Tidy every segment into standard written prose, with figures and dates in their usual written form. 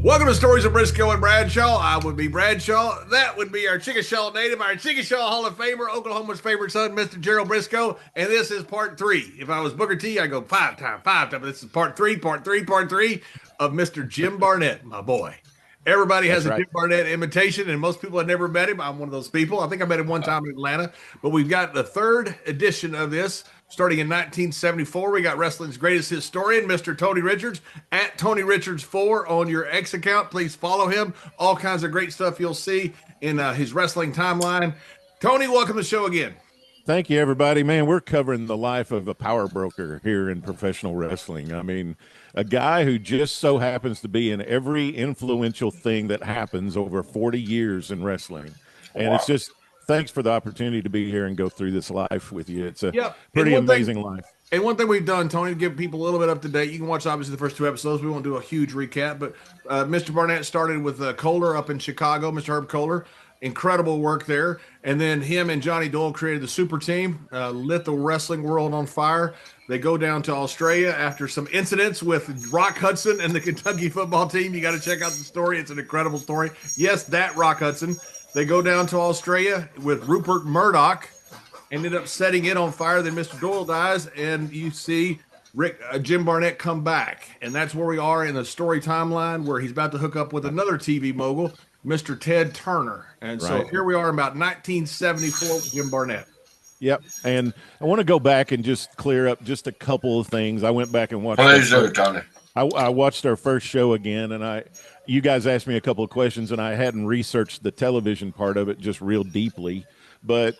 Welcome to Stories of Brisco and Bradshaw. I would be Bradshaw. That would be our Chickasha native, our Chickasha Hall of Famer, Oklahoma's favorite son, Mr. Gerald Brisco. And this is part three. If I was Booker T, I'd go five times. But this is part three of Mr. Jim Barnett, my boy. Everybody has That's a right. Jim Barnett imitation, and most people have never met him. I'm one of those people. I think I met him one time in Atlanta. But we've got the third edition of this. Starting in 1974, we got wrestling's greatest historian, Mr. Tony Richards, at Tony Richards 4 on your X account. Please follow him. All kinds of great stuff you'll see in his wrestling timeline. Tony, welcome to the show again. Thank you, everybody. Man, we're covering the life of a power broker here in professional wrestling. I mean, a guy who just so happens to be in every influential thing that happens over 40 years in wrestling. And It's just thanks for the opportunity to be here and go through this life with you. It's a pretty amazing life. And one thing we've done, Tony, to give people a little bit up to date, you can watch obviously the first two episodes. We won't do a huge recap, but Mr. Barnett started with Kohler up in Chicago, Mr. Herb Kohler. Incredible work there. And then him and Johnny Doyle created the super team, lit the wrestling world on fire. They go down to Australia after some incidents with Rock Hudson and the Kentucky football team. You got to check out the story. It's an incredible story. Yes, that Rock Hudson. They go down to Australia with Rupert Murdoch, ended up setting it on fire. Then Mr. Doyle dies, and you see Jim Barnett come back. And that's where we are in the story timeline, where he's about to hook up with another TV mogul, Mr. Ted Turner. And so here we are about 1974 with Jim Barnett. Yep. And I want to go back and just clear up just a couple of things. I went back and watched. Please do, Tony. I watched our first show again, and you guys asked me a couple of questions, and I hadn't researched the television part of it just real deeply. But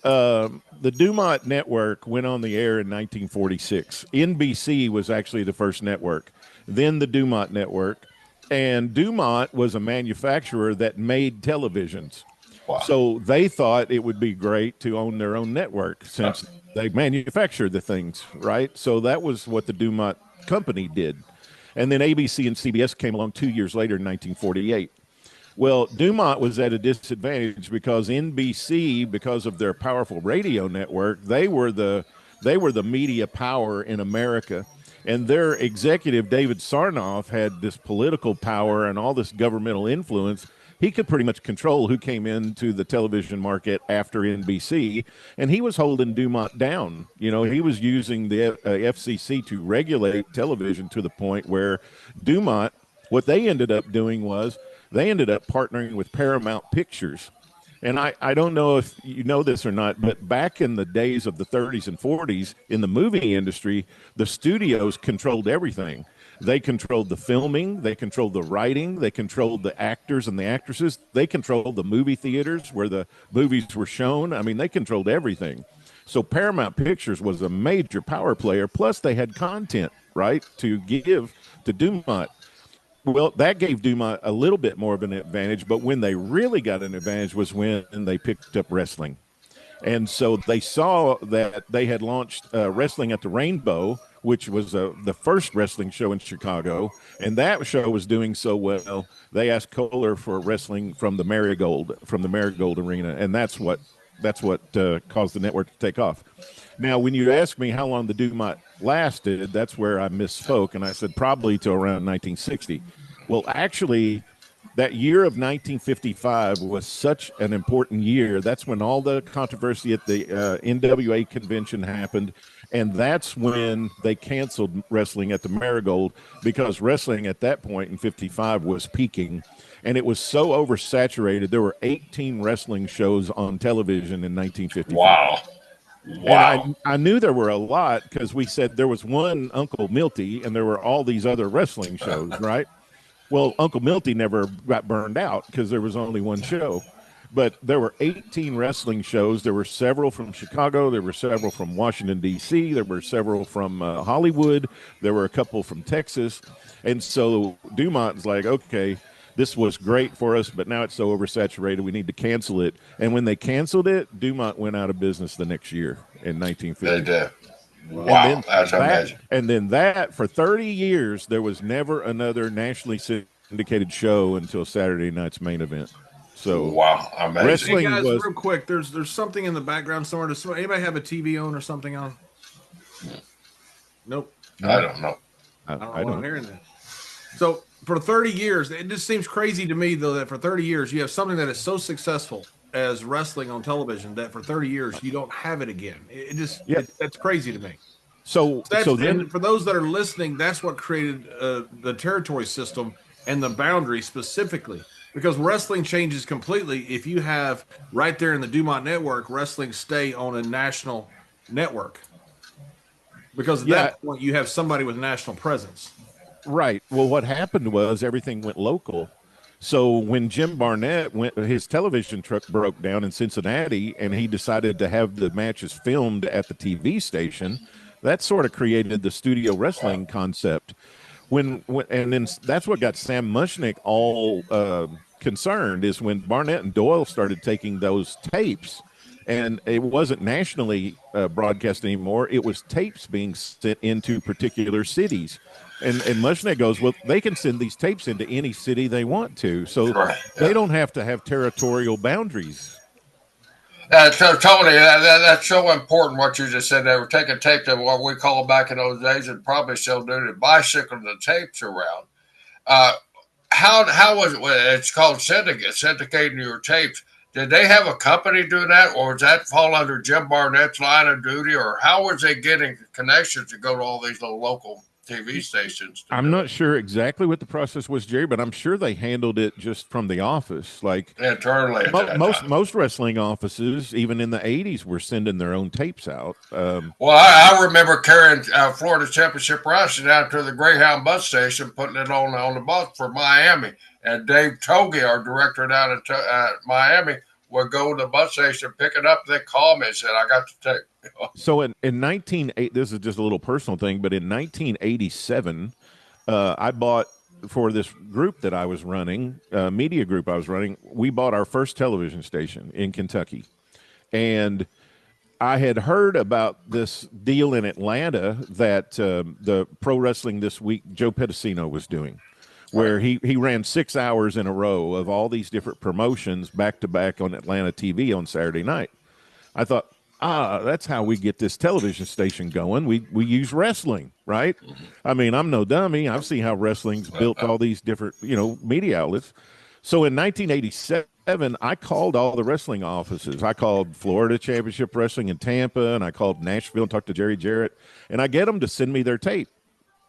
the Dumont network went on the air in 1946. NBC was actually the first network, then the Dumont network. And Dumont was a manufacturer that made televisions. Wow. So they thought it would be great to own their own network since they manufactured the things, right? So that was what the Dumont company did. And then ABC and CBS came along 2 years later in 1948. Well, Dumont was at a disadvantage because NBC, because of their powerful radio network, they were the media power in America. And their executive, David Sarnoff, had this political power and all this governmental influence. He could pretty much control who came into the television market after NBC, and he was holding Dumont down. You know, he was using the FCC to regulate television to the point where Dumont, what they ended up doing was they ended up partnering with Paramount Pictures. And I don't know if you know this or not, but back in the days of the 30s and 40s in the movie industry, the studios controlled everything. They controlled the filming, they controlled the writing, they controlled the actors and the actresses, they controlled the movie theaters where the movies were shown. I mean, they controlled everything. So Paramount Pictures was a major power player, plus they had content, right, to give to Dumont. Well, that gave Dumont a little bit more of an advantage, but when they really got an advantage was when they picked up wrestling. And so they saw that they had launched Wrestling at the Rainbow, which was the first wrestling show in Chicago. And that show was doing so well, they asked Kohler for wrestling from the Marigold Arena. And that's what caused the network to take off. Now, when you ask me how long the Dumont lasted, that's where I misspoke. And I said probably to around 1960. Well, actually, that year of 1955 was such an important year. That's when all the controversy at the NWA convention happened. And that's when they canceled Wrestling at the Marigold, because wrestling at that point in 55 was peaking. And it was so oversaturated. There were 18 wrestling shows on television in 1955. Wow. And I knew there were a lot because we said there was one Uncle Milty and there were all these other wrestling shows, right? Well, Uncle Milty never got burned out because there was only one show. But there were 18 wrestling shows. There were several from Chicago. There were several from Washington, D.C. There were several from Hollywood. There were a couple from Texas. And so Dumont's like, okay, this was great for us, but now it's so oversaturated, we need to cancel it. And when they canceled it, Dumont went out of business the next year in 1950. They did. Wow, that's amazing. And then that, for 30 years, there was never another nationally syndicated show until Saturday night's main event. So wow, amazing. Wrestling hey guys, was, real quick, there's something in the background somewhere. Does anybody have a TV on or something on? Nope. I don't know. I don't know. I'm hearing that. So for 30 years, it just seems crazy to me, though, that for 30 years, you have something that is so successful as wrestling on television that for 30 years, you don't have it again. That's crazy to me. So then, and for those that are listening, that's what created the territory system and the boundary specifically. Because wrestling changes completely if you have right there in the Dumont network, wrestling stay on a national network. Because at that point, you have somebody with national presence. Right. Well, what happened was everything went local. So when Jim Barnett his television truck broke down in Cincinnati, and he decided to have the matches filmed at the TV station, that sort of created the studio wrestling concept. And then that's what got Sam Mushnick all concerned, is when Barnett and Doyle started taking those tapes, and it wasn't nationally broadcast anymore. It was tapes being sent into particular cities. And Mushnick goes, well, they can send these tapes into any city they want to. So they don't have to have territorial boundaries. So Tony, that's so important what you just said. They were taking tape to what we call back in those days, and probably still do, to bicycle the tapes around. How was it? It's called syndicating your tapes. Did they have a company do that, or does that fall under Jim Barnett's line of duty, or how was they getting connections to go to all these little local TV stations? I'm not sure exactly what the process was, Jerry, but I'm sure they handled it just from the office. Like internally. Most wrestling offices, even in the 80s, were sending their own tapes out. Well, I remember carrying Florida Championship Wrestling down to the Greyhound bus station, putting it on the bus for Miami. And Dave Toge, our director down at Miami, would go to the bus station, pick it up, then call me and said, I got the tape. So in 1980, this is just a little personal thing, but in 1987, I bought, for this group that I was running, media group I was running, we bought our first television station in Kentucky. And I had heard about this deal in Atlanta that the Pro Wrestling This Week, Joe Pedicino, was doing, where he ran 6 hours in a row of all these different promotions back to back on Atlanta TV on Saturday night. I thought, that's how we get this television station going. We use wrestling, right? I mean, I'm no dummy. I've seen how wrestling's built all these different, media outlets. So in 1987, I called all the wrestling offices. I called Florida Championship Wrestling in Tampa, and I called Nashville and talked to Jerry Jarrett, and I get them to send me their tape.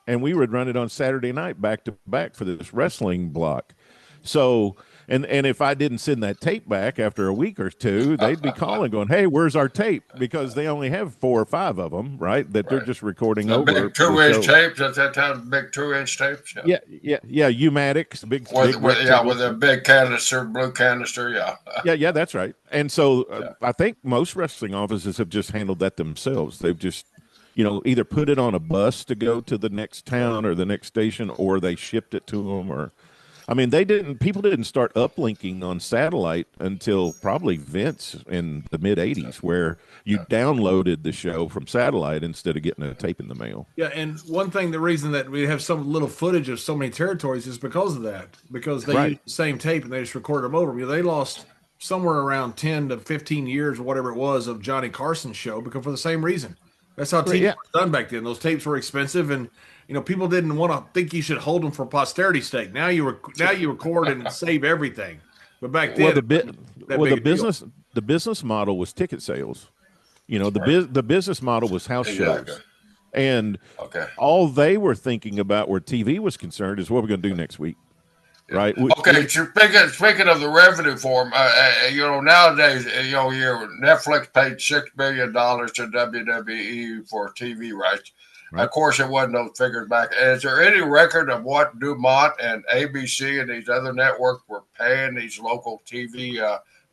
And we would run it on Saturday night back to back for this wrestling block. So, and if I didn't send that tape back after a week or two, they'd be calling going, hey, where's our tape? Because they only have 4 or 5 of them, right? That they're just recording over. Big 2-inch tapes at that time, big 2-inch tapes. Yeah. Umatics, big with a big canister, blue canister. Yeah, that's right. And so I think most wrestling offices have just handled that themselves. They've just, either put it on a bus to go to the next town or the next station, or they shipped it to them. Or, I mean, people didn't start uplinking on satellite until probably Vince in the mid 80s, where you downloaded the show from satellite instead of getting a tape in the mail. Yeah. And the reason that we have some little footage of so many territories is because of that, because they use the same tape and they just recorded them over. They lost somewhere around 10 to 15 years or whatever it was of Johnny Carson's show, because for the same reason. That's how TV was done back then. Those tapes were expensive, and people didn't want to think you should hold them for posterity's sake. Now you record and save everything. But back then, the business model was ticket sales. The business model was house shows, and all they were thinking about where TV was concerned is what we're going to do next week. Right. Okay. Speaking of the revenue for them, nowadays, Netflix paid $6 billion to WWE for TV rights. Right. Of course, it wasn't those figures back. Is there any record of what Dumont and ABC and these other networks were paying these local TV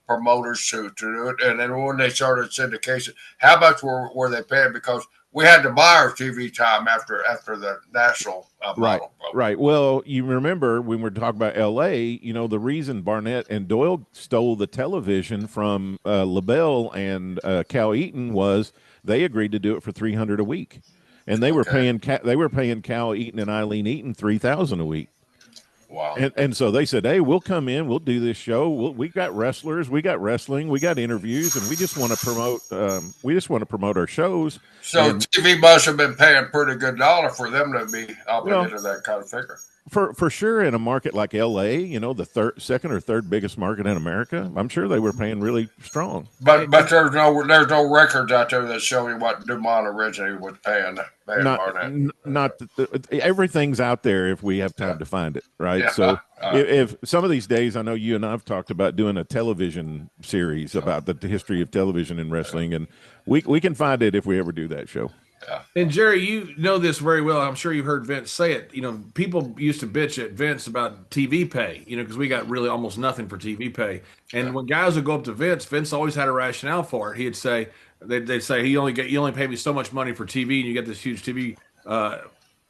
promoters to do it? And then when they started syndication, how much were they paying? Because we had to buy our TV time after the national model. Right. Well, you remember when we were talking about L.A., the reason Barnett and Doyle stole the television from LaBelle and Cal Eaton was they agreed to do it for $300 a week, and they were paying Cal Eaton and Eileen Eaton $3,000 a week. Wow. And so they said, hey, we'll come in, we'll do this show. We got wrestlers, we got wrestling, we got interviews, and we just want to promote our shows. So TV must have been paying pretty good dollar for them to be up into that kind of figure. for sure, in a market like LA, the second or third biggest market in America, I'm sure they were paying really strong. But there's no records out there that show you what Dumont originally was paying Barnett. Everything's out there if we have time to find it, right? Yeah. So if some of these days, I know you and I've talked about doing a television series about the history of television and wrestling, and we can find it if we ever do that show. Yeah. And Jerry, you know this very well. I'm sure you heard Vince say it. People used to bitch at Vince about TV pay, because we got really almost nothing for TV pay. And when guys would go up to Vince always had a rationale for it. He'd say, they'd say, you only pay me so much money for TV, and you get this huge TV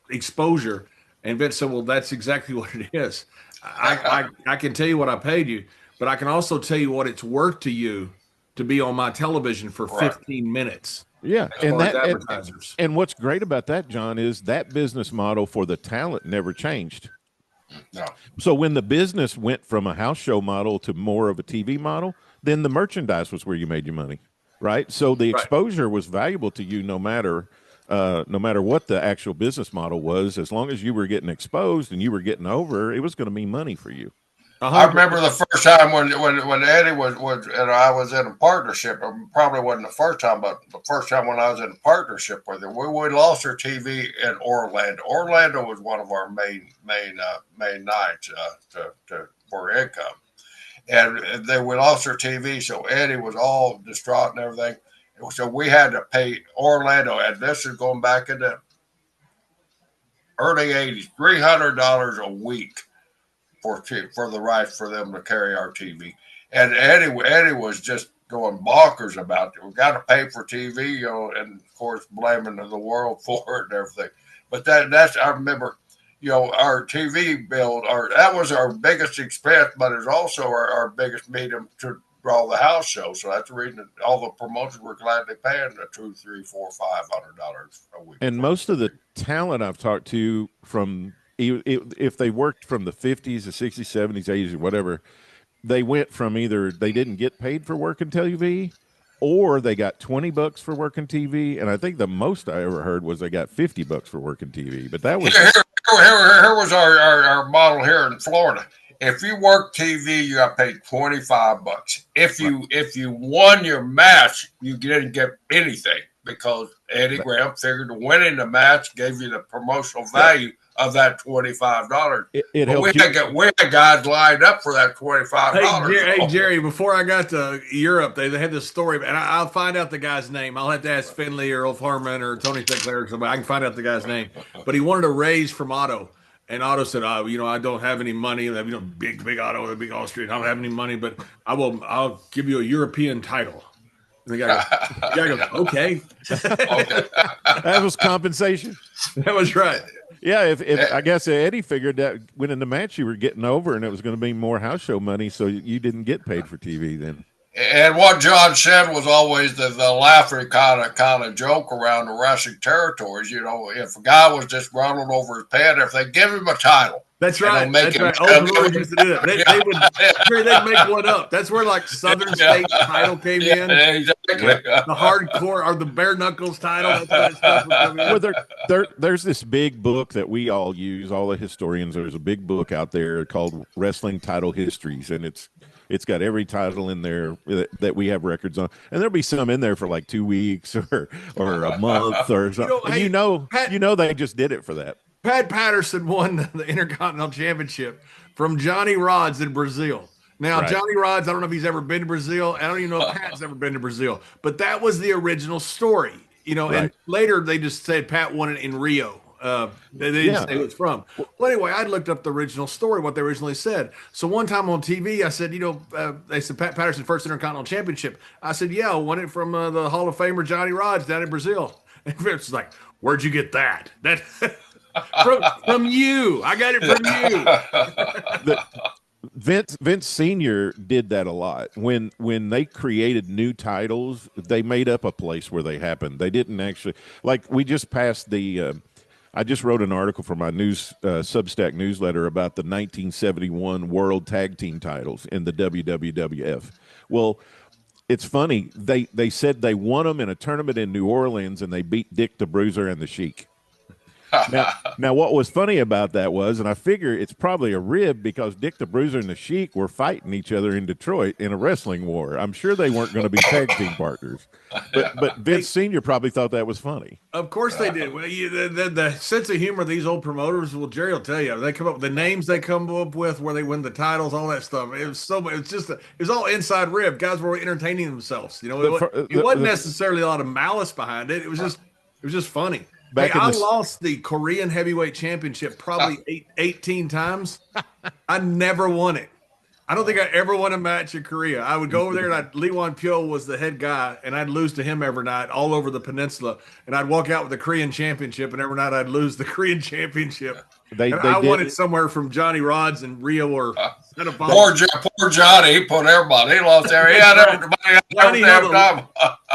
exposure. And Vince said, well, that's exactly what it is. I can tell you what I paid you, but I can also tell you what it's worth to you to be on my television for 15 minutes. Yeah, and what's great about that, John, is that business model for the talent never changed. No. So when the business went from a house show model to more of a TV model, then the merchandise was where you made your money, right? So the exposure was valuable to you no matter what the actual business model was. As long as you were getting exposed and you were getting over, it was going to mean money for you. I remember the first time when Eddie was and I was in a partnership. It probably wasn't the first time, but the first time when I was in a partnership with him, we lost our TV in Orlando. Orlando was one of our main nights for income, and then we lost our TV. So Eddie was all distraught and everything. So we had to pay Orlando, and this is going back in the early '80s, $300 a week for the right for them to carry our TV. And Eddie was just going bonkers about it. We got to pay for TV, and of course blaming the world for it and everything. But that's I remember, our TV bill, that was our biggest expense, but it's also our biggest medium to draw the house show. So that's the reason that all the promotions were gladly paying the $200, $300, $400, $500 a week. And most of the talent I've talked to from if they worked from the 50s, the 60s, 70s, 80s, or whatever, they went from either they didn't get paid for working TV or they got $20 for working TV. And I think the most I ever heard was they got $50 for working TV. But that was here was our model here in Florida. If you work TV, you got paid $25. If you won your match, you didn't get anything because Eddie Graham figured winning the match gave you the promotional value of that $25. We had guys lined up for that $25. Hey, Jerry, before I got to Europe, they had this story, and I'll find out the guy's name. I'll have to ask Finley or Ulf Harman or Tony Sinclair or somebody. I can find out the guy's name. But he wanted a raise from Otto. And Otto said, I don't have any money. Big Otto, big Austrian. I don't have any money, but I'll give you a European title. And the guy goes, okay. That was compensation. That was right. Yeah, if I guess Eddie figured that winning the match you were getting over, and it was going to be more house show money, so you didn't get paid for TV then. And what John said was always the laughing kind of joke around the wrestling territories. If a guy was just running over his pad, if they give him a title, that's right. That's right. Old Lord used to do that. They'd make one up. That's where Southern State title came in. Exactly. The hardcore or the bare knuckles title. That's that stuff was coming in. There's this big book that we all use, all the historians. There's a big book out there called Wrestling Title Histories, and it's got every title in there that we have records on, and there'll be some in there for like 2 weeks or a month or something. They just did it for that. Pat Patterson won the Intercontinental Championship from Johnny Rods in Brazil. Now, Johnny Rods, I don't know if he's ever been to Brazil. I don't even know if Pat's ever been to Brazil. But that was the original story, And later they just said Pat won it in Rio. They didn't say who it's from. Well, anyway, I looked up the original story, what they originally said. So one time on TV, I said, they said Pat Patterson first Intercontinental Championship. I said, yeah, I won it from the Hall of Famer Johnny Rods down in Brazil. And Vince was like, where'd you get that? That from you. I got it from you. Vince Sr. did that a lot. When they created new titles, they made up a place where they happened. They didn't actually, we just passed the I just wrote an article for my Substack newsletter about the 1971 World Tag Team titles in the WWF. Well, it's funny. They said they won them in a tournament in New Orleans, and they beat Dick the Bruiser and the Sheik. Now, what was funny about that was, and I figure it's probably a rib because Dick the Bruiser and the Sheik were fighting each other in Detroit in a wrestling war. I'm sure they weren't going to be tag team partners, but Vince Sr. probably thought that was funny. Of course they did. Well, the sense of humor of these old promoters, well, Jerry will tell you, they come up with the names they come up with, where they win the titles, all that stuff. It was all inside rib. Guys were entertaining themselves. You know, it wasn't necessarily a lot of malice behind it. It was just funny. I lost the Korean heavyweight championship probably 18 times. I never won it. I don't think I ever won a match in Korea. I would go over there and Lee Wan Pyo was the head guy, and I'd lose to him every night all over the peninsula. And I'd walk out with the Korean championship, and every night I'd lose the Korean championship. I won it somewhere from Johnny Rods in Rio or poor Johnny. He put everybody. He lost there. He had everybody.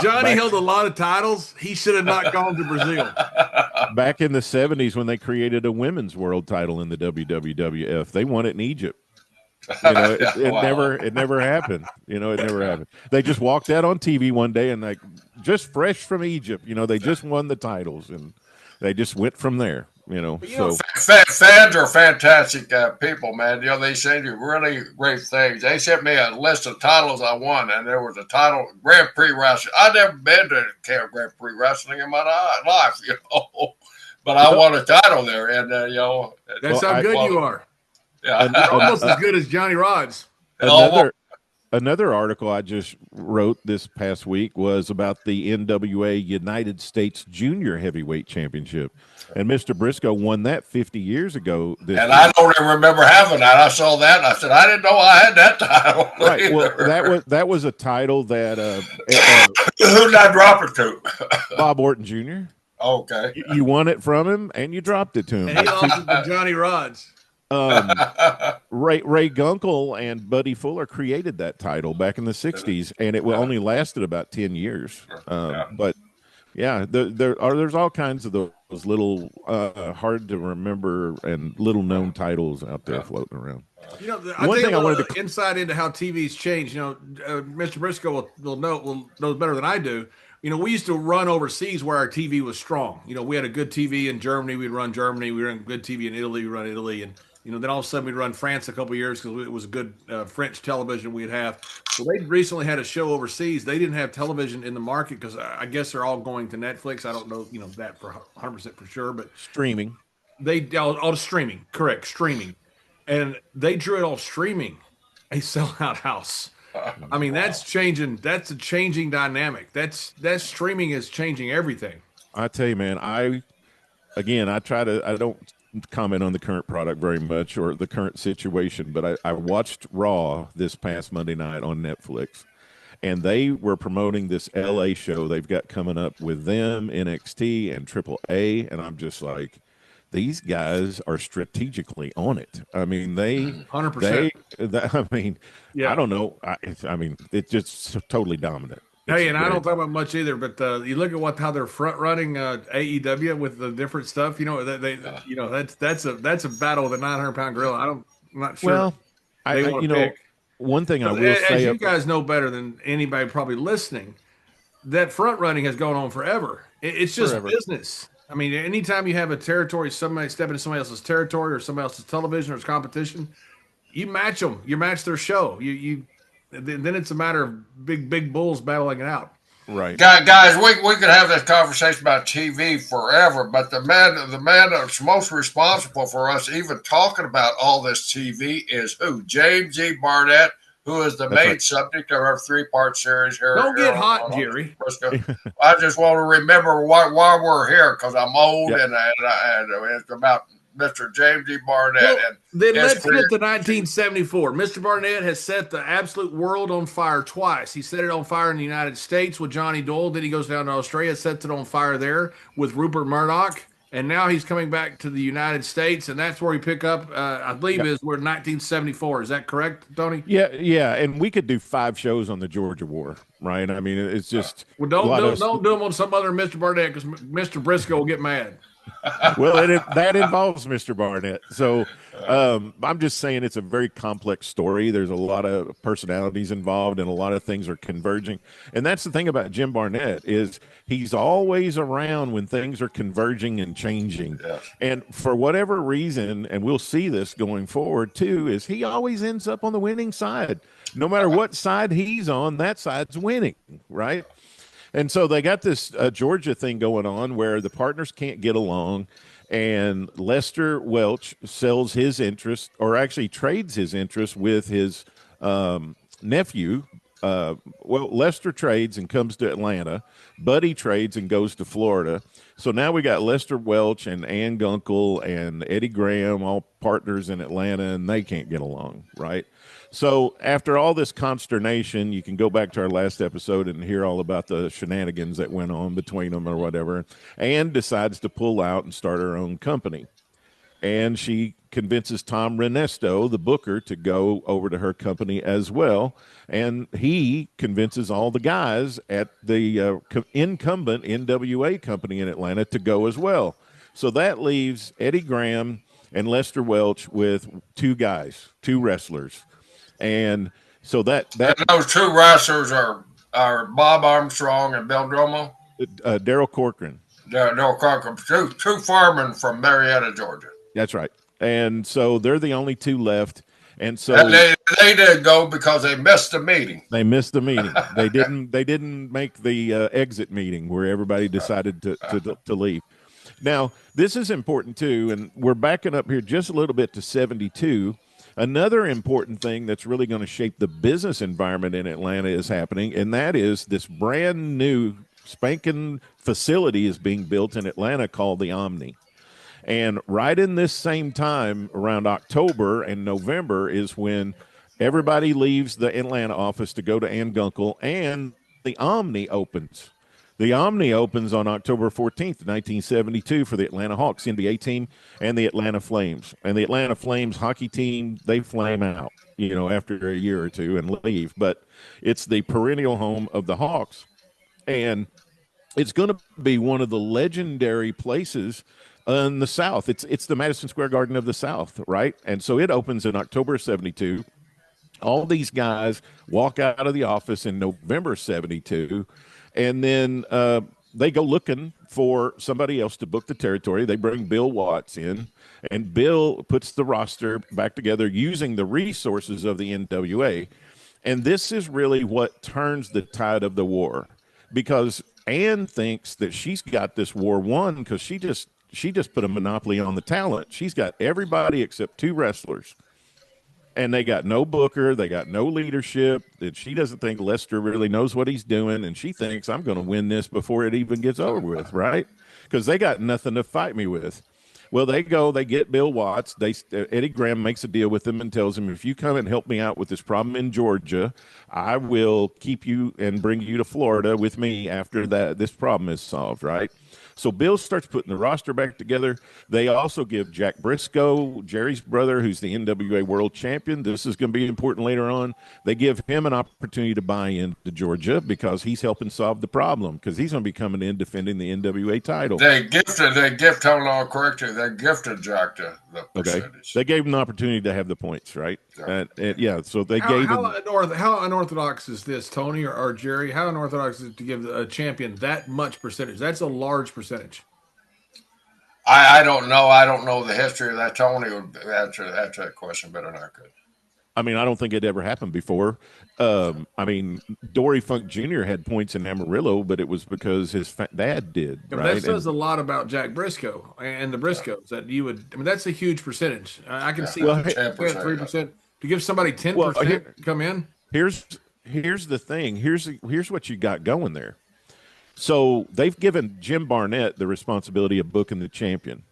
Johnny held a lot of titles. He should have not gone to Brazil. Back in the 70s when they created a women's world title in the WWF, they won it in Egypt. You know, it never happened. You know, it never happened. They just walked out on TV one day and just fresh from Egypt, you know, they just won the titles and they just went from there. You know, fans are fantastic people, man. You know, they say really great things. They sent me a list of titles I won, and there was a title Grand Prix wrestling. I've never been to Grand Prix wrestling in my life, you know, but I won a title there, and you know, that's how good you are. Yeah, almost as good as Johnny Rods. Another article I just wrote this past week was about the NWA United States Junior Heavyweight Championship. And Mr. Brisco won that 50 years ago. I don't even remember having that. I saw that and I said, I didn't know I had that title. Right. Well, that was a title that who did I drop it to? Bob Orton Jr. Okay. You won it from him and you dropped it to him. And he lost it to Johnny Rods. Ray Gunkel and Buddy Fuller created that title back in the 60s, and it only lasted about 10 years. But yeah, there's all kinds of those little hard to remember and little known titles out there floating around. You know, one thing I wanted to insight into how TV's changed. You know, Mr. Brisco will know better than I do. You know, we used to run overseas where our TV was strong. You know, we had a good TV in Germany, we'd run Germany. We ran good TV in Italy, we'd run Italy, and you know, then all of a sudden we'd run France a couple of years because it was a good French television we'd have. So they recently had a show overseas. They didn't have television in the market because I guess they're all going to Netflix. I don't know, you know, that for 100% for sure, but streaming. They all streaming, correct, streaming, and they drew it all streaming. A sellout house. I mean, that's changing. That's a changing dynamic. That streaming is changing everything. I tell you, man. I don't comment on the current product very much or the current situation, but I watched Raw this past Monday night on Netflix, and they were promoting this LA show they've got coming up with them, NXT and Triple A, and I'm just like, these guys are strategically on it. I mean, 100%. I mean, yeah. I don't know. I mean, it's just totally dominant. Hey, and I don't talk about much either, but you look at how they're front running AEW with the different stuff. You know, you know that's a battle with a 900-pound gorilla. I'm not sure. Well, one thing I will say, as you guys know better than anybody probably listening, that front running has gone on forever. It's just business. I mean, anytime you have a territory, somebody step into somebody else's territory or somebody else's television or it's competition, you match them. You match their show. Then it's a matter of big bulls battling it out. Right, guys. We could have this conversation about TV forever, but the man that's most responsible for us even talking about all this TV is who? James G. Barnett, who is the main subject of our 3-part series here. Don't get hot, Jerry. I just want to remember why we're here because I'm old and it's about Mr. James D. Barnett. Well, then let's get to 1974. Mr. Barnett has set the absolute world on fire twice. He set it on fire in the United States with Johnny Doyle. Then he goes down to Australia, sets it on fire there with Rupert Murdoch. And now he's coming back to the United States, and that's where we pick up, I believe, is we're 1974. Is that correct, Tony? Yeah. And we could do 5 shows on the Georgia War, right? I mean, it's just don't do them on some other Mr. Barnett because Mr. Brisco will get mad. Well, that involves Mr. Barnett. So I'm just saying it's a very complex story. There's a lot of personalities involved, and a lot of things are converging. And that's the thing about Jim Barnett is he's always around when things are converging and changing. Yes. And for whatever reason, and we'll see this going forward too, is he always ends up on the winning side. No matter what side he's on, that side's winning, right? And so they got this Georgia thing going on where the partners can't get along, and Lester Welch sells his interest, or actually trades his interest with his nephew. Well, Lester trades and comes to Atlanta. Buddy trades and goes to Florida. So now we got Lester Welch and Ann Gunkel and Eddie Graham, all partners in Atlanta, and they can't get along, right? So after all this consternation, you can go back to our last episode and hear all about the shenanigans that went on between them or whatever. Ann decides to pull out and start her own company. And she convinces Tom Renesto, the booker, to go over to her company as well. And he convinces all the guys at the incumbent NWA company in Atlanta to go as well. So that leaves Eddie Graham and Lester Welch with two guys, two wrestlers. And so that And those two wrestlers are Bob Armstrong and Bill Drummond. Daryl Corcoran. No, two firemen from Marietta, Georgia. That's right. And so they're the only two left. And so And they didn't go because they missed the meeting. They missed the meeting. They didn't make the exit meeting where everybody decided to leave. Now, this is important too, and we're backing up here just a little bit to 72. Another important thing that's really going to shape the business environment in Atlanta is happening, and that is this brand new spanking facility is being built in Atlanta called the Omni. And right in this same time, around October and November, is when everybody leaves the Atlanta office to go to Ann Gunkel, and the Omni opens. The Omni opens on October 14th, 1972 for the Atlanta Hawks NBA team and the Atlanta Flames. And the Atlanta Flames hockey team, they flame out, after a year or two and leave. But it's the perennial home of the Hawks. And it's going to be one of the legendary places in the South. It's the Madison Square Garden of the South, right? And so it opens in October of 72. All these guys walk out of the office in November 72. And then they go looking for somebody else to book the territory. They bring Bill Watts in, and Bill puts the roster back together using the resources of the NWA. And this is really what turns the tide of the war, because Ann thinks that she's got this war won because she just put a monopoly on the talent. She's got everybody except two wrestlers. And they got no booker, they got no leadership, and she doesn't think Lester really knows what he's doing, and she thinks I'm going to win this before it even gets over with, right? Because they got nothing to fight me with. Well, they get Bill Watts. Eddie Graham makes a deal with them and tells him, if you come and help me out with this problem in Georgia, I will keep you and bring you to Florida with me after this problem is solved, right? So Bill starts putting the roster back together. They also give Jack Brisco, Jerry's brother, who's the NWA world champion. This is going to be important later on. They give him an opportunity to buy into Georgia because he's helping solve the problem, because he's going to be coming in defending the NWA title. They gifted Jack the percentage. Okay. They gave him the opportunity to have the points, right? Yeah. So they gave him. How unorthodox is this, Tony or Jerry? How unorthodox is it to give a champion that much percentage? That's a large percentage. I don't know. I don't know the history of that. Tony would answer that question better than I could. I mean, I don't think it ever happened before. I mean, Dory Funk Jr. had points in Amarillo, but it was because his dad did. Yeah, right? That says a lot about Jack Brisco and the Briscoes that you would. I mean, that's a huge percentage. I can see 3% to give somebody 10% come in. Here's the thing. Here's what you got going there. So they've given Jim Barnett the responsibility of booking the champion.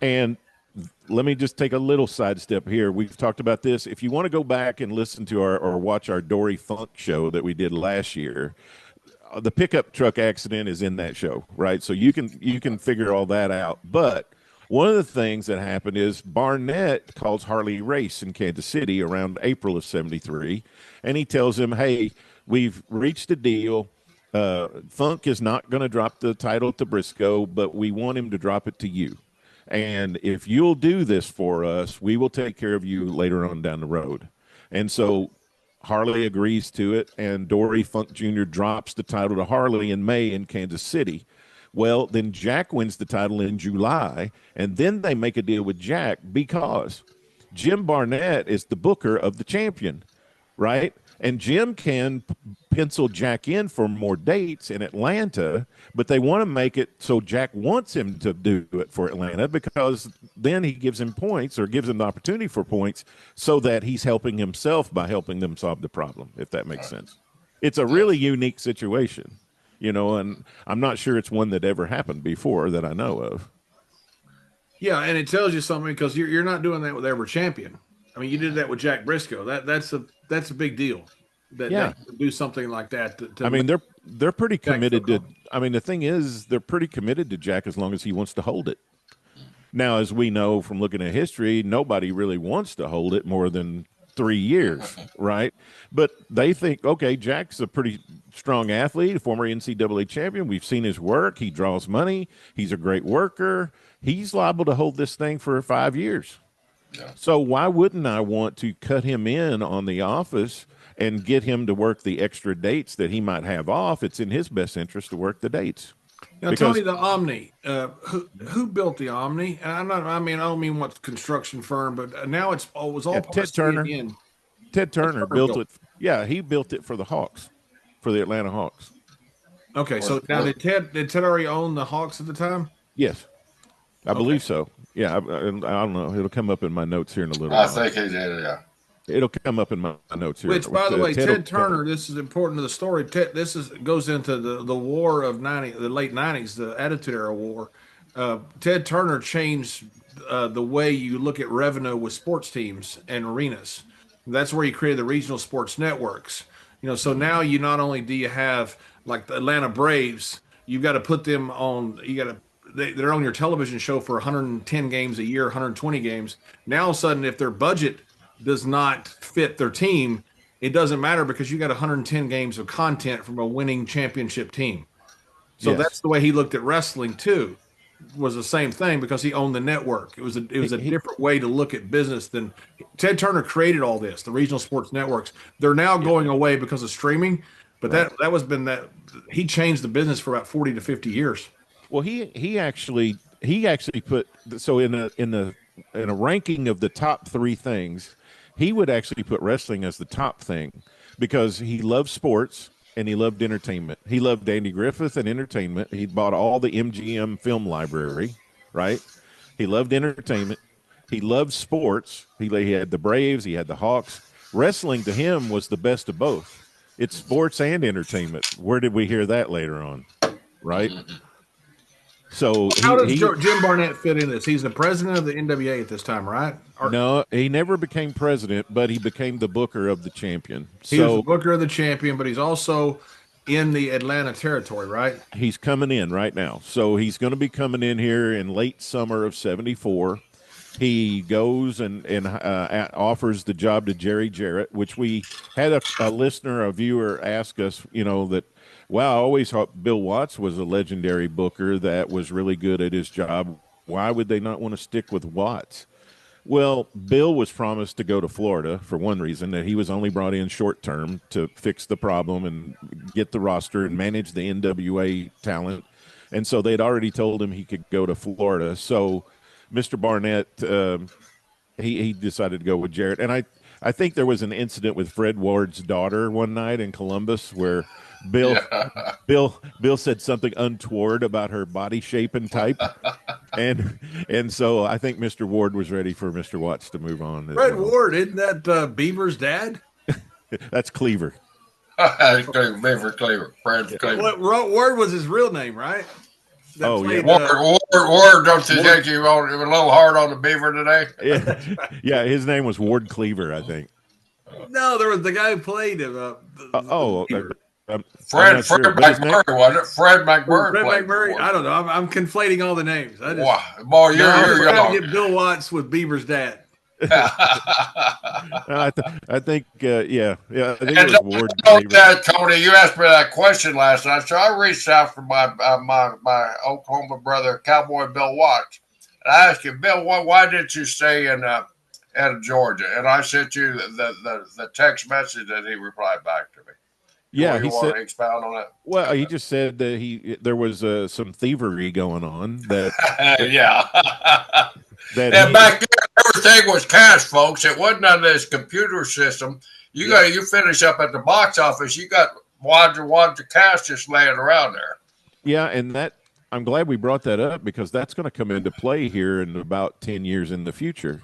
And let me just take a little sidestep here. We've talked about this. If you want to go back and listen to or watch our Dory Funk show that we did last year, the pickup truck accident is in that show, right? So you can figure all that out. But one of the things that happened is Barnett calls Harley Race in Kansas City around April of 73, and he tells him, hey, we've reached a deal. Funk is not going to drop the title to Briscoe, but we want him to drop it to you. And if you'll do this for us, we will take care of you later on down the road. And so Harley agrees to it, and Dory Funk Jr. drops the title to Harley in May in Kansas City. Well, then Jack wins the title in July, and then they make a deal with Jack because Jim Barnett is the booker of the champion, right? And Jim can pencil Jack in for more dates in Atlanta, but they want to make it so Jack wants him to do it for Atlanta because then he gives him points or gives him the opportunity for points so that he's helping himself by helping them solve the problem, if that makes sense. It's a really unique situation, you know, and I'm not sure it's one that ever happened before that I know of. Yeah, and it tells you something because you're not doing that with every champion. I mean, you did that with Jack Briscoe. That's a big deal. That do something like that. I mean, they're pretty committed to. I mean, the thing is, they're pretty committed to Jack as long as he wants to hold it. Now, as we know from looking at history, nobody really wants to hold it more than 3 years, right? But they think, okay, Jack's a pretty strong athlete, a former NCAA champion. We've seen his work. He draws money. He's a great worker. He's liable to hold this thing for 5 years. Yeah. So why wouldn't I want to cut him in on the office and get him to work the extra dates that he might have off? It's in his best interest to work the dates. Now, tell me the Omni. Who built the Omni? And I don't mean what construction firm, but now it was all Ted Turner. Ted Turner built it. Yeah, he built it for the Hawks, for the Atlanta Hawks. Okay, so now did Ted already own the Hawks at the time? Yes, I believe so. Yeah, I don't know. It'll come up in my notes here in a little while. I think he did, yeah. It'll come up in my notes here. Which, by the way, Ted Turner, this is important to the story. Goes into the war of the late 90s, the Attitude Era war. Ted Turner changed the way you look at revenue with sports teams and arenas. That's where he created the regional sports networks. You know, so now you not only do you have like the Atlanta Braves, you've got to put them on. They're on your television show for 110 games a year, 120 games. Now, all of a sudden, if their budget does not fit their team, it doesn't matter because you got 110 games of content from a winning championship team. So that's the way he looked at wrestling too. Was the same thing because he owned the network. It was a different way to look at business than Ted Turner created all this. The regional sports networks, they're now going away because of streaming, but that he changed the business for about 40 to 50 years. Well, he actually put so in a ranking of the top 3 things, he would actually put wrestling as the top thing because he loved sports and he loved entertainment. He loved Andy Griffith and entertainment. He bought all the MGM film library, right? He loved entertainment. He loved sports. He had the Braves. He had the Hawks. Wrestling to him was the best of both. It's sports and entertainment. Where did we hear that later on, right? So how does Jim Barnett fit in this? He's the president of the NWA at this time, right? No, he never became president, but he became the booker of the champion. He was the booker of the champion, but he's also in the Atlanta territory, right? He's coming in right now. So he's going to be coming in here in late summer of 74. He goes and offers the job to Jerry Jarrett, which we had a listener, a viewer ask us, you know, that, wow, I always thought Bill Watts was a legendary booker that was really good at his job. Why would they not want to stick with Watts? Well, Bill was promised to go to Florida for one reason, that he was only brought in short term to fix the problem and get the roster and manage the NWA talent. And so they'd already told him he could go to Florida. So Mr. Barnett, he decided to go with Jarrett. And I think there was an incident with Fred Ward's daughter one night in Columbus where Bill said something untoward about her body shape and type, and so I think Mr. Ward was ready for Mr. Watts to move on. Fred Ward, isn't that Beaver's dad? That's Cleaver. Beaver Cleaver. Fred Cleaver. Ward was his real name, right? Ward, don't you think you were a little hard on the Beaver today? Yeah, his name was Ward Cleaver, I think. No, there was the guy who played him. Fred McMurray, was it? Fred McMurray. Fred McMurray. I don't know. I'm conflating all the names. Boy, you're trying to get Bill Watts with Beaver's dad. I think, yeah. I think And it was Ward. that, Tony, you asked me that question last night, so I reached out for my Oklahoma brother, Cowboy Bill Watts. And I asked him, Bill, why did you stay in Georgia? And I sent you the text message that he replied back to me. Yeah, you want to expound on that? Well, he just said that there was some thievery going on. That yeah. that back then, everything was cash, folks. It wasn't on this computer system. You finish up at the box office, you got wads of cash just laying around there. Yeah, and I'm glad we brought that up because that's going to come into play here in about 10 years in the future.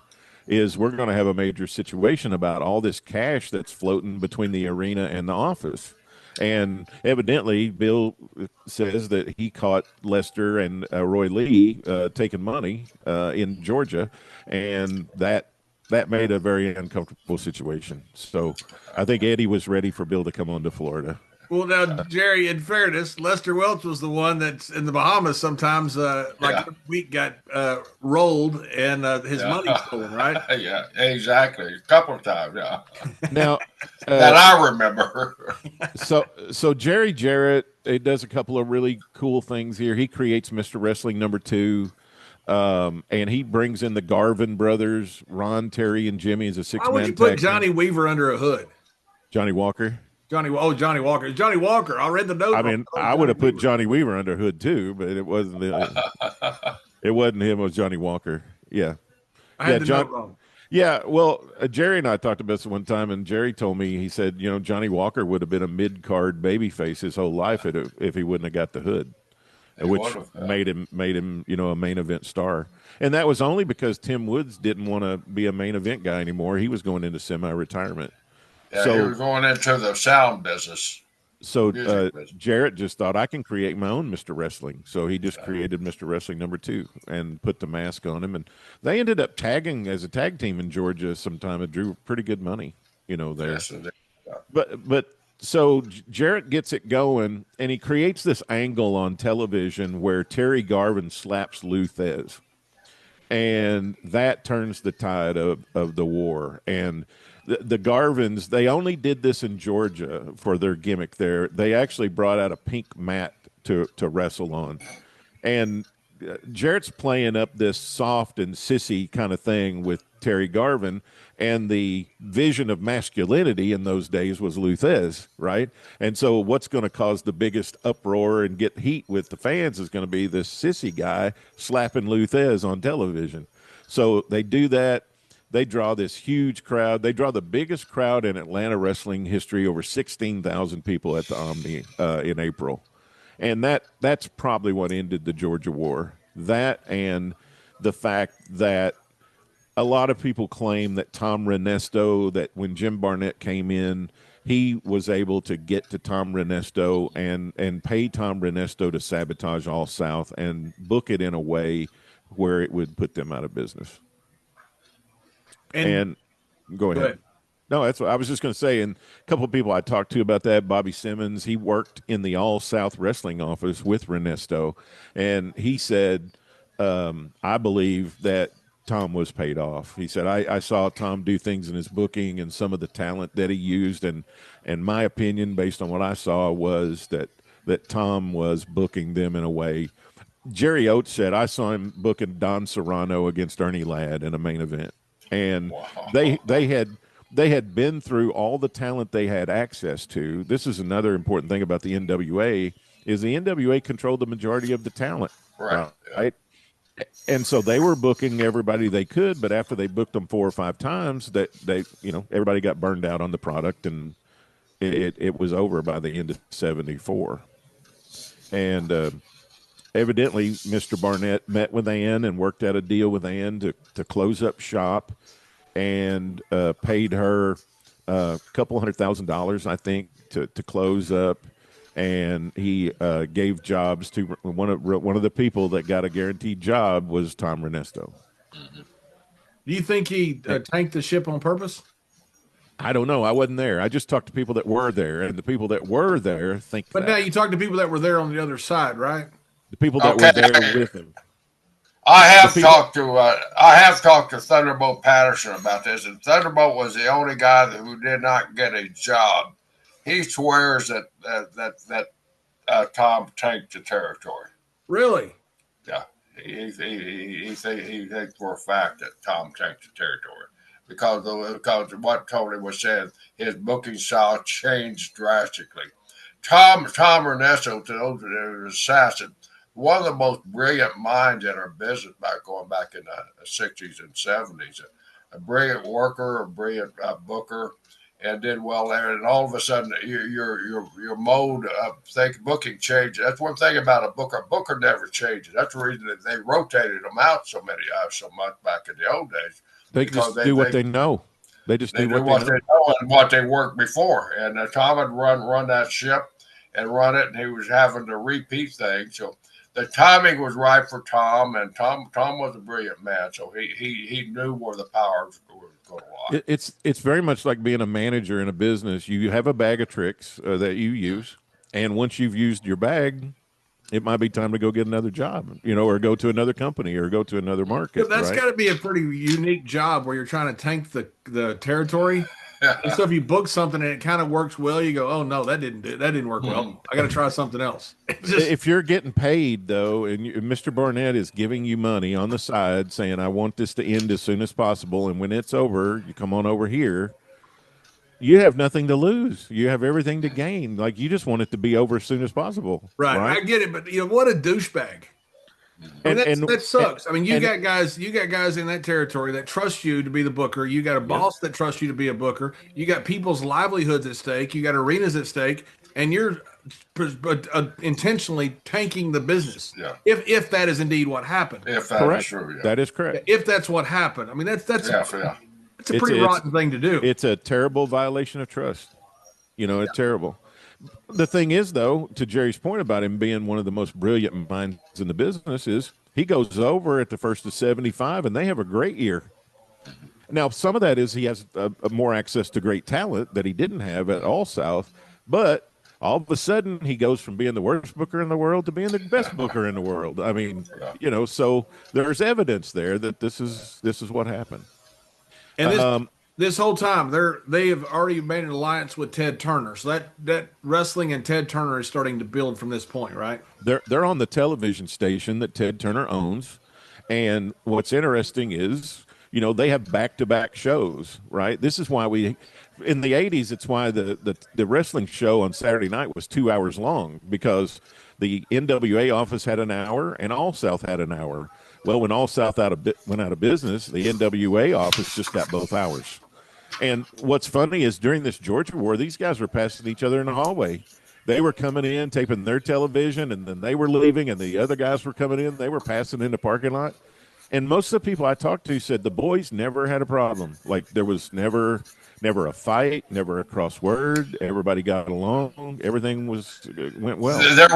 Is we're going to have a major situation about all this cash that's floating between the arena and the office. And evidently, Bill says that he caught Lester and Roy Lee taking money in Georgia, and that made a very uncomfortable situation. So I think Eddie was ready for Bill to come on to Florida. Well, now, Jerry, in fairness, Lester Welch was the one that's in the Bahamas sometimes, every week got rolled and his money stolen, right? Yeah, exactly. A couple of times, yeah. Now, that I remember. So Jerry Jarrett, he does a couple of really cool things here. He creates Mr. Wrestling #2, and he brings in the Garvin brothers, Ron, Terry, and Jimmy as a six-man. Why would you put Johnny Weaver under a hood? Johnny Walker. Johnny Walker. Johnny Walker. I read the note. I mean, I would have put Johnny Weaver under hood too, but it wasn't. It wasn't him. It was Johnny Walker. Yeah. I had the note wrong. Yeah. Well, Jerry and I talked about this one time, and Jerry told me, he said, Johnny Walker would have been a mid-card babyface his whole life if he wouldn't have got the hood, which made him a main event star. And that was only because Tim Woods didn't want to be a main event guy anymore. He was going into semi-retirement. Yeah, he was going into the sound business. So Jarrett just thought, I can create my own Mr. Wrestling. So he just created Mr. Wrestling #2 and put the mask on him. And they ended up tagging as a tag team in Georgia sometime. It drew pretty good money, there. Yes, But so Jarrett gets it going, and he creates this angle on television where Terry Garvin slaps Lou Thez. And that turns the tide of the war. And the Garvins, they only did this in Georgia for their gimmick there. They actually brought out a pink mat to wrestle on. And Jarrett's playing up this soft and sissy kind of thing with Terry Garvin, and the vision of masculinity in those days was Lou Thez, right? And so what's going to cause the biggest uproar and get heat with the fans is going to be this sissy guy slapping Lou Thez on television. So they do that. They draw this huge crowd. They draw the biggest crowd in Atlanta wrestling history, over 16,000 people at the Omni in April. And that's probably what ended the Georgia War. That and the fact that a lot of people claim that Tom Renesto, that when Jim Barnett came in, he was able to get to Tom Renesto and pay Tom Renesto to sabotage All South and book it in a way where it would put them out of business. And go ahead. No, that's what I was just going to say. And a couple of people I talked to about that, Bobby Simmons, he worked in the All South Wrestling office with Renesto, and he said, I believe that Tom was paid off. He said, I saw Tom do things in his booking and some of the talent that he used, and my opinion, based on what I saw, was that Tom was booking them in a way. Jerry Oates said, I saw him booking Don Serrano against Ernie Ladd in a main event. And they had been through all the talent they had access to. This is another important thing about the NWA, is the NWA controlled the majority of the talent. Right? And so they were booking everybody they could, but after they booked them 4 or 5 times, everybody got burned out on the product, and it was over by the end of '74. And evidently, Mr. Barnett met with Ann and worked out a deal with Ann to close up shop, and paid her a couple $100,000, I think, to close up. And he gave jobs to one of the people that got a guaranteed job was Tom Renesto. Do you think he tanked the ship on purpose? I don't know. I wasn't there. I just talked to people that were there, and the people that were there think. But now you talked to people that were there on the other side, right? The people that were there with him. I have talked to Thunderbolt Patterson about this, and Thunderbolt was the only guy who did not get a job. He swears that Tom tanked the territory. Really? Yeah, he thinks for a fact that Tom tanked the territory because of what Tony was saying. His booking style changed drastically. Tom Renesto, to those that are assassin, one of the most brilliant minds in our business going back in the 60s and 70s. A brilliant worker, a brilliant booker, and did well there. And all of a sudden, your mode of booking changes. That's one thing about a booker. A booker never changes. That's the reason that they rotated them out so much back in the old days. They just do what they know. They just do what they know and what they worked before. And Tom had run that ship and run it, and he was having to repeat things. So the timing was right for Tom, and Tom was a brilliant man. So he knew where the power was going to lie. It's very much like being a manager in a business. You have a bag of tricks that you use, and once you've used your bag, it might be time to go get another job, or go to another company or go to another market. That's got to be a pretty unique job where you're trying to tank the territory. And so if you book something and it kind of works well, you go, "Oh no, that didn't work well. I got to try something else." If you're getting paid though, and Mr. Barnett is giving you money on the side, saying, "I want this to end as soon as possible," and when it's over, you come on over here. You have nothing to lose. You have everything to gain. Like, you just want it to be over as soon as possible. Right. I get it, but what a douchebag. That sucks. You got guys in that territory that trust you to be the booker. You got a boss that trusts you to be a booker. You got people's livelihoods at stake. You got arenas at stake, and you're intentionally tanking the business. Yeah. If that is indeed what happened. If that is true, yeah. That is correct. If that's what happened. It's a pretty rotten thing to do. It's a terrible violation of trust. It's terrible. The thing is, though, to Jerry's point about him being one of the most brilliant minds in the business, is he goes over at the first of 75, and they have a great year. Now, some of that is he has more access to great talent that he didn't have at All South, but all of a sudden he goes from being the worst booker in the world to being the best booker in the world. So there's evidence there that this is what happened. And this whole time, they have already made an alliance with Ted Turner. So that wrestling and Ted Turner is starting to build from this point, right? They're on the television station that Ted Turner owns. And what's interesting is, they have back-to-back shows, right? This is why in the 80s, it's why the wrestling show on Saturday night was 2 hours long, because the NWA office had an hour and All South had an hour. Well, when All South went out of business, the NWA office just got both hours. And what's funny is during this Georgia war, these guys were passing each other in the hallway. They were coming in, taping their television, and then they were leaving, and the other guys were coming in. They were passing in the parking lot. And most of the people I talked to said the boys never had a problem. Like, there was never a fight, never a cross word. Everybody got along. Everything went well. There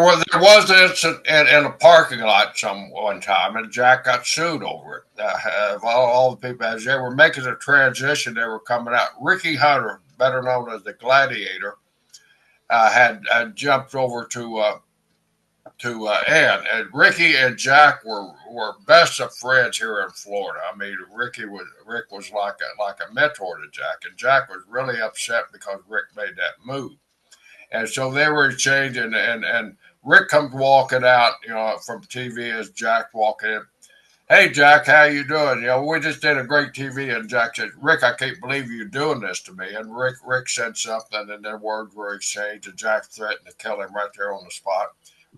was an incident in a parking lot one time, and Jack got sued over it. Of all the people, as they were making the transition, they were coming out. Ricky Hunter, better known as the Gladiator, had jumped over to Ann, and Ricky and Jack were best of friends here in Florida. Rick was like a mentor to Jack, and Jack was really upset because Rick made that move, and so they were exchanging. And Rick comes walking out, from TV as Jack walking in. Hey, Jack, how you doing? We just did a great TV, and Jack said, Rick, I can't believe you're doing this to me. And Rick said something, and their words were exchanged, and Jack threatened to kill him right there on the spot.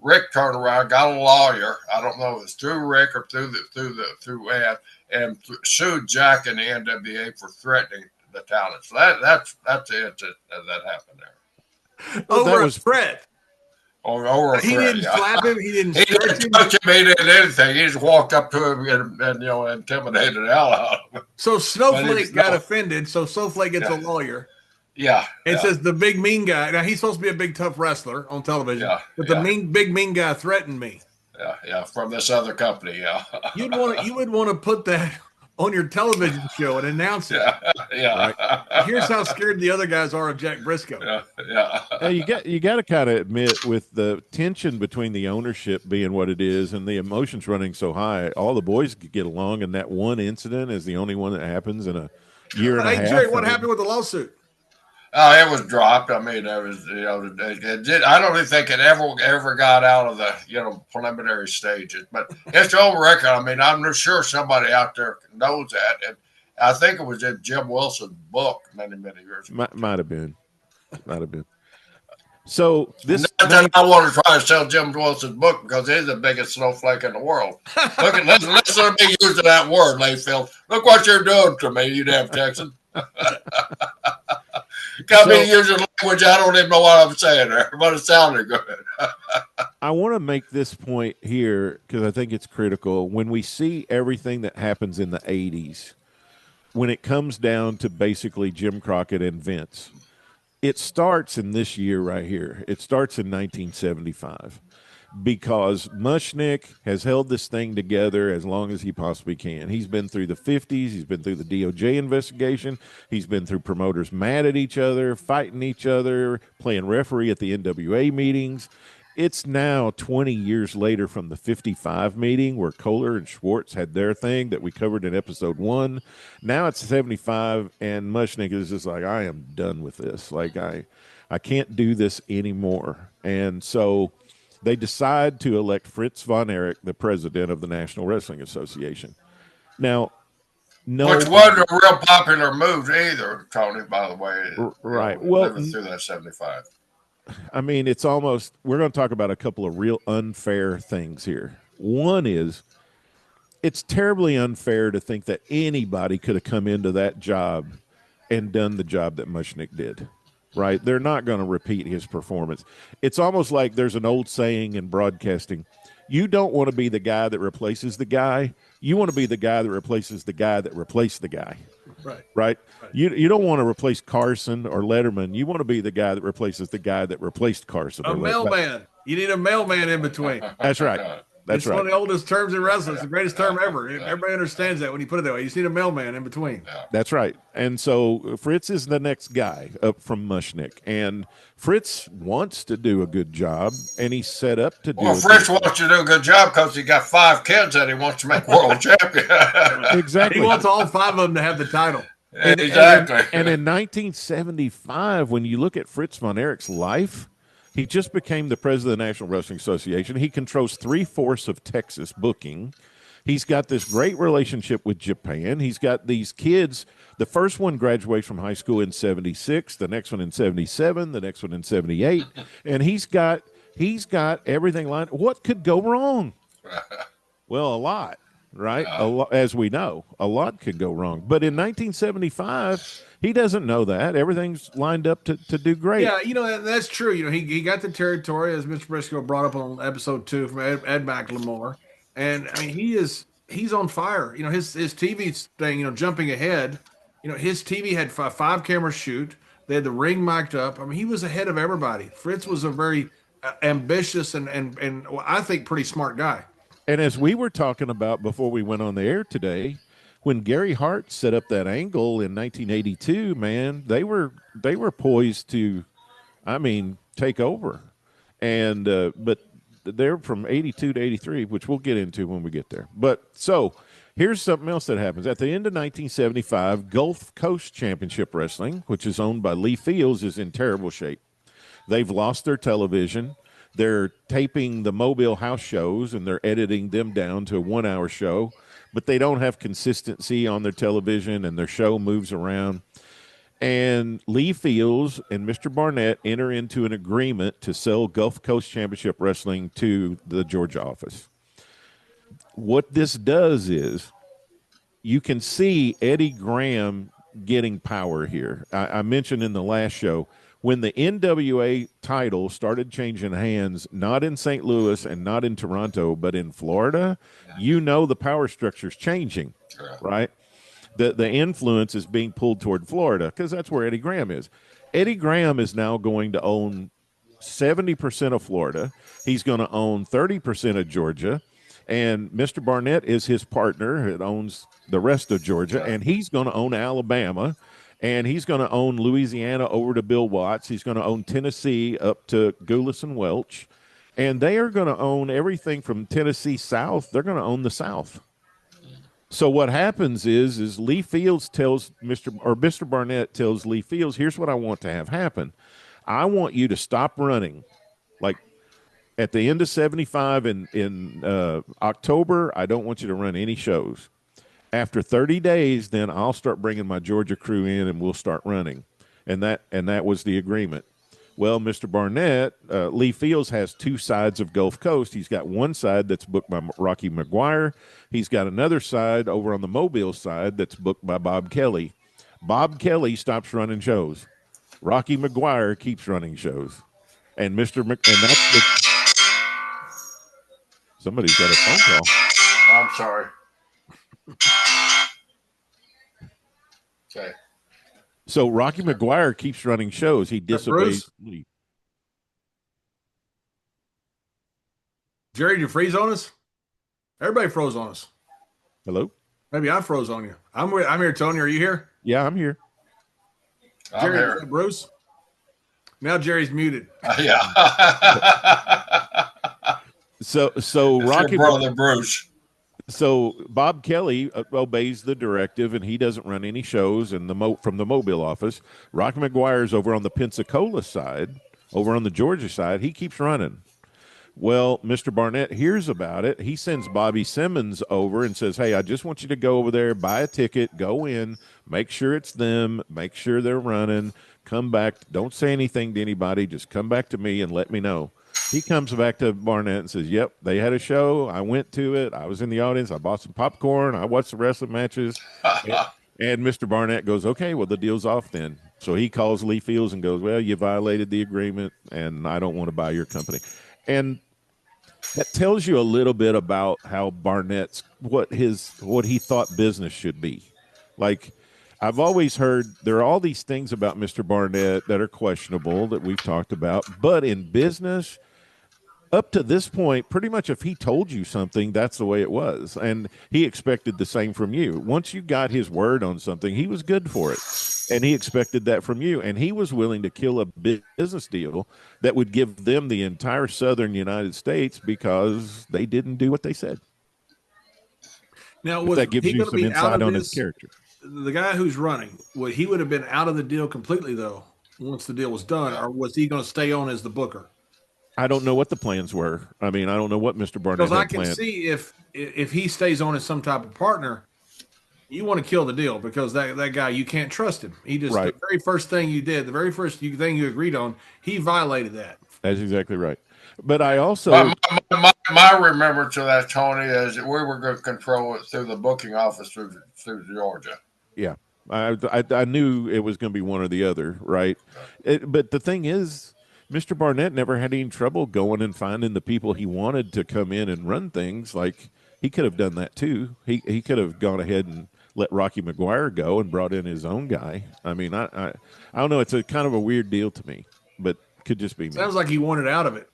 Rick turned around, got a lawyer. I don't know if it's through Rick or through Ed, and sued Jack and the NWA for threatening the talent. So that's it that happened there. Over a threat. Over a threat. He didn't slap him. He didn't touch him. He didn't anything. He just walked up to him and intimidated the hell out of him. So Snowflake got offended. So Snowflake gets a lawyer. Yeah. It says the big mean guy. Now, he's supposed to be a big tough wrestler on television, but the big mean guy threatened me. Yeah, from this other company. Yeah. You would want to put that on your television show and announce it. Yeah. Right? Here's how scared the other guys are of Jack Brisco. Yeah. You got to kind of admit, with the tension between the ownership being what it is and the emotions running so high, all the boys could get along, and that one incident is the only one that happens in a year and a half. Jerry, what happened with the lawsuit? Oh, it was dropped. I mean, it was, it did. I don't even think it ever got out of the, preliminary stages. But it's on record. I mean, I'm sure somebody out there knows that. And I think it was in Jim Wilson's book many years ago. Might have been. So this. Not that I want to try to sell Jim Wilson's book because he's the biggest snowflake in the world. Look at listen to me using that word, Layfield. Look what you're doing to me, you damn Texan. Got me using language I don't even know what I'm saying there, but it sounded good. I want to make this point here because I think it's critical. When we see everything that happens in the 80s, when it comes down to basically Jim Crockett and Vince, it starts in this year right here. It starts in 1975. Because Mushnick has held this thing together as long as he possibly can. He's been through the 50s. He's been through the DOJ investigation. He's been through promoters mad at each other, fighting each other, playing referee at the NWA meetings. It's now 20 years later from the 55 meeting where Kohler and Schwartz had their thing that we covered in episode 1. Now it's 75, and Mushnick is just like, I am done with this. Like, I can't do this anymore. And so they decide to elect Fritz Von Erich, the president of the National Wrestling Association. Now, which wasn't a real popular move either, Tony, by the way. Right. Living through that 75. I mean, it's almost, we're going to talk about a couple of real unfair things here. One is, it's terribly unfair to think that anybody could have come into that job and done the job that Mushnick did. Right? They're not going to repeat his performance. It's almost like there's an old saying in broadcasting. You don't want to be the guy that replaces the guy. You want to be the guy that replaces the guy that replaced the guy. Right? You don't want to replace Carson or Letterman. You want to be the guy that replaces the guy that replaced Carson. A mailman. You need a mailman in between. That's right. That's right. One of the oldest terms in wrestling. It's the greatest term ever. Everybody understands that when you put it that way. You just need a mailman in between. That's right. And so Fritz is the next guy up from Mushnick. And Fritz wants to do a good job, and he's set up to do Well, Fritz wants to do a good job because he got 5 kids that he wants to make world champion. Exactly. He wants all 5 of them to have the title. Exactly. And in 1975, when you look at Fritz Von Erich's life, he just became the president of the National Wrestling Association. He controls 3/4 of Texas booking. He's got this great relationship with Japan. He's got these kids. The first one graduates from high school in 76, the next one in 77, the next one in 78. And he's got everything lined. What could go wrong? Well, a lot, right? As we know, a lot could go wrong. But in 1975, he doesn't know that. Everything's lined up to do great. Yeah, that's true. He got the territory, as Mr. Brisco brought up on episode 2 from Ed McLemore. And, I mean, he's on fire. His TV thing, jumping ahead, his TV had 5 camera shoot. They had the ring mic'd up. I mean, he was ahead of everybody. Fritz was a very ambitious and I think pretty smart guy. And as we were talking about before we went on the air today, when Gary Hart set up that angle in 1982, man, they were poised to, take over. And but they're from 82 to 83, which we'll get into when we get there. But so here's something else that happens. At the end of 1975, Gulf Coast Championship Wrestling, which is owned by Lee Fields, is in terrible shape. They've lost their television. They're taping the Mobile house shows, and they're editing them down to a 1-hour show. But they don't have consistency on their television, and their show moves around. And Lee Fields and Mr. Barnett enter into an agreement to sell Gulf Coast Championship Wrestling to the Georgia office. What this does is you can see Eddie Graham getting power here. I mentioned in the last show, when the NWA title started changing hands, not in St. Louis and not in Toronto, but in Florida, the power structure's changing, right? The influence is being pulled toward Florida because that's where Eddie Graham is. Eddie Graham is now going to own 70% of Florida. He's going to own 30% of Georgia. And Mr. Barnett is his partner that owns the rest of Georgia, and he's going to own Alabama, and he's going to own Louisiana over to Bill Watts. He's going to own Tennessee up to Goulas and Welch, and they are going to own everything from Tennessee south. They're going to own the South. So what happens is Lee Fields tells Mr. Barnett tells Lee Fields, here's what I want to have happen. I want you to stop running. Like at the end of 75 in October, I don't want you to run any shows. After 30 days, then I'll start bringing my Georgia crew in and we'll start running. And that was the agreement. Well, Mr. Barnett, Lee Fields has two sides of Gulf Coast. He's got one side that's booked by Rocky McGuire. He's got another side over on the Mobile side that's booked by Bob Kelly. Bob Kelly stops running shows. Rocky McGuire keeps running shows. And and that's somebody's got a phone call. I'm sorry. Okay. So Rocky McGuire keeps running shows. He disobeys Lee. Jerry, did you freeze on us? Everybody froze on us. Hello? Maybe I froze on you. I'm here, Tony. Are you here? Yeah, I'm here. Jerry, I'm here. Bruce? Now Jerry's muted. Yeah. So It's Rocky your brother Bruce. So Bob Kelly obeys the directive, and he doesn't run any shows from the Mobile office. Rocky McGuire's over on the Pensacola side, over on the Georgia side. He keeps running. Well, Mr. Barnett hears about it. He sends Bobby Simmons over and says, hey, I just want you to go over there, buy a ticket, go in, make sure it's them, make sure they're running, come back. Don't say anything to anybody. Just come back to me and let me know. He comes back to Barnett and says, yep, they had a show. I went to it. I was in the audience. I bought some popcorn. I watched the wrestling matches. And Mr. Barnett goes, okay, well, the deal's off then. So he calls Lee Fields and goes, well, you violated the agreement, and I don't want to buy your company. And that tells you a little bit about how Barnett's, what he thought business should be. Like, I've always heard there are all these things about Mr. Barnett that are questionable that we've talked about, but in business, up to this point, pretty much if he told you something, that's the way it was. And he expected the same from you. Once you got his word on something, he was good for it. And he expected that from you. And he was willing to kill a business deal that would give them the entire southern United States because they didn't do what they said. Now, that gives you some insight on his character. The guy who's running, he would have been out of the deal completely, though, once the deal was done, or was he going to stay on as the booker? I don't know what the plans were. I mean, I don't know what Mr. Barnett Because I had can planned. see if he stays on as some type of partner, you want to kill the deal because that guy, you can't trust him. He just, Right. the very first thing you did, the very first thing you agreed on, he violated that. That's exactly right. But I also My remembrance of that, Tony, is that we were going to control it through the booking office through Georgia. Yeah, I knew it was going to be one or the other, right? But the thing is, Mr. Barnett never had any trouble going and finding the people he wanted to come in and run things. Like, he could have done that too. He could have gone ahead and let Rocky McGuire go and brought in his own guy. I mean, I don't know. It's a kind of a weird deal to me, but could just be me. Sounds like he wanted out of it.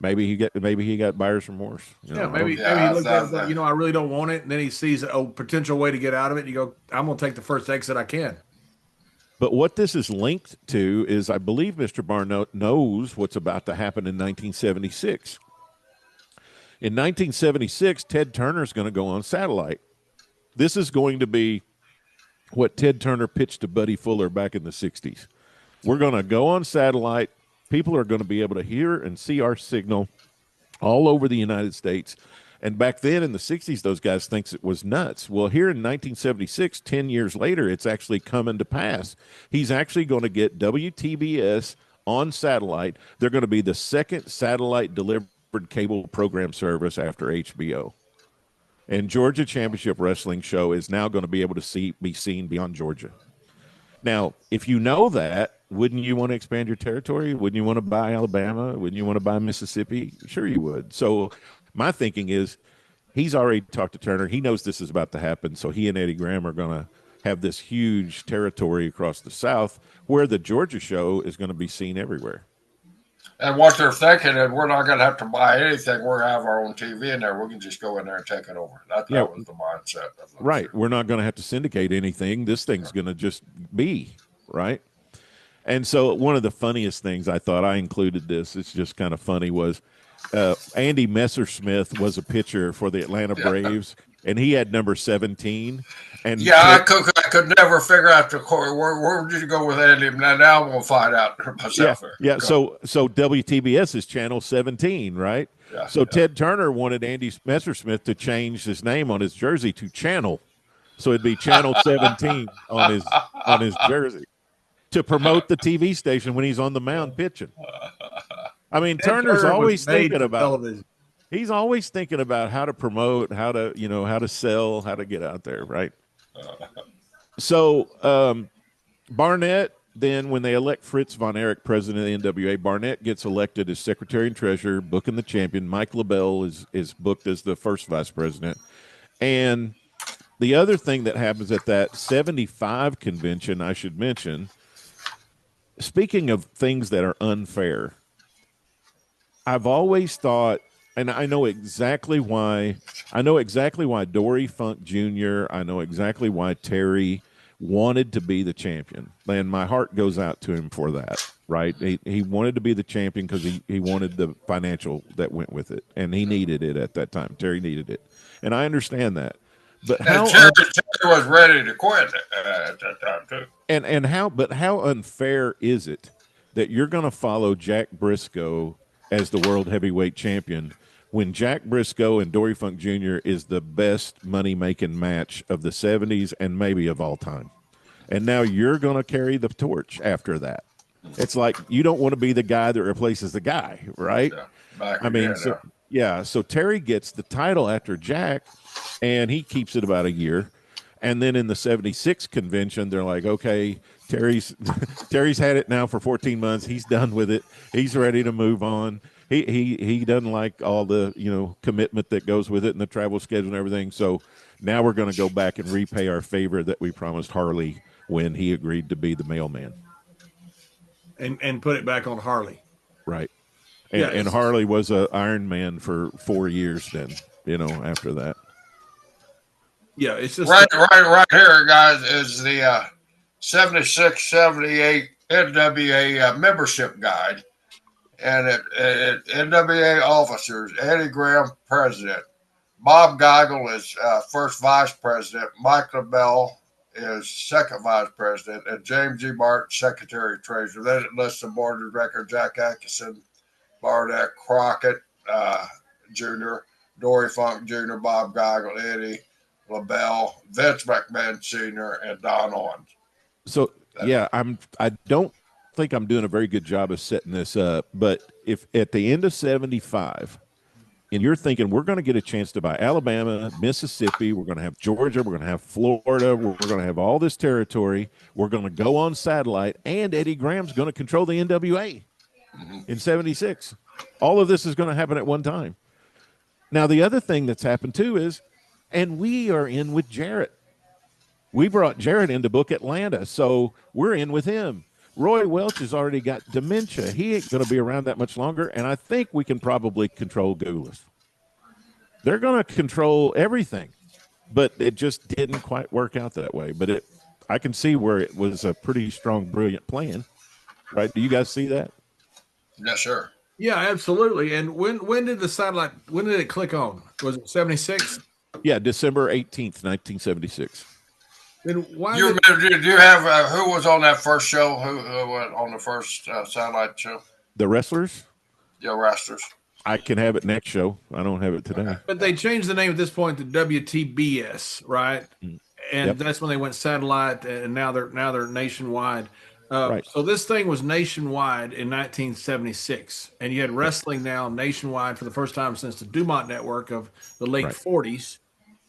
Maybe he got buyer's remorse. Maybe he looked at it, like, I really don't want it, and then he sees a potential way to get out of it. And you go, I'm going to take the first exit I can. But what this is linked to is, I believe Mr. Barnett knows what's about to happen in 1976. In 1976, Ted Turner is going to go on satellite. This is going to be what Ted Turner pitched to Buddy Fuller back in the 60s. We're going to go on satellite. People are going to be able to hear and see our signal all over the United States. And back then in the 60s, those guys think it was nuts. Well, here in 1976, 10 years later, it's actually coming to pass. He's actually going to get WTBS on satellite. They're going to be the second satellite delivered cable program service after HBO. And Georgia Championship Wrestling Show is now going to be able to be seen beyond Georgia. Now, if you know that, wouldn't you want to expand your territory? Wouldn't you want to buy Alabama? Wouldn't you want to buy Mississippi? Sure you would. So my thinking is he's already talked to Turner. He knows this is about to happen. So he and Eddie Graham are going to have this huge territory across the South where the Georgia show is going to be seen everywhere. And what they're thinking is we're not going to have to buy anything. We're going to have our own TV in there. We can just go in there and take it over. That was the mindset. Right. We're not going to have to syndicate anything. This thing's going to just be, right? And so one of the funniest things I thought, I included this, it's just kind of funny, was Andy Messersmith was a pitcher for the Atlanta Braves, and he had number 17. And I could never figure out the core. Where did you go with Andy? Now I'm going to find out myself. Yeah. So WTBS is channel 17, right? Yeah, so Ted Turner wanted Andy Messersmith to change his name on his jersey to Channel, so it'd be channel 17 on his jersey to promote the TV station when he's on the mound pitching. I mean, Turner's always thinking about television. He's always thinking about how to promote, how to sell, how to get out there, right? So Barnett, then when they elect Fritz Von Erich president of the NWA, Barnett gets elected as secretary and treasurer, booking the champion. Mike LaBelle is booked as the first vice president. And the other thing that happens at that 75 convention, I should mention, speaking of things that are unfair, I've always thought, and I know exactly why Dory Funk Jr., I know exactly why Terry wanted to be the champion. And my heart goes out to him for that, right? He wanted to be the champion because he wanted the financial that went with it. And he needed it at that time. Terry needed it. And I understand that. But Terry was ready to quit at that time, too. And how unfair is it that you're going to follow Jack Briscoe as the world heavyweight champion when Jack Briscoe and Dory Funk Jr. is the best money-making match of the 70s and maybe of all time? And now you're going to carry the torch after that. It's like you don't want to be the guy that replaces the guy, right? So Terry gets the title after Jack, and he keeps it about a year. And then in the 76 convention, they're like, okay, Terry's had it now for 14 months. He's done with it. He's ready to move on. He doesn't like all the, commitment that goes with it and the travel schedule and everything. So now we're going to go back and repay our favor that we promised Harley when he agreed to be the mailman. And put it back on Harley. Right. And Harley was a Iron Man for 4 years then, after that. Yeah, it's just right here, guys, is the 76-78 NWA membership guide. And it NWA officers, Eddie Graham, president. Bob Geigel is first vice president. Mike LaBelle is second vice president. And James G. Martin, secretary treasurer. Then it lists the board of directors: Jack Atkinson, Barnett, Crockett Jr., Dory Funk Jr., Bob Geigel, Eddie LaBelle, Vince McMahon Sr., and Don Owens. So, I don't think I'm doing a very good job of setting this up, but if at the end of 75 and you're thinking we're going to get a chance to buy Alabama, Mississippi, we're going to have Georgia, we're going to have Florida, we're going to have all this territory, we're going to go on satellite, and Eddie Graham's going to control the NWA in 76. All of this is going to happen at one time. Now, the other thing that's happened too is, and we are in with Jarrett. We brought Jarrett in to book Atlanta, so we're in with him. Roy Welch has already got dementia. He ain't going to be around that much longer, and I think we can probably control Gulas. They're going to control everything, but it just didn't quite work out that way. But I can see where it was a pretty strong, brilliant plan, right? Do you guys see that? Yes, sir. Yeah, absolutely. And when did the satellite? When did it click on? Was it 76? Yeah, December 18th, 1976. Then why? Do you have who was on that first show? Who went on the first satellite show? The wrestlers. Yeah, wrestlers. I can have it next show. I don't have it today. But they changed the name at this point to WTBS, right? And that's when they went satellite, and now they're nationwide. Right. So this thing was nationwide in 1976, and you had wrestling now nationwide for the first time since the Dumont network of the late 40s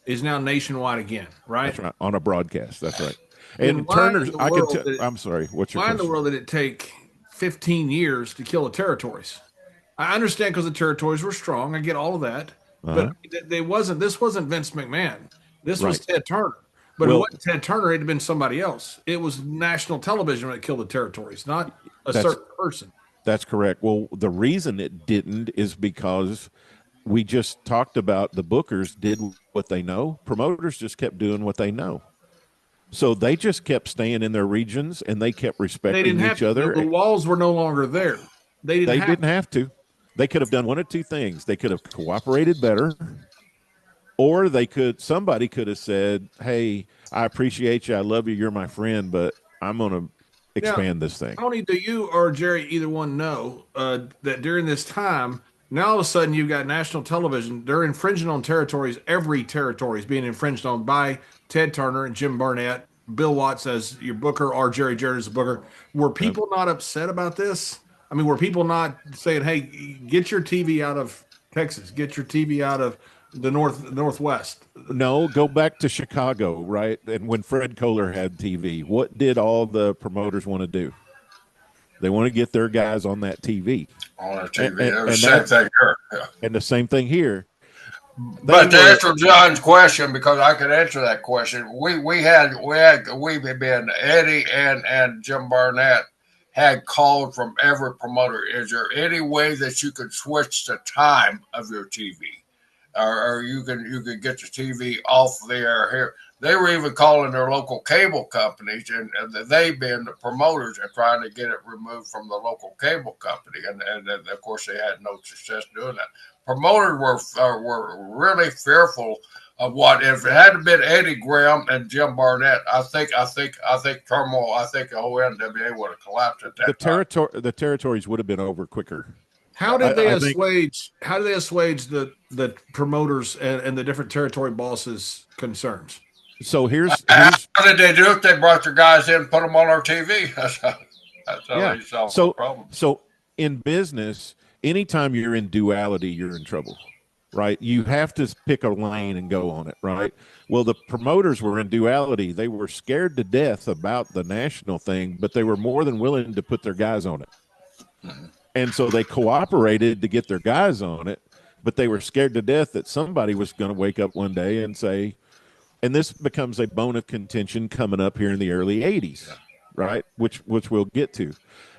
is now nationwide again, right? That's right. On a broadcast. That's right. And Turner's, I can tell. I'm sorry. What's your question? Why in the world did it take 15 years to kill the territories? I understand because the territories were strong. I get all of that, but this wasn't Vince McMahon. This was Ted Turner. But it wasn't Ted Turner. It had been somebody else. It was national television that killed the territories, not a certain person. That's correct. Well, the reason it didn't is because we just talked about the bookers did what they know. Promoters just kept doing what they know. So they just kept staying in their regions and they kept They respecting didn't have each to. other. The walls were no longer there. They They didn't have to. They could have done one of two things. They could have cooperated better, or somebody could have said, "Hey, I appreciate you. I love you. You're my friend, but I'm going to expand this thing." Tony, do you or Jerry, either one, know that during this time, now all of a sudden you've got national television, they're infringing on territories. Every territory is being infringed on by Ted Turner and Jim Barnett, Bill Watts as your booker, or Jerry Jarrett as a booker. Were people not upset about this? I mean, were people not saying, "Hey, get your TV out of Texas, get your TV out of the Northwest"? No, go back to Chicago, right? And when Fred Kohler had TV, what did all the promoters want to do? They want to get their guys on that TV. On their TV. And same thing here. Yeah. And the same thing here. But to answer John's question, because I could answer that question, we've been Eddie and Jim Barnett had called from every promoter. Is there any way that you could switch the time of your TV, or you can get the TV off the air here? They were even calling their local cable companies, and they been the promoters and trying to get it removed from the local cable company, and of course they had no success doing that. Promoters were really fearful of what if it hadn't been Eddie Graham and Jim Barnett. I think turmoil. I think the whole NWA would have collapsed at that time. The territories would have been over quicker. How did they assuage? How did they assuage the promoters and the different territory bosses' concerns? So here's how did they do it? They brought their guys in, put them on our TV. That's how they solved the problem. So in business, anytime you're in duality, you're in trouble, right? You have to pick a lane and go on it, right? Well, the promoters were in duality. They were scared to death about the national thing, but they were more than willing to put their guys on it. Mm-hmm. And so they cooperated to get their guys on it, but they were scared to death that somebody was going to wake up one day and say, and this becomes a bone of contention coming up here in the early 80s, right? Which we'll get to.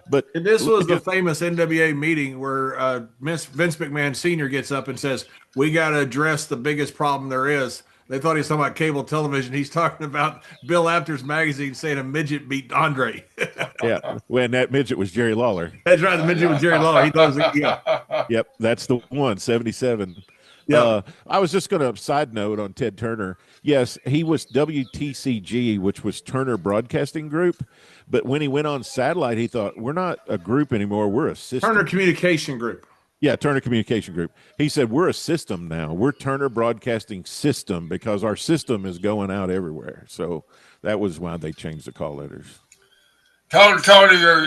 But and this was the famous NWA meeting where Vince McMahon Sr. gets up and says, "We got to address the biggest problem there is." They thought he was talking about cable television. He's talking about Bill Apter's magazine saying a midget beat Andre. Yeah, when that midget was Jerry Lawler. That's right, the midget was Jerry Lawler. He thought it was, yeah. Yep, that's the one, 77. Yeah. I was just going to side note on Ted Turner. Yes, he was WTCG, which was Turner Broadcasting Group. But when he went on satellite, he thought, we're not a group anymore. We're a system. Turner Communication Group. Yeah, Turner Communication Group. He said, we're a system now. We're Turner Broadcasting System because our system is going out everywhere. So that was why they changed the call letters. Tony,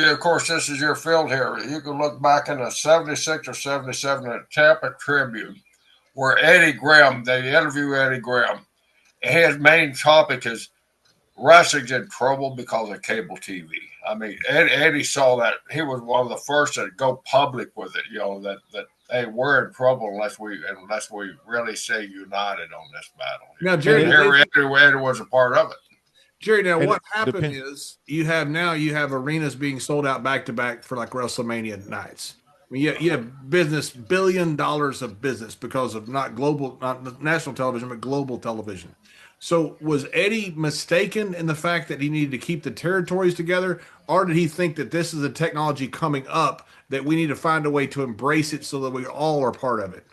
of course, this is your field here. You can look back in the 76 or 77 at Tampa Tribune, where Eddie Graham, they interview Eddie Graham. His main topic is wrestling's in trouble because of cable TV. I mean, Eddie saw that. He was one of the first to go public with it, that hey, we're in trouble unless we really stay united on this battle. Now, Jerry, Eddie was a part of it. Jerry, now what happened is you have arenas being sold out back to back for like WrestleMania nights. I mean, you have $1 billion of business because of not national television, but global television. So was Eddie mistaken in the fact that he needed to keep the territories together, or did he think that this is a technology coming up that we need to find a way to embrace it so that we all are part of it?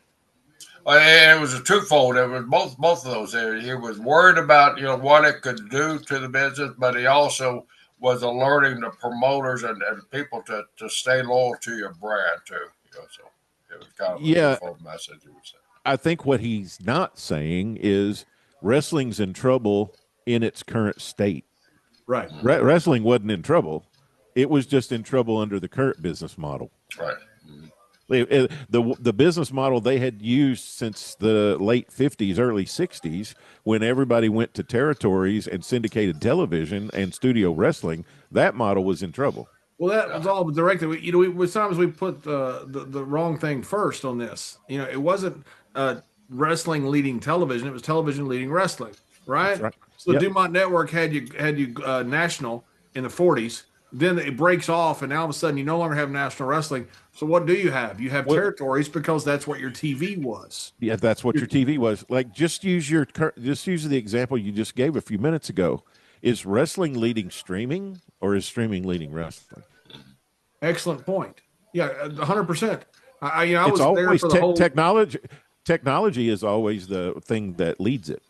It was a twofold. It was both of those. He was worried about what it could do to the business, but he also was alerting the promoters and people to stay loyal to your brand too. So it was kind of a twofold message. You would say. I think what he's not saying is wrestling's in trouble in its current state. Right. Wrestling wasn't in trouble. It was just in trouble under the current business model. Right. The business model they had used since the late 50s, early 60s, when everybody went to territories and syndicated television and studio wrestling, that model was in trouble. Well, that was all directed. Sometimes we put the wrong thing first on this. It wasn't wrestling leading television; it was television leading wrestling, right? That's right. So the Dumont Network had you national in the 40s. then it breaks off, and now all of a sudden you no longer have national wrestling. So what do you have? You have territories because that's what your TV was. Yeah, that's what your TV was. Like, just use the example you just gave a few minutes ago. Is wrestling leading streaming, or is streaming leading wrestling? Excellent point. Yeah, 100%. I It's was always there for the whole technology. Technology is always the thing that leads it.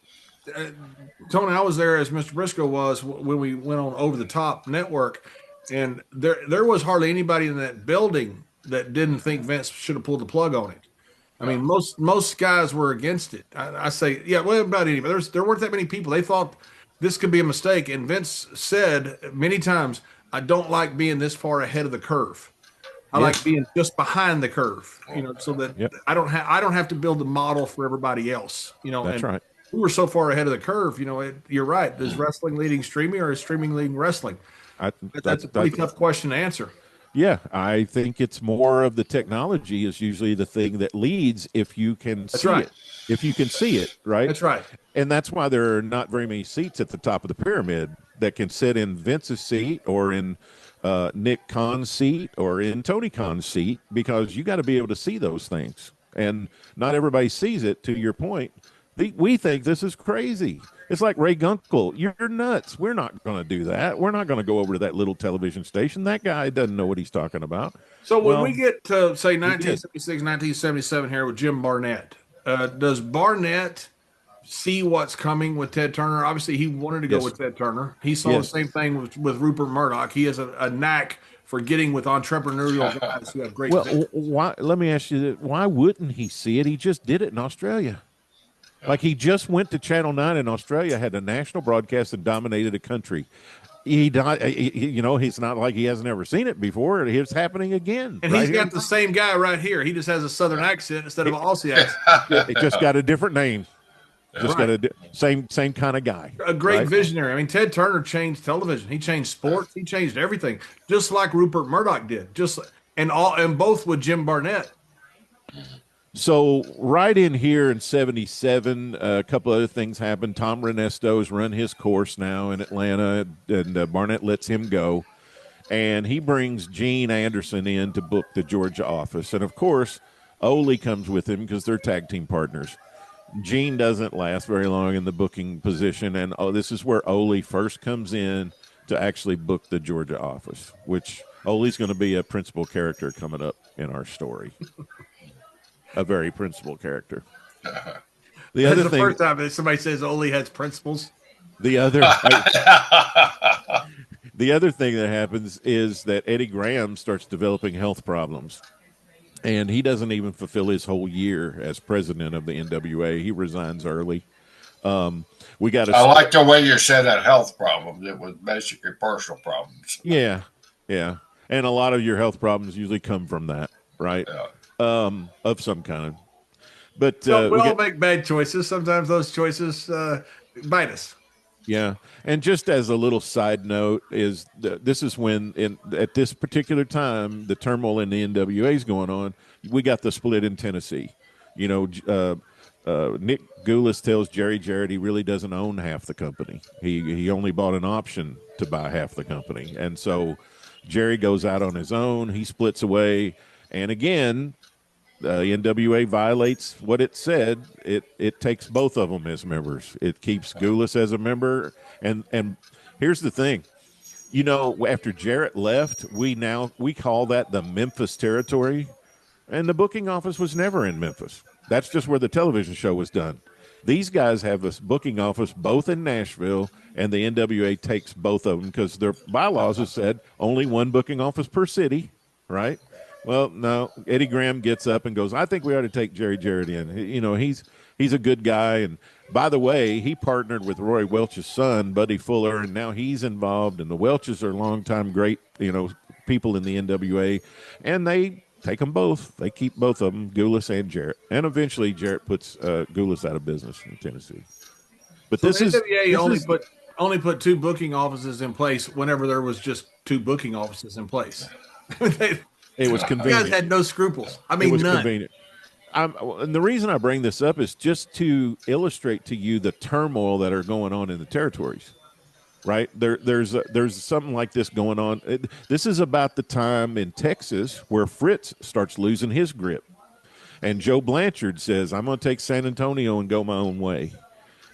Tony, I was there as Mr. Brisco was when we went on Over the Top Network, and there was hardly anybody in that building that didn't think Vince should have pulled the plug on it. I mean, most guys were against it. I say, yeah, well, about anybody. There weren't that many people. They thought this could be a mistake, and Vince said many times, "I don't like being this far ahead of the curve. I like being just behind the curve, so that I don't have to build a model for everybody else, That's right. We were so far ahead of the curve, you're right. Is wrestling leading streaming, or is streaming leading wrestling? That's a pretty tough question to answer. Yeah, I think it's more of the technology is usually the thing that leads if you can see it. If you can see it, right? That's right. And that's why there are not very many seats at the top of the pyramid that can sit in Vince's seat or in Nick Khan's seat or in Tony Khan's seat, because you got to be able to see those things. And not everybody sees it, to your point. We think this is crazy. It's like Ray Gunkel. You're nuts. We're not going to do that. We're not going to go over to that little television station. That guy doesn't know what he's talking about. So when we get to, say, 1976, 1977 here with Jim Barnett, does Barnett see what's coming with Ted Turner? Obviously, he wanted to go with Ted Turner. He saw the same thing with Rupert Murdoch. He has a knack for getting with entrepreneurial guys who have great vision. Why? Let me ask you that. Why wouldn't he see it? He just did it in Australia. Like, he just went to Channel 9 in Australia, had a national broadcast, and dominated a country. He's not like he hasn't ever seen it before. It's happening again. And he's got the same guy right here. He just has a Southern accent instead of an Aussie accent. It just got a different name. Just got a same kind of guy. A great visionary. I mean, Ted Turner changed television. He changed sports. He changed everything, just like Rupert Murdoch did. And both with Jim Barnett. So right in here in 77, a couple other things happened. Tom Renesto's run his course now in Atlanta, and Barnett lets him go. And he brings Gene Anderson in to book the Georgia office. And, of course, Olie comes with him because they're tag team partners. Gene doesn't last very long in the booking position, and this is where Olie first comes in to actually book the Georgia office, which Olie's going to be a principal character coming up in our story. A very principal character. The other thing, first time that somebody says Olie has principles. The other thing that happens is that Eddie Graham starts developing health problems, and he doesn't even fulfill his whole year as president of the NWA. He resigns early. I like the way you said that, health problems. It was basically personal problems. Yeah. And a lot of your health problems usually come from that, right? Yeah. Of some kind. But we all make bad choices. Sometimes those choices bite us. Yeah. And just as a little side note, this is when at this particular time the turmoil in the NWA is going on. We got the split in Tennessee. Nick Goulas tells Jerry Jarrett he really doesn't own half the company. He only bought an option to buy half the company, and so Jerry goes out on his own. He splits away, and again, the NWA violates what it said. It takes both of them as members. It keeps Goulas as a member. And here's the thing. After Jarrett left, we call that the Memphis territory. And the booking office was never in Memphis. That's just where the television show was done. These guys have a booking office both in Nashville, and the NWA takes both of them because their bylaws have said only one booking office per city, right? Well, no, Eddie Graham gets up and goes, I think we ought to take Jerry Jarrett in. He's a good guy. And by the way, he partnered with Roy Welch's son, Buddy Fuller, and now he's involved. And the Welches are longtime great, people in the NWA. And they take them both. They keep both of them, Goulas and Jarrett. And eventually Jarrett puts Goulas out of business in Tennessee. But so the NWA only put two booking offices in place whenever there was just two booking offices in place. It was convenient. You guys had no scruples. I mean, none. Convenient. And the reason I bring this up is just to illustrate to you the turmoil that are going on in the territories. right? There's something like this going on. This is about the time in Texas where Fritz starts losing his grip, and Joe Blanchard says, "I'm going to take San Antonio and go my own way,"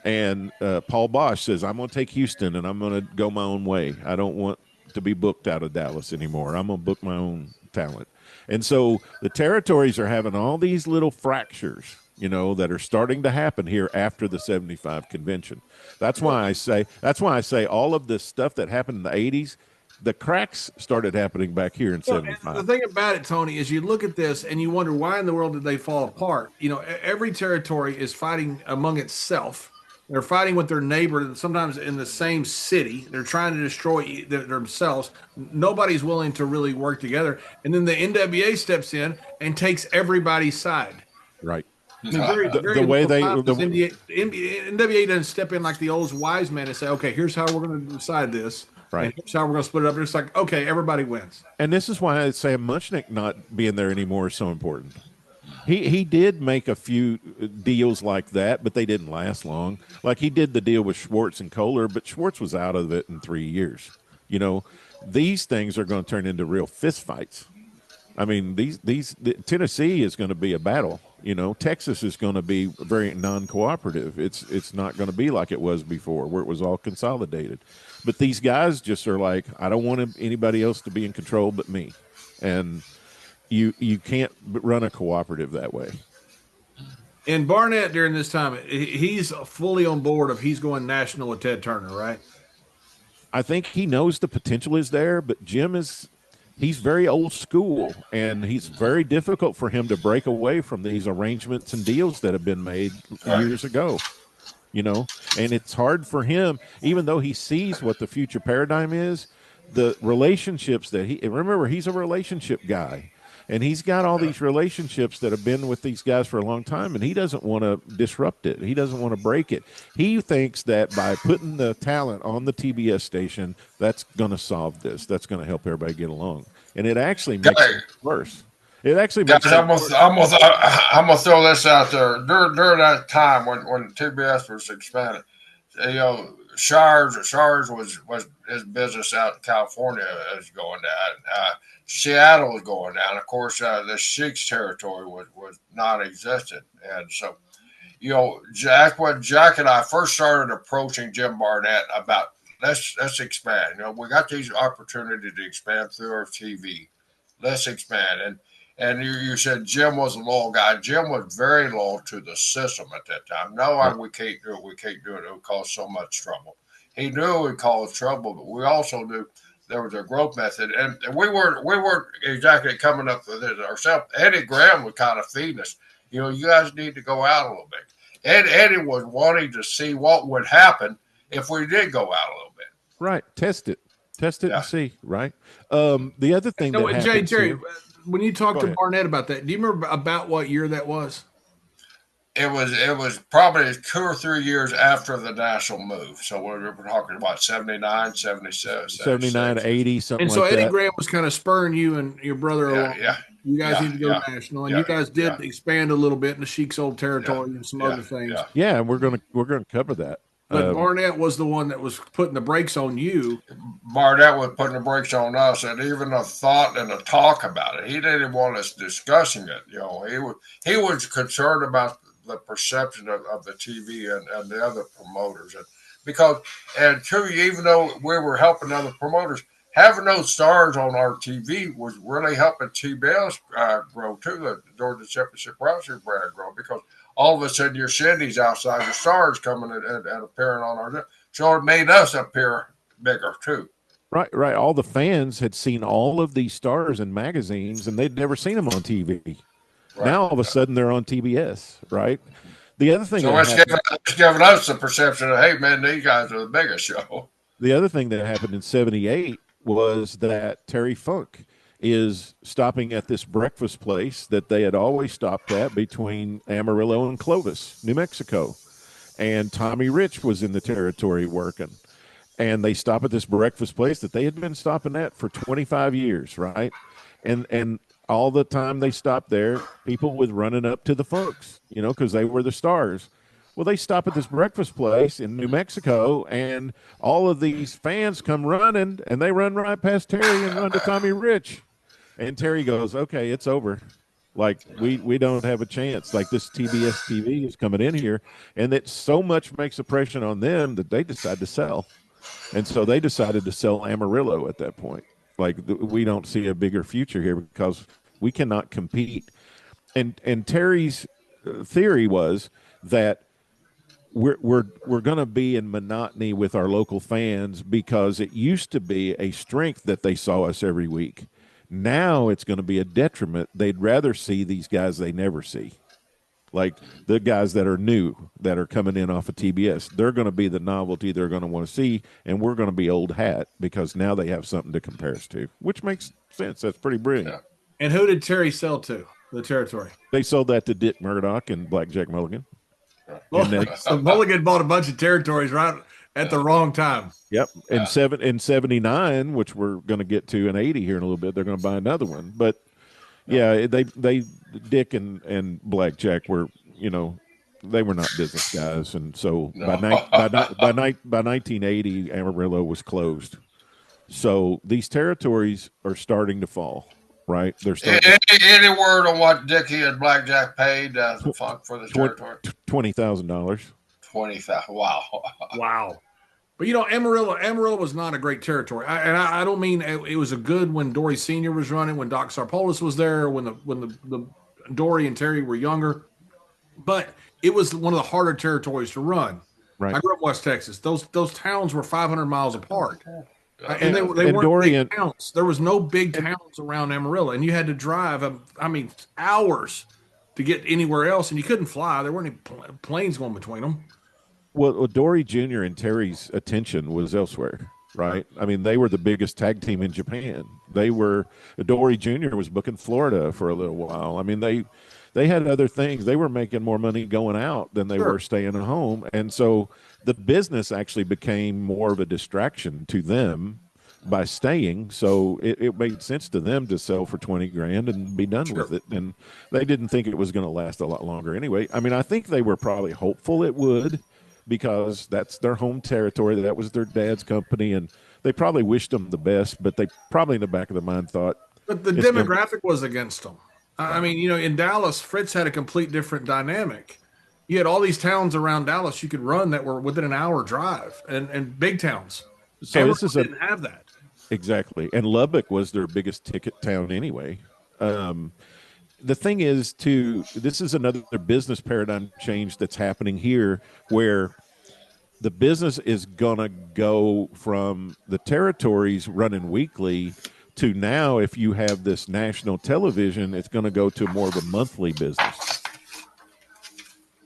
and Paul Bosch says, "I'm going to take Houston and I'm going to go my own way. I don't want to be booked out of Dallas anymore. I'm going to book my own talent." And so the territories are having all these little fractures, that are starting to happen here after the 75 convention. That's why I say all of this stuff that happened in the 80s, the cracks started happening back here in 75. The thing about it, Tony, is you look at this and you wonder why in the world did they fall apart? Every territory is fighting among itself. They're fighting with their neighbor, sometimes in the same city. They're trying to destroy themselves. Nobody's willing to really work together. And then the NWA steps in and takes everybody's side. Right. I mean, NWA doesn't step in like the old wise man and say, okay, here's how we're going to decide this. Right. And here's how we're going to split it up. It's like, okay, everybody wins. And this is why I'd say Muchnick not being there anymore is so important. He did make a few deals like that, but they didn't last long. Like he did the deal with Schwartz and Kohler, but Schwartz was out of it in 3 years. These things are going to turn into real fist fights. I mean, Tennessee is going to be a battle. Texas is going to be very non-cooperative. It's not going to be like it was before, where it was all consolidated. But these guys just are like, I don't want anybody else to be in control but me, and you can't run a cooperative that way. And Barnett during this time, he's fully on board of he's going national with Ted Turner, right? I think he knows the potential is there, but he's very old school, and he's very difficult for him to break away from these arrangements and deals that have been made years ago, and it's hard for him, even though he sees what the future paradigm is, the relationships that remember, he's a relationship guy, and he's got all these relationships that have been with these guys for a long time, and he doesn't want to disrupt it. He doesn't want to break it. He thinks that by putting the talent on the TBS station, that's going to solve this. That's going to help everybody get along. And it actually makes it worse. It actually makes it worse. I'm gonna throw this out there. During that time when TBS was expanding, Shires was his business out in California is going down. Seattle was going down. Of course, the Sheiks territory was non-existent, and so Jack and I first started approaching Jim Barnett about let's expand. We got these opportunities to expand through our TV. Let's expand, and you said Jim was a loyal guy. Jim was very loyal to the system at that time. No, we can't do it. We can't do it. It would cause so much trouble. He knew it would cause trouble, but we also knew there was a growth method, and we weren't exactly coming up with it ourselves. Eddie Graham was kind of feeding us. You guys need to go out a little bit. Eddie was wanting to see what would happen if we did go out a little bit. Right, test it and see. Right. The other thing Jerry, when you talked to Barnett about that, do you remember about what year that was? It was probably 2 or 3 years after the national move. So we're talking about 79, 77, 79, 80, something like that. And so Eddie Graham was kind of spurring you and your brother along. Yeah. You guys need to go national. And you guys did expand a little bit in the Sheik's old territory and some other things. Yeah, and we're gonna cover that. But Barnett was the one that was putting the brakes on you. Barnett was putting the brakes on us, and even a thought and a talk about it. He didn't want us discussing it. He was concerned about the perception of the TV and the other promoters, and two, even though we were helping other promoters, having those stars on our TV was really helping TBS grow too, the Georgia Championship Wrestling brand grow, because all of a sudden you're seeing these outside stars coming and appearing on our, so it made us appear bigger too. Right. All the fans had seen all of these stars in magazines, and they'd never seen them on TV. Right. Now all of a sudden they're on TBS, right? The other thing, so it's giving us the perception of, hey man, these guys are the biggest show. The other thing that happened in '78 was that Terry Funk is stopping at this breakfast place that they had always stopped at between Amarillo and Clovis, New Mexico, and Tommy Rich was in the territory working, and they stop at this breakfast place that they had been stopping at for 25 years, right? And all the time they stopped there, people was running up to the Funks, because they were the stars. Well, they stop at this breakfast place in New Mexico, and all of these fans come running, and they run right past Terry and run to Tommy Rich. And Terry goes, okay, it's over. Like, we don't have a chance. Like, this TBS TV is coming in here, and it so much makes a pressure on them that they decide to sell. And so they decided to sell Amarillo at that point. Like, we don't see a bigger future here because we cannot compete. And Terry's theory was that we're going to be in monotony with our local fans because it used to be a strength that they saw us every week. Now it's going to be a detriment. They'd rather see these guys they never see. Like the guys that are new, that are coming in off of TBS, they're going to be the novelty they're going to want to see, and we're going to be old hat because now they have something to compare us to, which makes sense. That's pretty brilliant. Yeah. And who did Terry sell to, the territory? They sold that to Dick Murdoch and Blackjack Mulligan. Well, so Mulligan bought a bunch of territories right at the wrong time. Yep. In 79, which we're going to get to in 80 here in a little bit, they're going to buy another one. But yeah, they Dick and Blackjack were, they were not business guys, and so by 1980, Amarillo was closed. So these territories are starting to fall. Right? They're starting. Any word on what Dickie and Blackjack paid for the territory? $20,000. $20,000. Wow. Wow. But Amarillo was not a great territory. I don't mean it was a good when Dory Sr. was running, when Doc Sarpolis was there, when the Dory and Terry were younger. But it was one of the harder territories to run. Right. I grew up in West Texas. Those towns were 500 miles apart. And they weren't Dory big towns. There was no big towns around Amarillo, and you had to drive, hours to get anywhere else, and you couldn't fly. There weren't any planes going between them. Well, Dory Jr. and Terry's attention was elsewhere, right? I mean, they were the biggest tag team in Japan. Dory Jr. was booking Florida for a little while. I mean, they had other things. They were making more money going out than they were staying at home, and so the business actually became more of a distraction to them by staying. So it made sense to them to sell for $20,000 and be done with it. And they didn't think it was going to last a lot longer anyway. I mean, I think they were probably hopeful it would because that's their home territory. That was their dad's company. And they probably wished them the best, but they probably in the back of their mind thought. But the demographic was against them. I mean, in Dallas, Fritz had a complete different dynamic. You had all these towns around Dallas you could run that were within an hour drive, and big towns. So Amarillo didn't have that. Exactly. And Lubbock was their biggest ticket town anyway. The thing is, this is another business paradigm change that's happening here where the business is going to go from the territories running weekly to now, if you have this national television, it's going to go to more of a monthly business.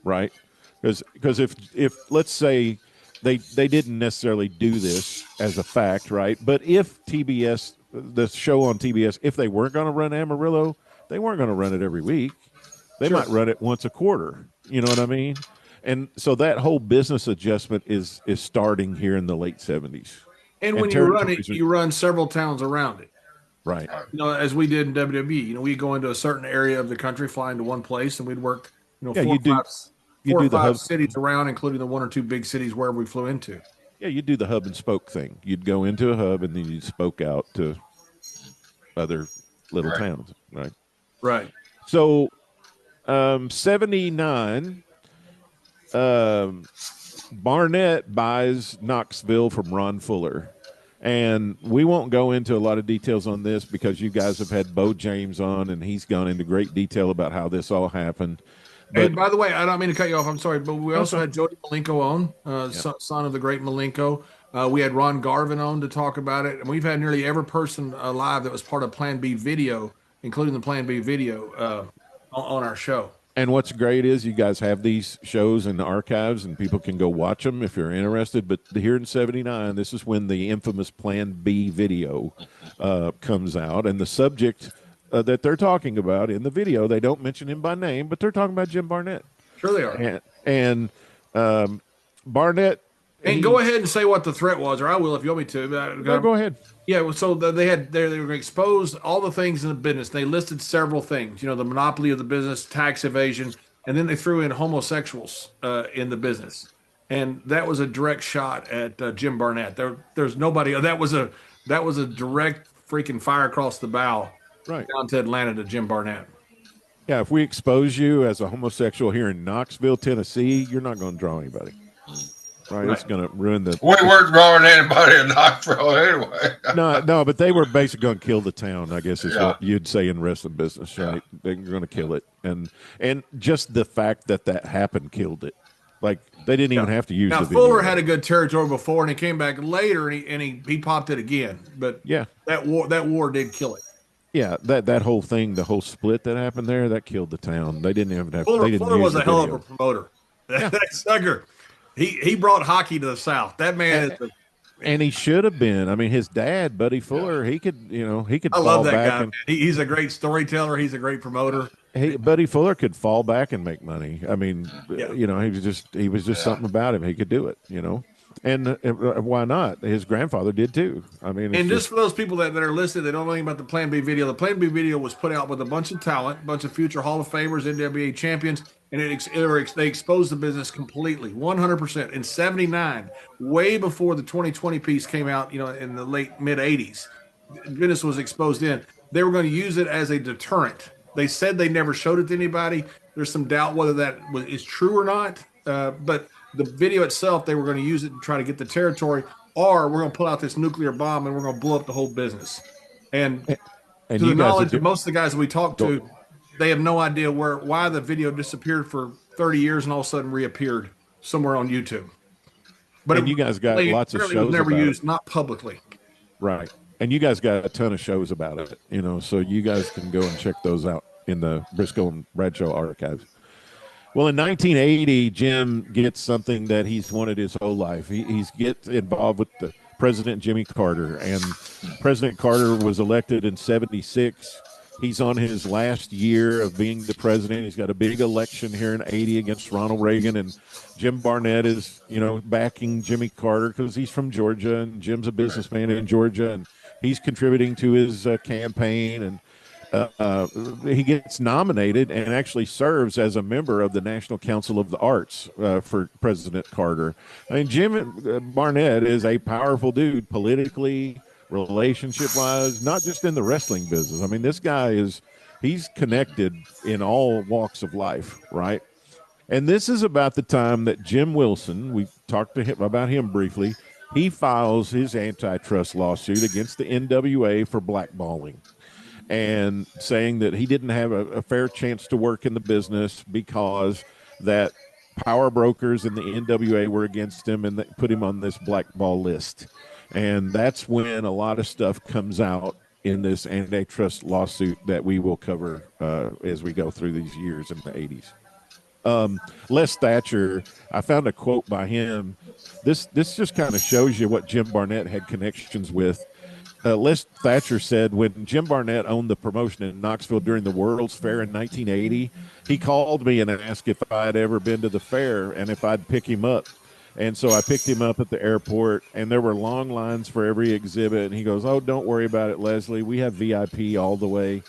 Right? Because if let's say they didn't necessarily do this as a fact, right? But if TBS, the show on TBS, if they weren't going to run Amarillo, they weren't going to run it every week. They might run it once a quarter. You know what I mean? And so that whole business adjustment is starting here in the late 70s. And when you run it, you run several towns around it. Right. As we did in WWE. We'd go into a certain area of the country, fly into one place, and we'd work, four or five cities around, including the one or two big cities where we flew into. Yeah, you do the hub and spoke thing. You'd go into a hub and then you'd spoke out to other little towns, right? Right. So, 79, Barnett buys Knoxville from Ron Fuller. And we won't go into a lot of details on this because you guys have had Bo James on, and he's gone into great detail about how this all happened. But, and by the way, I don't mean to cut you off. I'm sorry, but we also had Jody Malenko on, son of the great Malenko. We had Ron Garvin on to talk about it, and we've had nearly every person alive that was part of Plan B video, including the Plan B video, on our show. And what's great is you guys have these shows in the archives, and people can go watch them if you're interested. But here in 79, this is when the infamous Plan B video comes out, and the subject that they're talking about in the video, they don't mention him by name, but they're talking about Jim Barnett. Sure they are. And Barnett. And go ahead and say what the threat was, or I will if you want me to. No, go ahead. Yeah, so they were going to expose all the things in the business. They listed several things, the monopoly of the business, tax evasion, and then they threw in homosexuals in the business, and that was a direct shot at Jim Barnett. There's nobody. That was a direct freaking fire across the bow Right. down to Atlanta to Jim Barnett. Yeah, if we expose you as a homosexual here in Knoxville, Tennessee, you're not going to draw anybody. Right? It's going to ruin the. We weren't drawing anybody in Knoxville anyway. No, but they were basically going to kill the town, I guess is what you'd say in wrestling business, right? They're going to kill it. And just the fact that happened killed it. Like, they didn't even have to use the video. Fuller had a good territory before, and he came back later, and he popped it again. But that war did kill it. Yeah, that whole thing, the whole split that happened there, that killed the town. They didn't even have. Fuller was a hell of a promoter. That sucker. He brought hockey to the South. That man is and he should have been. I mean, his dad, Buddy Fuller, he could I love that guy. He's a great storyteller. He's a great promoter. Buddy Fuller could fall back and make money. I mean, he was just something about him. He could do it, And why not? His grandfather did too. I mean, and just for those people that are listening, they don't know anything about the Plan B video. The Plan B video was put out with a bunch of talent, a bunch of future Hall of Famers, NWA champions, and they exposed the business completely, 100%. In '79, way before the 2020 piece came out, in the late mid '80s, business was exposed in. They were going to use it as a deterrent. They said they never showed it to anybody. There's some doubt whether that is true or not, but the video itself, they were going to use it to try to get the territory, or we're going to pull out this nuclear bomb and we're going to blow up the whole business. And to the knowledge of most of the guys that we talked to, they have no idea why the video disappeared for 30 years and all of a sudden reappeared somewhere on YouTube. But you guys got lots of shows. It was never used, not publicly. Right. And you guys got a ton of shows about it, so you guys can go and check those out in the Brisco and Bradshaw archives. Well, in 1980, Jim gets something that he's wanted his whole life. He gets involved with the President Jimmy Carter, and President Carter was elected in '76. He's on his last year of being the president. He's got a big election here in '80 against Ronald Reagan, and Jim Barnett is, backing Jimmy Carter because he's from Georgia, and Jim's a businessman in Georgia, and he's contributing to his campaign, and he gets nominated and actually serves as a member of the National Council of the Arts for President Carter. I mean, Jim Barnett is a powerful dude politically, relationship-wise, not just in the wrestling business. I mean, this guy he's connected in all walks of life, right? And this is about the time that Jim Wilson, we talked to him about him briefly, he files his antitrust lawsuit against the NWA for blackballing, and saying that he didn't have a fair chance to work in the business because that power brokers in the NWA were against him and they put him on this blackball list. And that's when a lot of stuff comes out in this antitrust lawsuit that we will cover as we go through these years in the 80s. Les Thatcher, I found a quote by him. This just kind of shows you what Jim Barnett had connections with. Les Thatcher said when Jim Barnett owned the promotion in Knoxville during the World's Fair in 1980, he called me and asked if I had ever been to the fair and if I'd pick him up. And so I picked him up at the airport, and there were long lines for every exhibit. And he goes, "Oh, don't worry about it, Leslie. We have VIP all the way."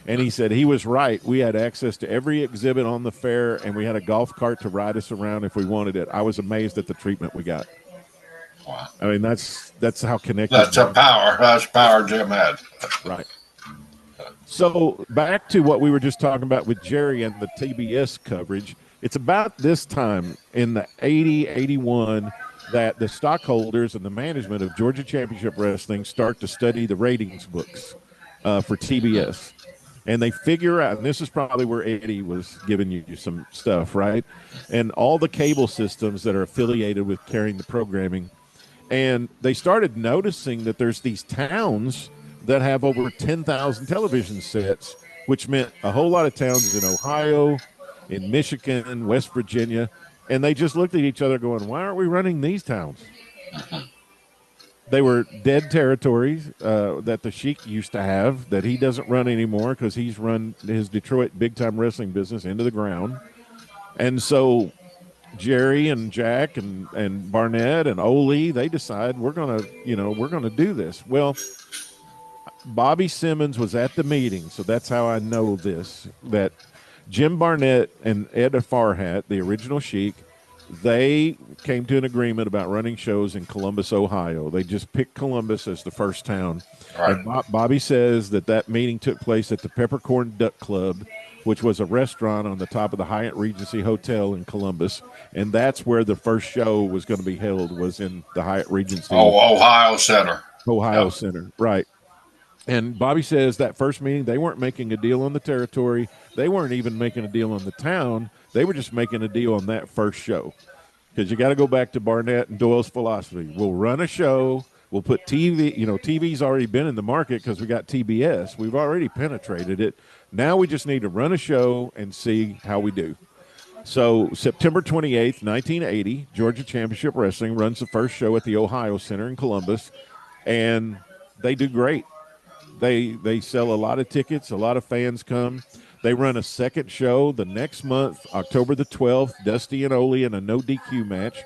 And he said he was right. We had access to every exhibit on the fair, and we had a golf cart to ride us around if we wanted it. I was amazed at the treatment we got. Wow. I mean, that's how connected. That's a power. That's power Jim had. Right. So back to what we were just talking about with Jerry and the TBS coverage. It's about this time in the 80, 81 that the stockholders and the management of Georgia Championship Wrestling start to study the ratings books for TBS. And they figure out, and this is probably where Eddie was giving you some stuff, right? And all the cable systems that are affiliated with carrying the programming. And they started noticing that there's these towns that have over 10,000 television sets, which meant a whole lot of towns in Ohio, in Michigan, West Virginia. And they just looked at each other going, why aren't we running these towns? They were dead territories that the Sheik used to have that he doesn't run anymore because he's run his Detroit big-time wrestling business into the ground. And so Jerry and Jack and Barnett and Olie, they decide we're gonna do this. Well, Bobby Simmons was at the meeting, so that's how I know this, that Jim Barnett and Ed Farhat, the original Sheik, they came to an agreement about running shows in Columbus, Ohio. They just picked Columbus as the first town. Right. And Bobby says that meeting took place at the Peppercorn Duck Club, which was a restaurant on the top of the Hyatt Regency Hotel in Columbus. And that's where the first show was going to be held, was in the Hyatt Regency. Ohio Center. Ohio Center, right. And Bobby says that first meeting, they weren't making a deal on the territory. They weren't even making a deal on the town. They were just making a deal on that first show. Because you got to go back to Barnett and Doyle's philosophy. We'll run a show. We'll put TV. TV's already been in the market because we got TBS. We've already penetrated it. Now we just need to run a show and see how we do. So September 28th, 1980, Georgia Championship Wrestling runs the first show at the Ohio Center in Columbus, and they do great. They sell a lot of tickets. A lot of fans come. They run a second show the next month, October the 12th, Dusty and Olie in a no DQ match.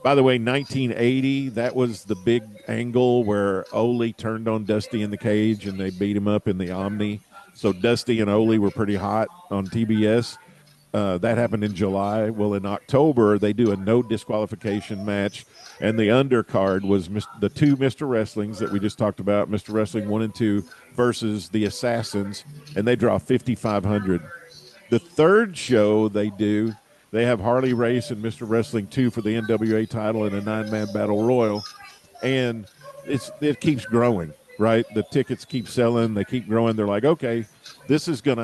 By the way, 1980, that was the big angle where Olie turned on Dusty in the cage and they beat him up in the Omni. So Dusty and Olie were pretty hot on TBS. That happened in July. Well, in October, they do a no disqualification match, and the undercard was the two Mr. Wrestlings that we just talked about, Mr. Wrestling 1 and 2 versus the Assassins, and they draw 5,500. The third show they have Harley Race and Mr. Wrestling 2 for the NWA title in a 9-man battle royal, and it keeps growing, right? The tickets keep selling, they keep growing. They're like, okay, this has got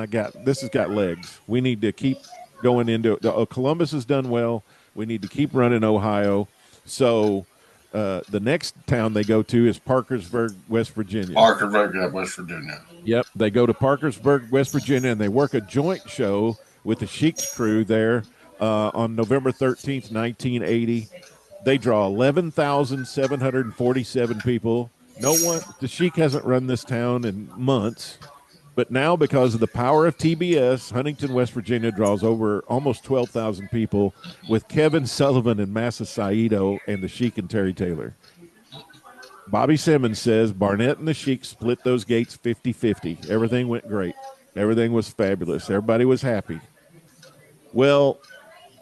legs. We need to keep going into Columbus has done well. We need to keep running Ohio. So the next town they go to is Parkersburg, West Virginia. Parkersburg, West Virginia. Yep. They go to Parkersburg, West Virginia, and they work a joint show with the Sheik's crew there on November 13th, 1980. They draw 11,747 people. The Sheik hasn't run this town in months. But now, because of the power of TBS, Huntington, West Virginia draws over almost 12,000 people with Kevin Sullivan and Massa Saito and the Sheik and Terry Taylor. Bobby Simmons says Barnett and the Sheik split those gates 50-50. Everything went great. Everything was fabulous. Everybody was happy. Well,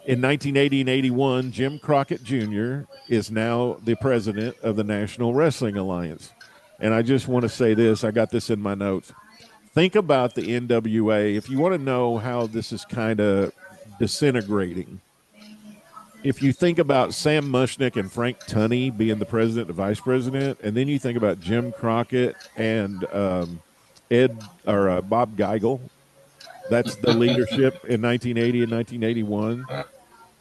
in 1980 and 81, Jim Crockett Jr. is now the president of the National Wrestling Alliance. And I just want to say this. I got this in my notes. Think about the NWA. If you want to know how this is kind of disintegrating, if you think about Sam Mushnick and Frank Tunney being the president and vice president, and then you think about Jim Crockett and Bob Geigel, that's the leadership in 1980 and 1981.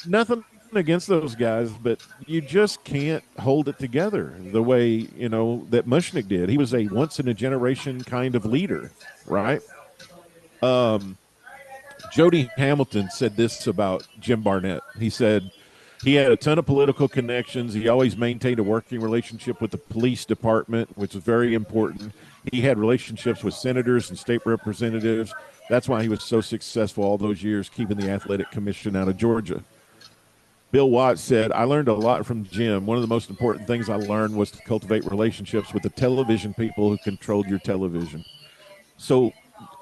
Nothing against those guys, but you just can't hold it together the way, that Mushnick did. He was a once-in-a-generation kind of leader, right? Jody Hamilton said this about Jim Barnett. He said he had a ton of political connections. He always maintained a working relationship with the police department, which was very important. He had relationships with senators and state representatives. That's why he was so successful all those years keeping the athletic commission out of Georgia. Bill Watts said, I learned a lot from Jim. One of the most important things I learned was to cultivate relationships with the television people who controlled your television. So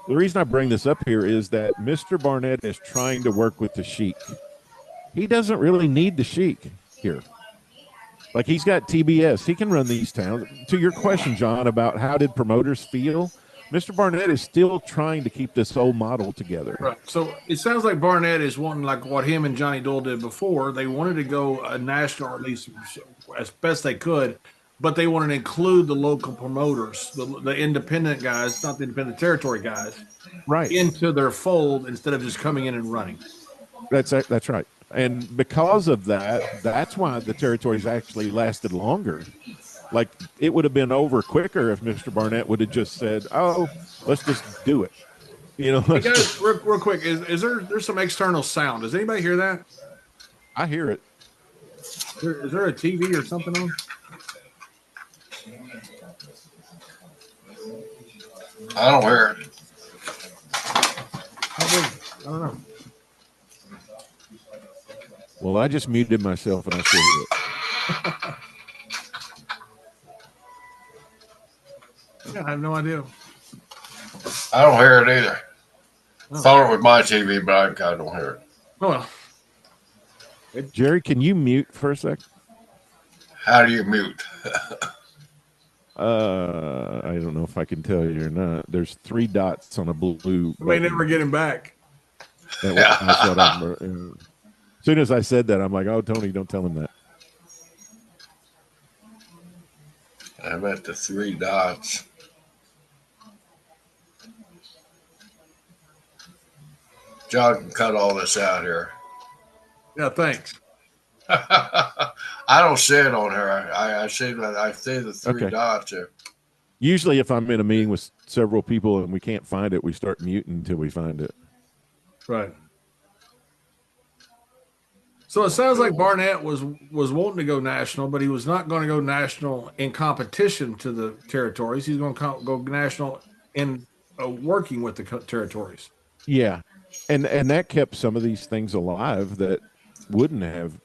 the reason I bring this up here is that Mr. Barnett is trying to work with the Sheik. He doesn't really need the Sheik here. Like, he's got TBS. He can run these towns. To your question, John, about how did promoters feel, Mr. Barnett is still trying to keep this whole model together. Right. So it sounds like Barnett is wanting, like what him and Johnny Doyle did before. They wanted to go national, or at least as best they could, but they wanted to include the local promoters, the independent guys, not the independent territory guys, right, into their fold instead of just coming in and running. That's right. And because of that, that's why the territories actually lasted longer. Like, it would have been over quicker if Mr. Barnett would have just said, "Oh, let's just do it." Hey guys, real quick, is there's some external sound? Does anybody hear that? I hear it. Is there a TV or something on? I don't hear it. I don't know. Well, I just muted myself and I still hear it. Yeah, I have no idea. I don't hear it either. Thought it was my TV, but I don't hear it. Oh, well. Jerry, can you mute for a sec? How do you mute? I don't know if I can tell you or not. There's 3 dots on a blue We may button. never get him back. That's what as soon as I said that, I'm like, oh, Tony, don't tell him that. I'm at the 3 dots. John can cut all this out here. Yeah, thanks. I don't see it on here. I see the 3 dots here. Usually, if I'm in a meeting with several people and we can't find it, we start muting until we find it. Right. So it sounds like Barnett was wanting to go national, but he was not going to go national in competition to the territories. He's going to go national in working with the territories. Yeah, and that kept some of these things alive that wouldn't have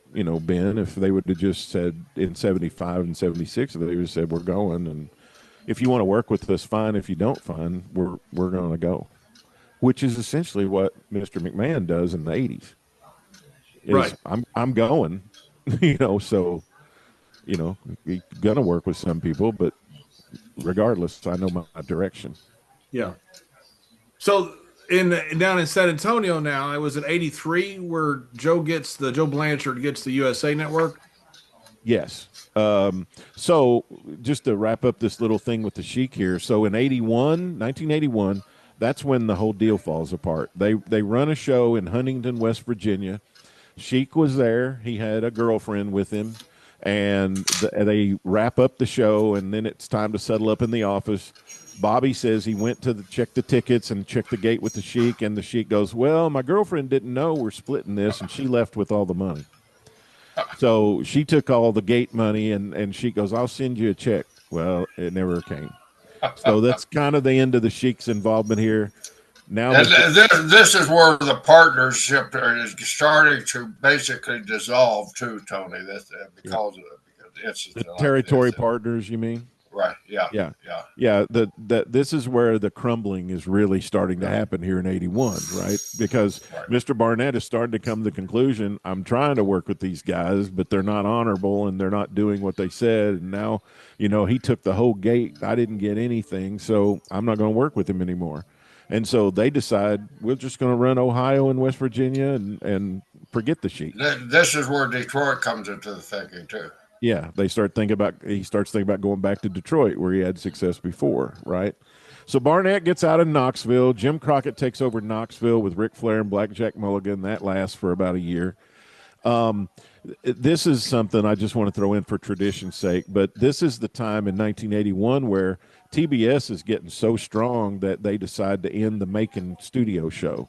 been if they would have just said in 75 and 76 they would have said we're going, and if you want to work with us, fine. If you don't, fine. We're going to go, which is essentially what Mr. McMahon does in the 80s. Right. I'm going, so, you're going to work with some people, but regardless, I know my direction. Yeah. So down in San Antonio now, it was in 83 where Joe Blanchard gets the USA Network. Yes. So just to wrap up this little thing with the Sheik here. So in 1981, that's when the whole deal falls apart. They run a show in Huntington, West Virginia. Sheik was there. He had a girlfriend with him, and they wrap up the show, and then it's time to settle up in the office. Bobby says he went to check the tickets and check the gate with the Sheik, and the Sheik goes, well, my girlfriend didn't know we're splitting this, and she left with all the money. So she took all the gate money, and Sheik goes, I'll send you a check. Well, it never came. So that's kind of the end of the Sheik's involvement here. Now this is where the partnership is starting to basically dissolve too, Tony. That's because the territory partners, you mean? Right. Yeah. This is where the crumbling is really starting to happen here in 81, right? Because Mr. Barnett is starting to come to the conclusion, I'm trying to work with these guys, but they're not honorable and they're not doing what they said. And now, he took the whole gate. I didn't get anything, so I'm not going to work with him anymore. And so they decide we're just going to run Ohio and West Virginia and forget the Sheik. This is where Detroit comes into the thinking too. Yeah, he starts thinking about going back to Detroit where he had success before, right? So Barnett gets out of Knoxville. Jim Crockett takes over Knoxville with Ric Flair and Blackjack Mulligan. That lasts for about a year. This is something I just want to throw in for tradition's sake, but this is the time in 1981 where TBS is getting so strong that they decide to end the Macon studio show.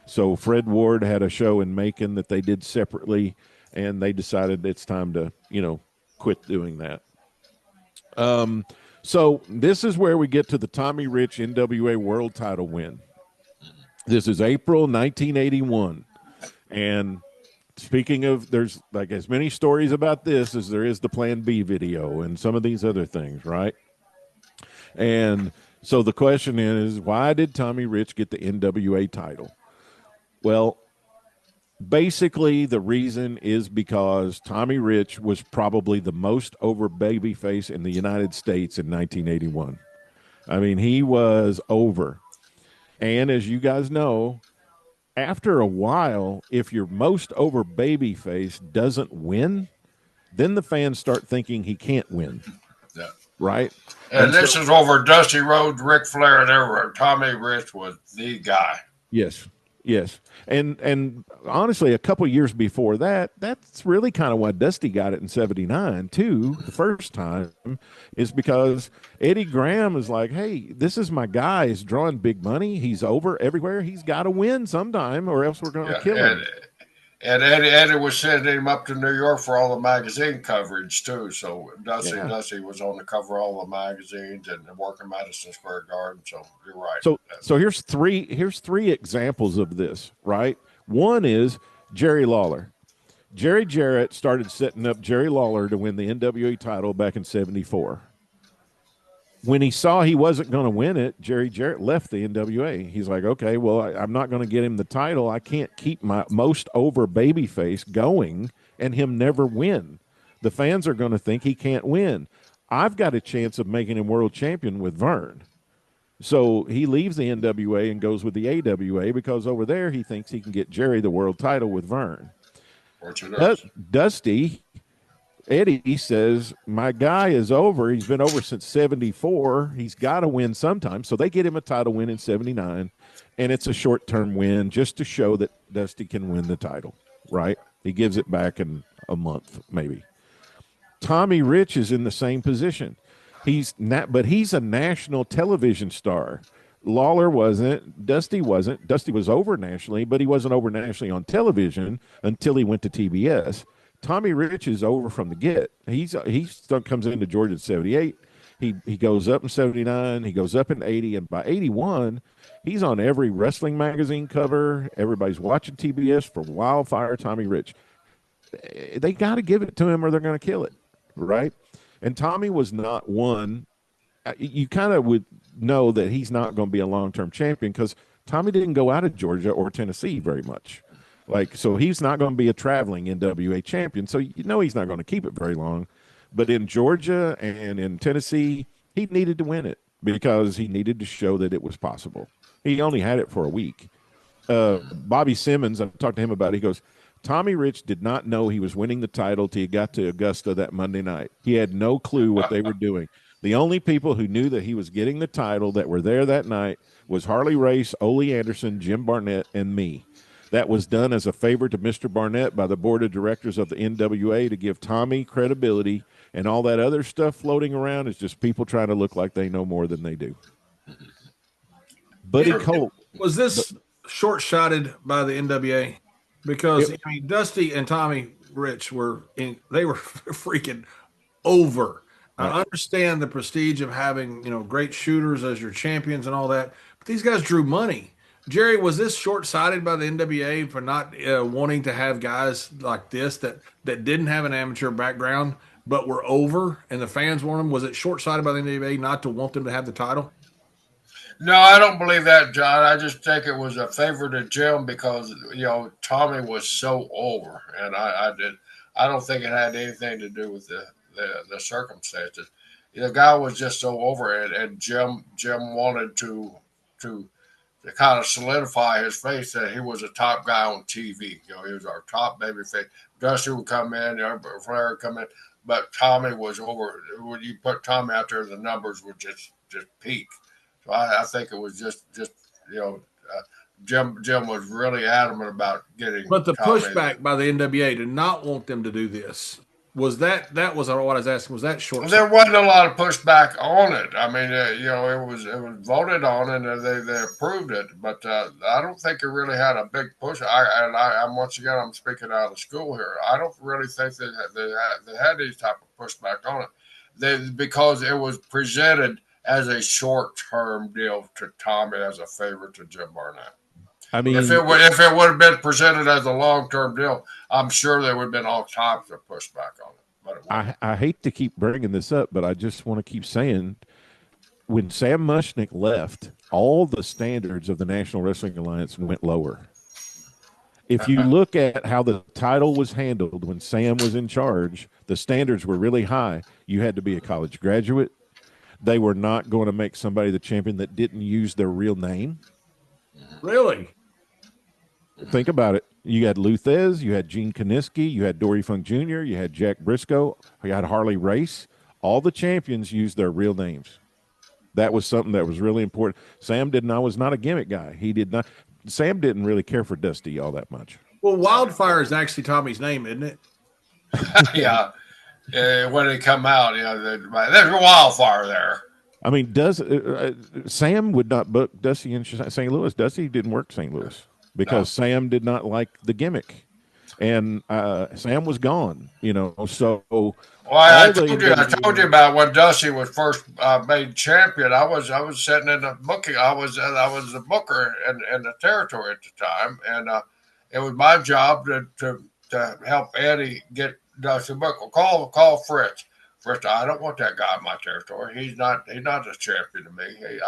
So Fred Ward had a show in Macon that they did separately, and they decided it's time to, quit doing that. So this is where we get to the Tommy Rich NWA World Title win. This is April 1981, and speaking of, there's like as many stories about this as there is the Plan B video and some of these other things, right? And so the question is, why did Tommy Rich get the NWA title? Well, basically the reason is because Tommy Rich was probably the most over babyface in the United States in 1981. I mean, he was over. And as you guys know, after a while, if your most over babyface doesn't win, then the fans start thinking he can't win. Yeah. Right? And this is over Dusty Rhodes, Ric Flair, and everywhere. Tommy Rich was the guy. Yes. And honestly, a couple years before that, that's really kind of why Dusty got it in 79 too. The first time is because Eddie Graham is like, hey, this is my guy. He's drawing big money. He's over everywhere. He's got to win sometime or else we're going to kill him. And Eddie was sending him up to New York for all the magazine coverage too. So Dusty was on the cover of all the magazines and working Madison Square Garden. So you're right. So here's three examples of this, right? One is Jerry Lawler. Jerry Jarrett started setting up Jerry Lawler to win the NWA title back in 74. when he saw he wasn't going to win it, Jerry Jarrett left the NWA. He's like, okay, well, I'm not going to get him the title. I can't keep my most over babyface going and him never win. The fans are going to think he can't win. I've got a chance of making him world champion with Vern. So he leaves the NWA and goes with the AWA because over there he thinks he can get Jerry the world title with Vern. Dusty, Eddie says, my guy is over. He's been over since 74. He's got to win sometime. So they get him a title win in 79, and it's a short-term win just to show that Dusty can win the title, right? He gives it back in a month, maybe. Tommy Rich is in the same position. He's not, but he's a national television star. Lawler wasn't. Dusty wasn't. Dusty was over nationally, but he wasn't over nationally on television until he went to TBS. Tommy Rich is over from the get. He comes into Georgia in 78. He goes up in 79. He goes up in 80. And by 81, he's on every wrestling magazine cover. Everybody's watching TBS for Wildfire Tommy Rich. They got to give it to him or they're going to kill it, right? And Tommy was not one. You kind of would know that he's not going to be a long-term champion because Tommy didn't go out of Georgia or Tennessee very much. So he's not going to be a traveling NWA champion. So you know he's not going to keep it very long. But in Georgia and in Tennessee, he needed to win it because he needed to show that it was possible. He only had it for a week. Bobby Simmons, I've talked to him about it. He goes, Tommy Rich did not know he was winning the title till he got to Augusta that Monday night. He had no clue what they were doing. The only people who knew that he was getting the title that were there that night was Harley Race, Oie Anderson, Jim Barnett, and me. That was done as a favor to Mr. Barnett by the board of directors of the NWA to give Tommy credibility, and all that other stuff floating around is just people trying to look like they know more than they do. Buddy Colt. Was this short-shotted by the NWA? Because Dusty and Tommy Rich were freaking over. Right. I understand the prestige of having great shooters as your champions and all that, but these guys drew money. Jerry, was this short-sighted by the NWA for not wanting to have guys like this that didn't have an amateur background but were over and the fans wanted them? Was it short-sighted by the NWA not to want them to have the title? No, I don't believe that, John. I just think it was a favor to Jim because Tommy was so over, and I don't think it had anything to do with the circumstances. The guy was just so over it, and Jim wanted to kind of solidify his face that he was a top guy on TV. He was our top baby face. Dusty would come in, Flair would come in, but Tommy was over. When you put Tommy out there, the numbers would just peak. So I think it was just Jim was really adamant about getting. But the pushback by the NWA did not want them to do this. Was that was what I was asking? Was that short? There wasn't a lot of pushback on it. I mean, it was voted on and they approved it, but I don't think it really had a big push. I'm once again I'm speaking out of school here. I don't really think they had any type of pushback on it. Because it was presented as a short-term deal to Tommy as a favor to Jim Barnett. I mean, if it would have been presented as a long-term deal, I'm sure there would have been all types of pushback on it. But I hate to keep bringing this up, but I just want to keep saying, when Sam Mushnick left, all the standards of the National Wrestling Alliance went lower. If you look at how the title was handled when Sam was in charge, the standards were really high. You had to be a college graduate. They were not going to make somebody the champion that didn't use their real name. Really? Think about it. You had Luthez, you had Gene Kaniski, you had Dory Funk Jr., you had Jack Briscoe, you had Harley Race. All the champions used their real names. That was something that was really important. Sam was not a gimmick guy. Sam didn't really care for Dusty all that much. Well, Wildfire is actually Tommy's name, isn't it? Yeah. When they come out, there's a Wildfire there. I mean, Sam would not book Dusty in St. Louis. Dusty didn't work St. Louis because Sam did not like the gimmick, and Sam was gone. So. Well, I told you about when Dusty was first made champion. I was sitting in the booking. I was the booker in the territory at the time, and it was my job to help Eddie get Dusty book. Call Fritz. First, I don't want that guy in my territory. He's not a champion to me.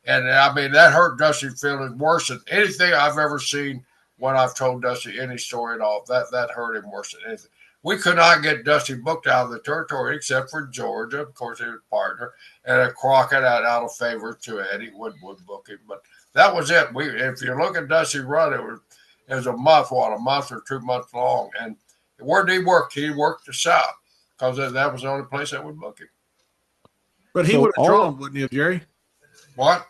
And I mean, that hurt Dusty's feelings worse than anything I've ever seen when I've told Dusty any story at all. That hurt him worse than anything. We could not get Dusty booked out of the territory except for Georgia, of course, his partner, and a Crockett out of favor to Eddie would book him. But that was it. If you look at Dusty's run, it was a month or 2 months long. And where did he work? He worked the South because that was the only place that would book him. But he would have drawn, wouldn't he, have, Jerry? What?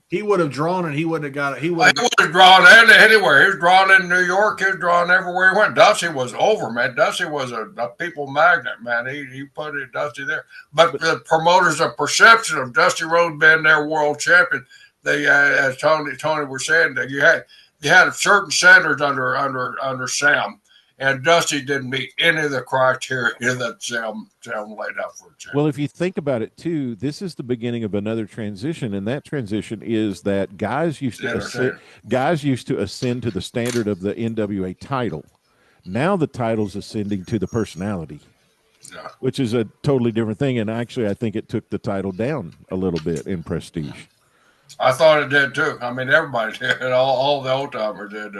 He would have drawn and he would have got it. He would have drawn anywhere. He was drawn in New York. He was drawn everywhere he went. Dusty was over, man. Dusty was a people magnet, man. He put Dusty there. But the promoters' perception of Dusty Rhodes being their world champion, they, as Tony was saying, that you had certain standards under Sam. And Dusty didn't meet any of the criteria that Sam laid out for a champion. Well, if you think about it, too, this is the beginning of another transition, and that transition is that guys used to ascend to the standard of the NWA title. Now the title's ascending to the personality, which is a totally different thing. And actually, I think it took the title down a little bit in prestige. I thought it did too. I mean, everybody did. All the old timers did.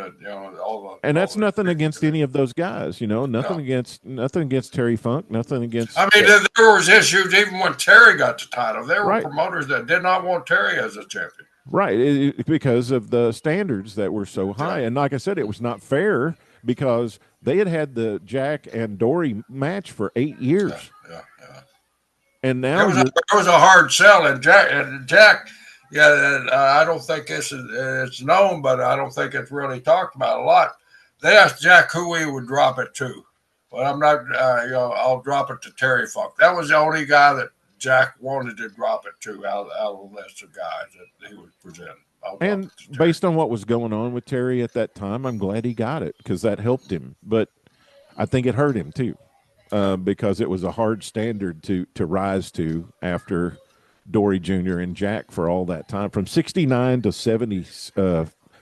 And that's nothing against any of those guys. Nothing against Terry Funk. Nothing against. I mean, there was issues even when Terry got the title. There were promoters that did not want Terry as a champion. Right, because of the standards that were so high. And like I said, it was not fair because they had the Jack and Dory match for 8 years. Yeah. And now it was a hard sell, and Jack. Yeah, I don't think it's known, but I don't think it's really talked about a lot. They asked Jack who he would drop it to, but I'm not. I'll drop it to Terry Funk. That was the only guy that Jack wanted to drop it to out of the list of guys that he would present. And based on what was going on with Terry at that time, I'm glad he got it because that helped him. But I think it hurt him too, because it was a hard standard to rise to after Dory Jr. and Jack for all that time from 69 to 70,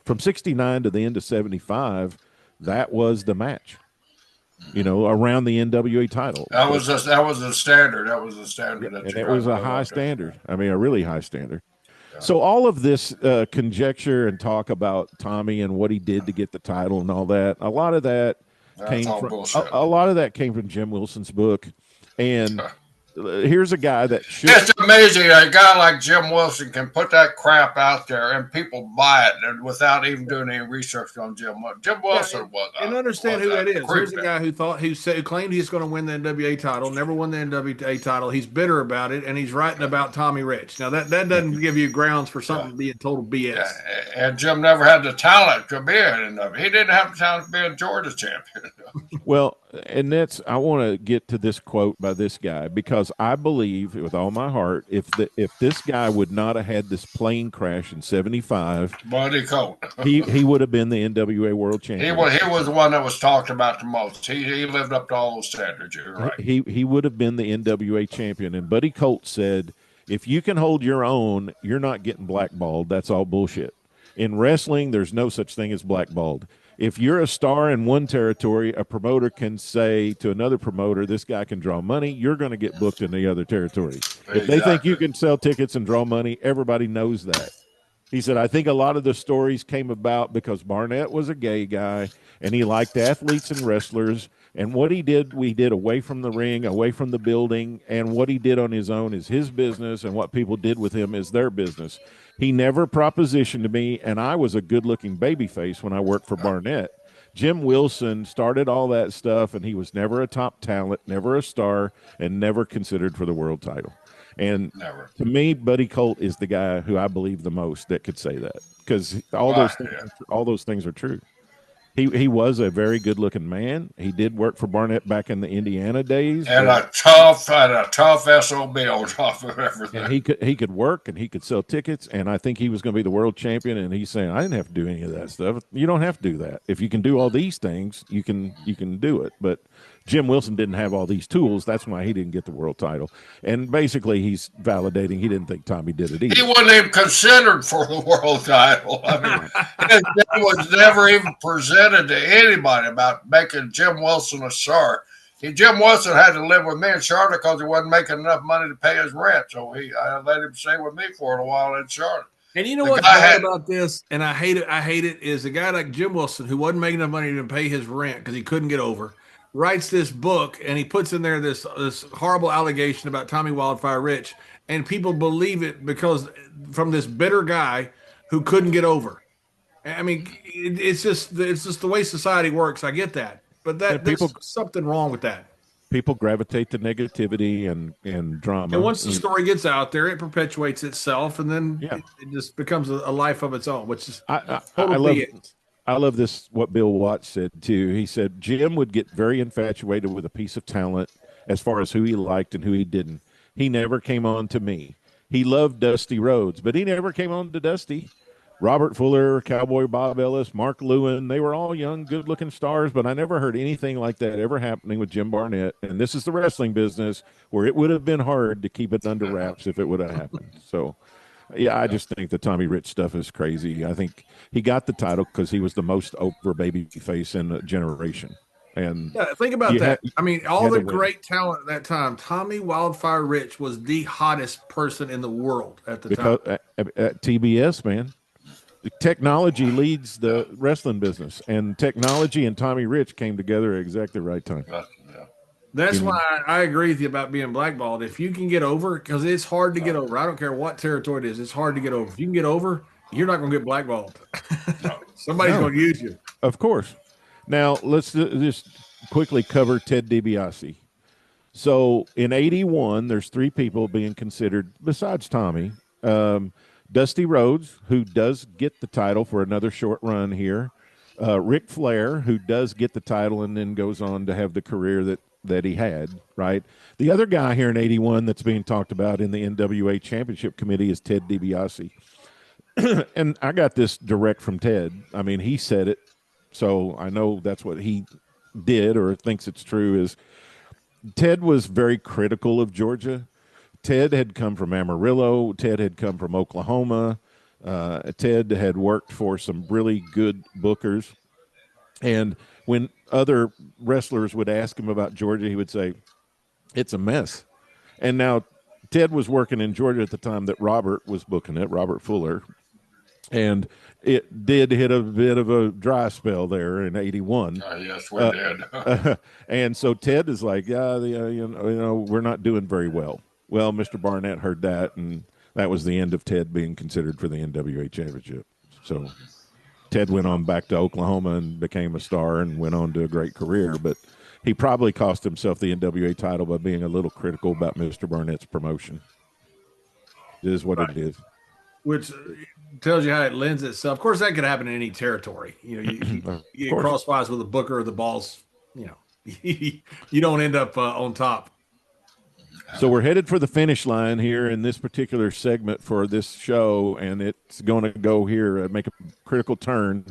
from 69 to the end of 75. That was the match, around the NWA title. That was the standard. That was the standard. And it was a high standard. I mean, a really high standard. Yeah. So all of this conjecture and talk about Tommy and what he did to get the title and all that, a lot of that came from Jim Wilson's book. And here's a guy that it's amazing a guy like Jim Wilson can put that crap out there and people buy it and without even doing any research on Jim Wilson. And understand who that is. Here's a guy who claimed he's going to win the NWA title, never won the NWA title. He's bitter about it, and he's writing about Tommy Rich. Now that doesn't give you grounds for something being total BS. Yeah. And Jim never had the talent to be in it. He didn't have the talent to be a Georgia champion. Well, and I want to get to this quote by this guy because I believe with all my heart, if this guy would not have had this plane crash in 75, Buddy Colt, he would have been the NWA world champion. He was the one that was talked about the most. He lived up to all those standards. You're right. He would have been the NWA champion. And Buddy Colt said, if you can hold your own, you're not getting blackballed. That's all bullshit. In wrestling, there's no such thing as blackballed. If you're a star in one territory, a promoter can say to another promoter, this guy can draw money, you're going to get booked in the other territory. Exactly. If they think you can sell tickets and draw money, everybody knows that. He said, I think a lot of the stories came about because Barnett was a gay guy and he liked athletes and wrestlers. And what we did away from the ring, away from the building, and what he did on his own is his business, and what people did with him is their business. He never propositioned to me, and I was a good-looking babyface when I worked for Barnett. Jim Wilson started all that stuff, and he was never a top talent, never a star, and never considered for the world title. And to me, Buddy Colt is the guy who I believe the most that could say that, because all those things are true. He was a very good-looking man. He did work for Barnett back in the Indiana days, and a tough SOB on top of everything. And he could work and he could sell tickets, and I think he was going to be the world champion. And he's saying, I didn't have to do any of that stuff. You don't have to do that. If you can do all these things, you can do it. But Jim Wilson didn't have all these tools. That's why he didn't get the world title. And basically, he's validating he didn't think Tommy did it either. He wasn't even considered for the world title. I mean, it was never even presented to anybody about making Jim Wilson a star. Jim Wilson had to live with me in Charlotte because he wasn't making enough money to pay his rent. So I let him stay with me for a while in Charlotte. And you know what's bad about this, and I hate it, is a guy like Jim Wilson, who wasn't making enough money to pay his rent because he couldn't get over, writes this book, and he puts in there this horrible allegation about Tommy Wildfire Rich, and people believe it because from this bitter guy who couldn't get over. I mean, it's just the way society works. I get that, but there's something wrong with that. People gravitate to negativity and drama. And once the story gets out there, it perpetuates itself, and then it just becomes a life of its own, which is I love this, what Bill Watts said, too. He said, Jim would get very infatuated with a piece of talent as far as who he liked and who he didn't. He never came on to me. He loved Dusty Rhodes, but he never came on to Dusty. Robert Fuller, Cowboy Bob Ellis, Mark Lewin, they were all young, good-looking stars, but I never heard anything like that ever happening with Jim Barnett. And this is the wrestling business where it would have been hard to keep it under wraps if it would have happened. So, yeah, I just think the Tommy Rich stuff is crazy. I think he got the title because he was the most over baby face in a generation. And think about that. I mean, all the great talent at that time, Tommy Wildfire Rich was the hottest person in the world at the time. At TBS, man. The technology leads the wrestling business, and technology and Tommy Rich came together at exactly the right time. That's why I agree with you about being blackballed. If you can get over, because it's hard to get over. I don't care what territory it is. It's hard to get over. If you can get over, you're not going to get blackballed. Somebody's going to use you. Of course. Now, let's just quickly cover Ted DiBiase. So, in 81, there's 3 people being considered besides Tommy. Dusty Rhodes, who does get the title for another short run here. Ric Flair, who does get the title and then goes on to have the career that he had, right? The other guy here in 81 that's being talked about in the NWA Championship Committee is Ted DiBiase. And I got this direct from Ted. I mean, he said it, so I know that's what he did or thinks it's true, is Ted was very critical of Georgia. Ted had come from Amarillo. Ted had come from Oklahoma. Ted had worked for some really good bookers. And when other wrestlers would ask him about Georgia, he would say, it's a mess. And now Ted was working in Georgia at the time that Robert was booking it, Robert Fuller. And it did hit a bit of a dry spell there in 81. Yes, we did. And so Ted is like, we're not doing very well. Well, Mr. Barnett heard that, and that was the end of Ted being considered for the NWA Championship. So Ted went on back to Oklahoma and became a star and went on to a great career. But he probably cost himself the NWA title by being a little critical about Mr. Barnett's promotion. It is what it is. Which tells you how it lends itself. Of course, that could happen in any territory. You get crosswise with a booker or the balls, you don't end up on top. So we're headed for the finish line here in this particular segment for this show, and it's going to go here, make a critical turn.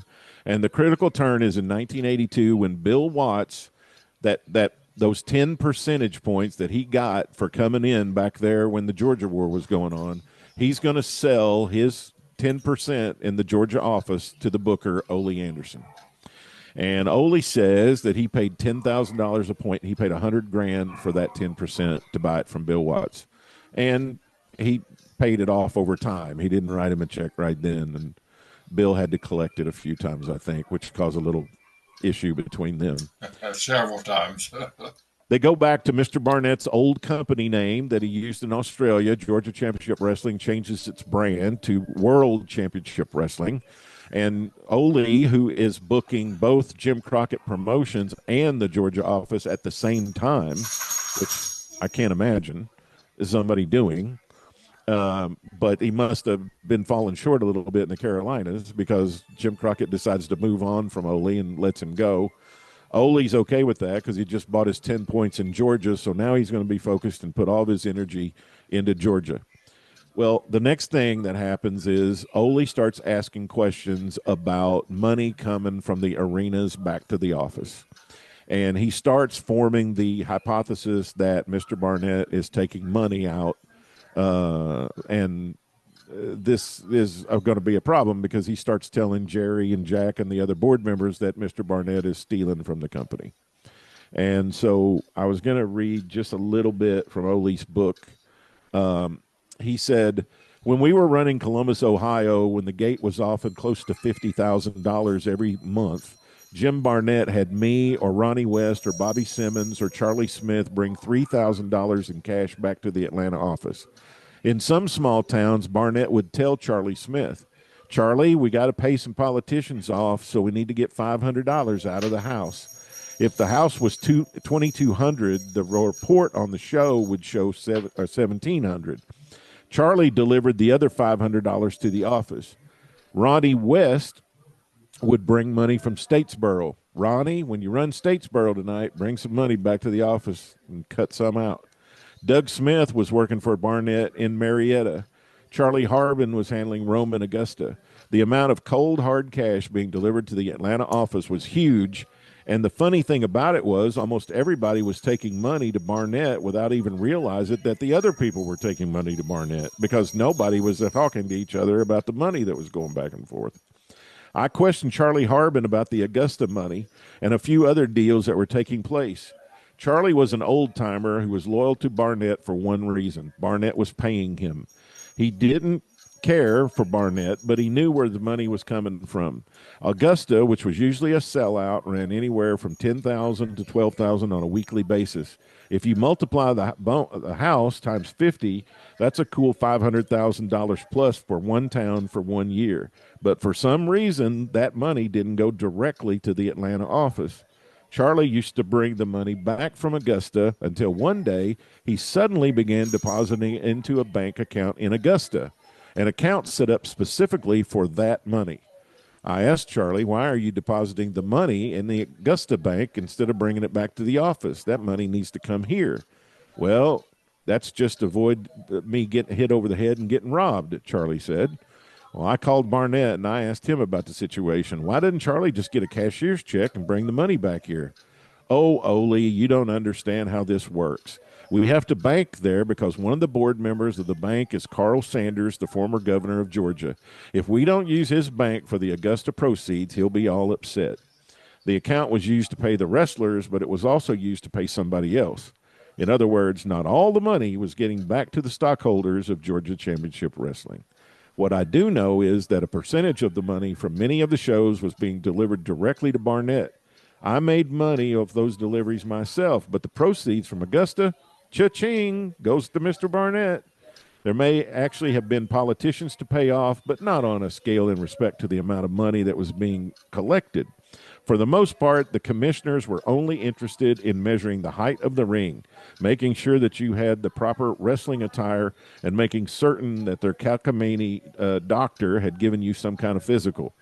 And the critical turn is in 1982 when Bill Watts, those 10 percentage points that he got for coming in back there when the Georgia War was going on, he's going to sell his 10% in the Georgia office to the booker, Oie Anderson. And Olie says that he paid $10,000 a point. He paid $100,000 for that 10% to buy it from Bill Watts. And he paid it off over time. He didn't write him a check right then. And Bill had to collect it a few times, I think, which caused a little issue between them. Several times. They go back to Mr. Barnett's old company name that he used in Australia. Georgia Championship Wrestling changes its brand to World Championship Wrestling. And Olie, who is booking both Jim Crockett Promotions and the Georgia office at the same time, which I can't imagine is somebody doing, but he must have been falling short a little bit in the Carolinas because Jim Crockett decides to move on from Olie and lets him go. Olie's okay with that because he just bought his 10 points in Georgia, so now he's going to be focused and put all of his energy into Georgia. Well, the next thing that happens is Olie starts asking questions about money coming from the arenas back to the office. And he starts forming the hypothesis that Mr. Barnett is taking money out. And this is going to be a problem because he starts telling Jerry and Jack and the other board members that Mr. Barnett is stealing from the company. And so I was going to read just a little bit from Ole's book. He said, when we were running Columbus, Ohio, when the gate was often close to $50,000 every month, Jim Barnett had me or Ronnie West or Bobby Simmons or Charlie Smith bring $3,000 in cash back to the Atlanta office. In some small towns, Barnett would tell Charlie Smith, Charlie, we got to pay some politicians off, so we need to get $500 out of the house. If the house was 2,200, the report on the show would show 1,700. Charlie delivered the other $500 to the office. Ronnie West would bring money from Statesboro. Ronnie, when you run Statesboro tonight, bring some money back to the office and cut some out. Doug Smith was working for Barnett in Marietta. Charlie Harbin was handling Rome and Augusta. The amount of cold, hard cash being delivered to the Atlanta office was huge. And the funny thing about it was almost everybody was taking money to Barnett without even realizing that the other people were taking money to Barnett because nobody was talking to each other about the money that was going back and forth. I questioned Charlie Harbin about the Augusta money and a few other deals that were taking place. Charlie was an old-timer who was loyal to Barnett for one reason. Barnett was paying him. He didn't care for Barnett, but he knew where the money was coming from. Augusta, which was usually a sellout, ran anywhere from $10,000 to $12,000 on a weekly basis. If you multiply the house times 50, that's a cool $500,000 plus for one town for 1 year. But for some reason, that money didn't go directly to the Atlanta office. Charlie used to bring the money back from Augusta until one day he suddenly began depositing into a bank account in Augusta, an account set up specifically for that money. I asked Charlie, why are you depositing the money in the Augusta bank instead of bringing it back to the office? That money needs to come here. Well, that's just to avoid me getting hit over the head and getting robbed, Charlie said. Well, I called Barnett and I asked him about the situation. Why didn't Charlie just get a cashier's check and bring the money back here? Oh, Ole, you don't understand how this works. We have to bank there because one of the board members of the bank is Carl Sanders, the former governor of Georgia. If we don't use his bank for the Augusta proceeds, he'll be all upset. The account was used to pay the wrestlers, but it was also used to pay somebody else. In other words, not all the money was getting back to the stockholders of Georgia Championship Wrestling. What I do know is that a percentage of the money from many of the shows was being delivered directly to Barnett. I made money off those deliveries myself, but the proceeds from Augusta, cha-ching, goes to Mr. Barnett. There may actually have been politicians to pay off, but not on a scale in respect to the amount of money that was being collected. For the most part, the commissioners were only interested in measuring the height of the ring, making sure that you had the proper wrestling attire, and making certain that their cockamamie doctor had given you some kind of physical.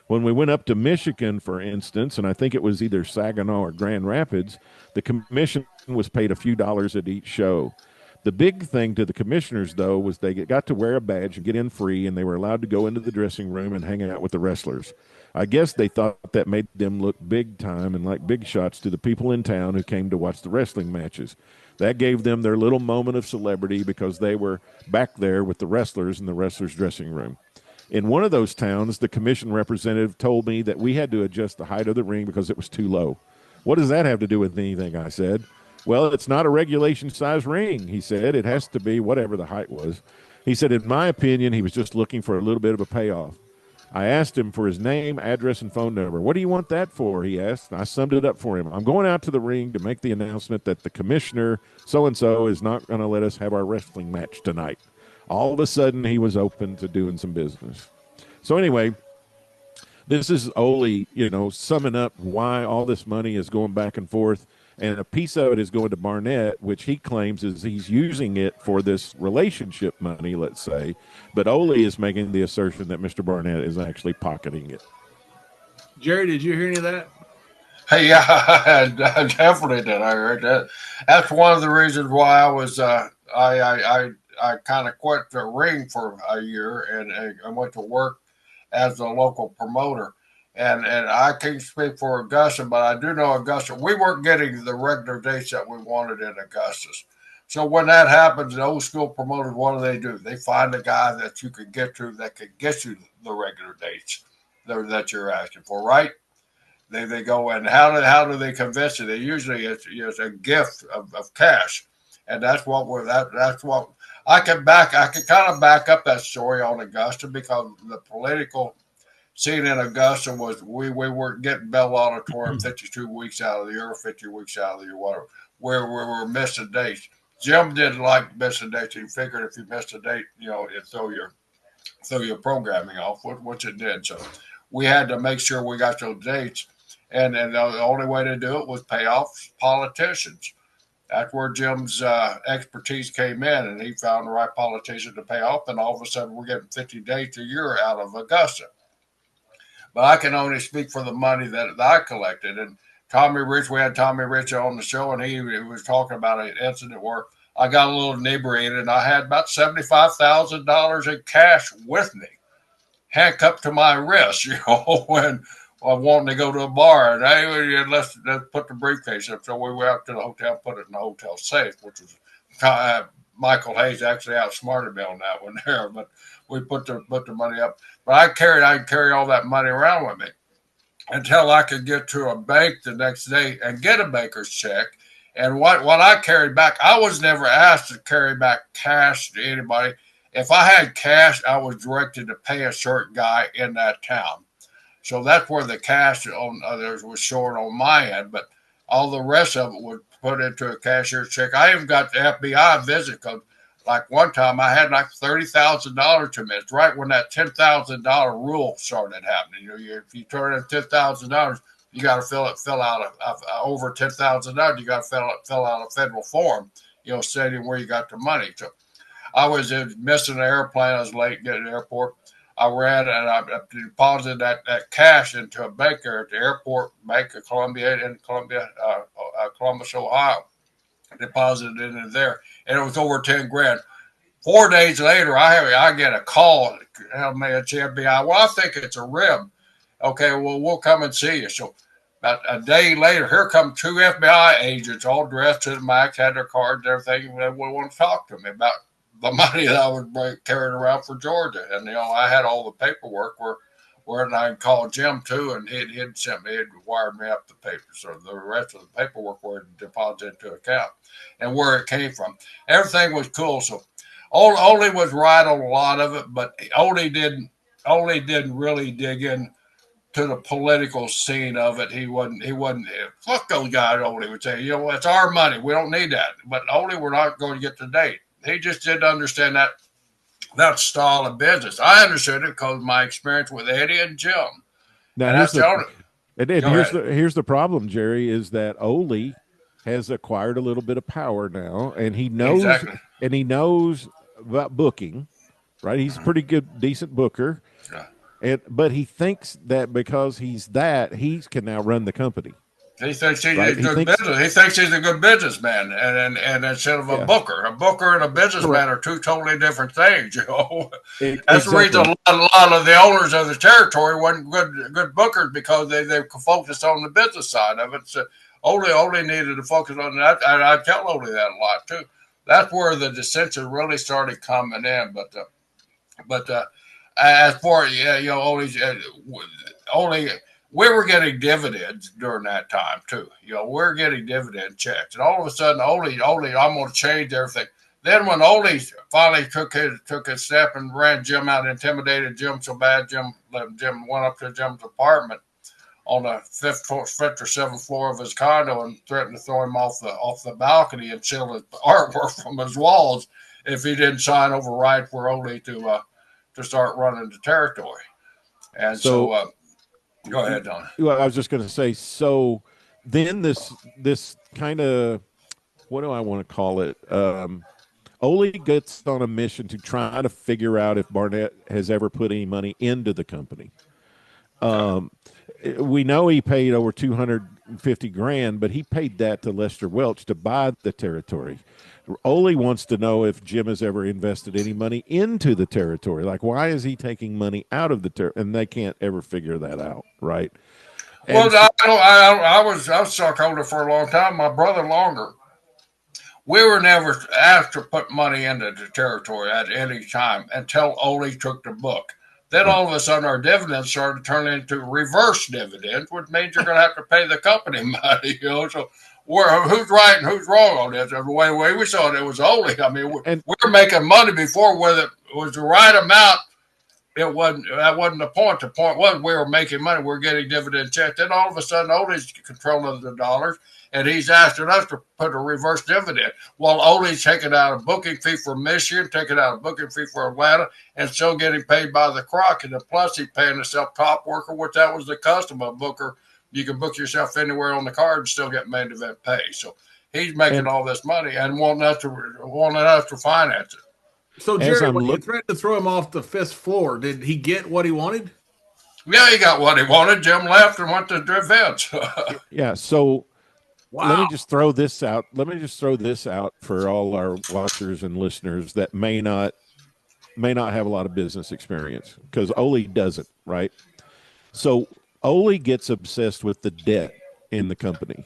When we went up to Michigan, for instance, and I think it was either Saginaw or Grand Rapids, the commission was paid a few dollars at each show. The big thing to the commissioners, though, was they got to wear a badge and get in free, and they were allowed to go into the dressing room and hang out with the wrestlers. I guess they thought that made them look big time and like big shots to the people in town who came to watch the wrestling matches. That gave them their little moment of celebrity because they were back there with the wrestlers in the wrestlers' dressing room. In one of those towns, the commission representative told me that we had to adjust the height of the ring because it was too low. What does that have to do with anything? I said. Well, it's not a regulation size ring, he said. It has to be whatever the height was. He said, in my opinion, he was just looking for a little bit of a payoff. I asked him for his name, address, and phone number. What do you want that for? He asked. I summed it up for him. I'm going out to the ring to make the announcement that the commissioner so-and-so is not going to let us have our wrestling match tonight. All of a sudden, he was open to doing some business. So anyway, this is Ole, summing up why all this money is going back and forth. And a piece of it is going to Barnett, which he claims is he's using it for this relationship money, let's say. But Ole is making the assertion that Mr. Barnett is actually pocketing it. Jerry, did you hear any of that? Hey, yeah, I definitely did. I heard that. That's one of the reasons why I was I kind of quit the ring for a year and I went to work as a local promoter. And I can't speak for Augusta, but I do know Augusta. We weren't getting the regular dates that we wanted in Augustus. So when that happens, the old school promoters, what do? They find a guy that you can get to that can get you the regular dates that you're asking for, right? they go, and how do they convince you? They usually it's a gift of cash, and that's what that's what I can kind of back up that story on Augusta, because the political scene in Augusta was we were getting Bell Auditorium 52 weeks out of the year, 50 weeks out of the year, whatever, where we were missing dates. Jim didn't like missing dates. He figured if you missed a date, it'd throw your programming off, which it did. So we had to make sure we got those dates. And the only way to do it was pay off politicians. That's where Jim's expertise came in, and he found the right politician to pay off. And all of a sudden, we're getting 50 dates a year out of Augusta. But I can only speak for the money that I collected. And we had Tommy Rich on the show, and he was talking about an incident where I got a little inebriated, and I had about $75,000 in cash with me, handcuffed to my wrist, when I wanted to go to a bar. And hey, let's put the briefcase up. So we went up to the hotel, put it in the hotel safe, which was Michael Hayes actually outsmarted me on that one there. But we put the money up. But I'd carry all that money around with me until I could get to a bank the next day and get a banker's check. And what I carried back, I was never asked to carry back cash to anybody. If I had cash, I was directed to pay a certain guy in that town. So that's where the cash on others was short on my end, but all the rest of it was put into a cashier's check. I even got the FBI visit, because like one time I had like $30,000 to me. It's right when that $10,000 rule started happening. If you turn in $10,000, you got to fill out over $10,000. You got to fill out a federal form, stating where you got the money. So I was missing an airplane. I was late getting to the airport. I ran and I deposited that cash into a bank there at the airport, Bank of Columbia in Columbus, Ohio. Deposited it in there, and it was over 10 grand. 4 days later, I get a call. Tell me it's the FBI. Well, I think it's a rib. Okay, well, we'll come and see you. So about a day later, here come 2 FBI agents, all dressed to the max, had their cards and everything, and they want to talk to me about the money that I was carrying around for Georgia. And, I had all the paperwork where I called Jim too, and he'd sent me, he'd wired me up the papers. So the rest of the paperwork were deposited into account and where it came from. Everything was cool. So Ole was right on a lot of it, but Ole didn't really dig in to the political scene of it. He wasn't fuck those guys. Ole would say, it's our money. We don't need that. But Ole, we're not going to get the date. He just didn't understand that style of business. I understood it because of my experience with Eddie and Jim. Now, here's the problem, Jerry, is that Ole has acquired a little bit of power now, and he knows about booking, right? He's a pretty good, decent booker. Yeah. But he thinks that because he can now run the company. He thinks he's business. He thinks he's a good businessman, and instead of a booker and a businessman are two totally different things. That's the reason a lot of the owners of the territory weren't good bookers, because they focused on the business side of it. So Ole needed to focus on that, and I tell Ole that a lot too. That's where the dissension really started coming in. But as for Ole. We were getting dividends during that time too. We're getting dividend checks, and all of a sudden, Ole, I'm going to change everything. Then when Ole finally took his step and ran Jim out, intimidated Jim so bad, Jim went up to Jim's apartment on the fifth or seventh floor of his condo and threatened to throw him off the balcony and steal his artwork from his walls if he didn't sign over right for Ole to start running the territory. And so go ahead, Don. Well, I was just going to say, so then this kind of, what do I want to call it? Ole gets on a mission to try to figure out if Barnett has ever put any money into the company. We know he paid over $250,000, but he paid that to Lester Welch to buy the territory. Ole wants to know if Jim has ever invested any money into the territory. Like, why is he taking money out of the territory? And they can't ever figure that out, right? And I was stockholder for a long time. My brother longer. We were never asked to put money into the territory at any time until Ole took the book. Then all of a sudden our dividends started turning into reverse dividends, which means you're going to have to pay the company money, So who's right and who's wrong on this? The way we saw it was Olie. I mean, we were making money before, whether it was the right amount. That wasn't the point. The point was we were making money. We were getting dividend checks. Then all of a sudden, Olie's controlling the dollars, and he's asking us to put a reverse dividend. While Olie's taking out a booking fee for Michigan, taking out a booking fee for Atlanta, and still getting paid by the Croc. And then plus he's paying himself top worker, which that was the custom of Booker. You can book yourself anywhere on the card and still get main event pay. So he's making all this money and wanting us to finance it. So, Jerry, when you threatened to throw him off the 5th floor, did he get what he wanted? Yeah, he got what he wanted. Jim left and went to defense. Yeah, so wow. Let me just throw this out. For all our watchers and listeners that may not have a lot of business experience, because Olie doesn't, right? So Olie gets obsessed with the debt in the company.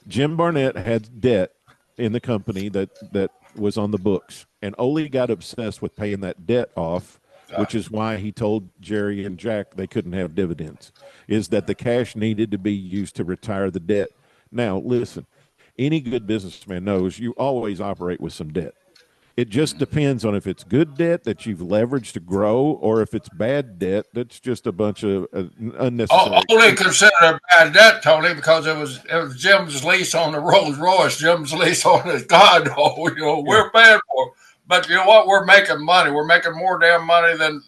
Jim Barnett had debt in the company that was on the books, and Olie got obsessed with paying that debt off, which is why he told Jerry and Jack they couldn't have dividends, is that the cash needed to be used to retire the debt. Now, listen, any good businessman knows you always operate with some debt. It just depends on if it's good debt that you've leveraged to grow, or if it's bad debt that's just a bunch of unnecessary. Only considered a bad debt, Tony, because it was Jim's lease on the Rolls Royce, Jim's lease on his condo. We're paying for it. But you know what? We're making money. We're making more damn money than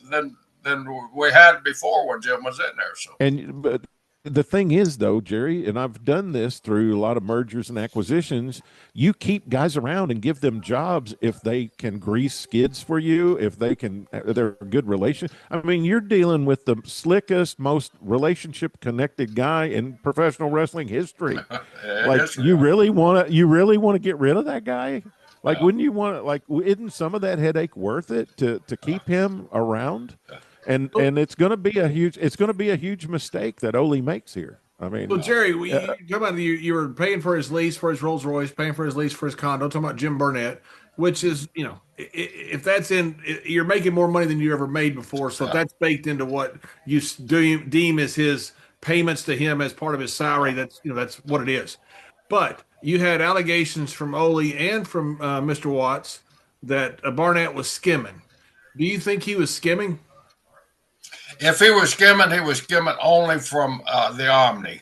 we had before when Jim was in there. But the thing is, though, Jerry, and I've done this through a lot of mergers and acquisitions, you keep guys around and give them jobs if they can grease skids for you, if they're a good relation. I mean, you're dealing with the slickest, most relationship-connected guy in professional wrestling history. You really want to get rid of that guy? Like, wouldn't you want to, isn't some of that headache worth it to keep him around? And it's going to be a huge mistake that Olie makes here. I mean, well, Jerry, you were paying for his lease for his Rolls Royce, paying for his lease for his condo. Talking about Jim Barnett, which is, if that's you're making more money than you ever made before. So if that's baked into what you deem as his payments to him as part of his salary, that's what it is. But you had allegations from Olie and from Mr. Watts that Barnett was skimming. Do you think he was skimming? If he was skimming only from the Omni.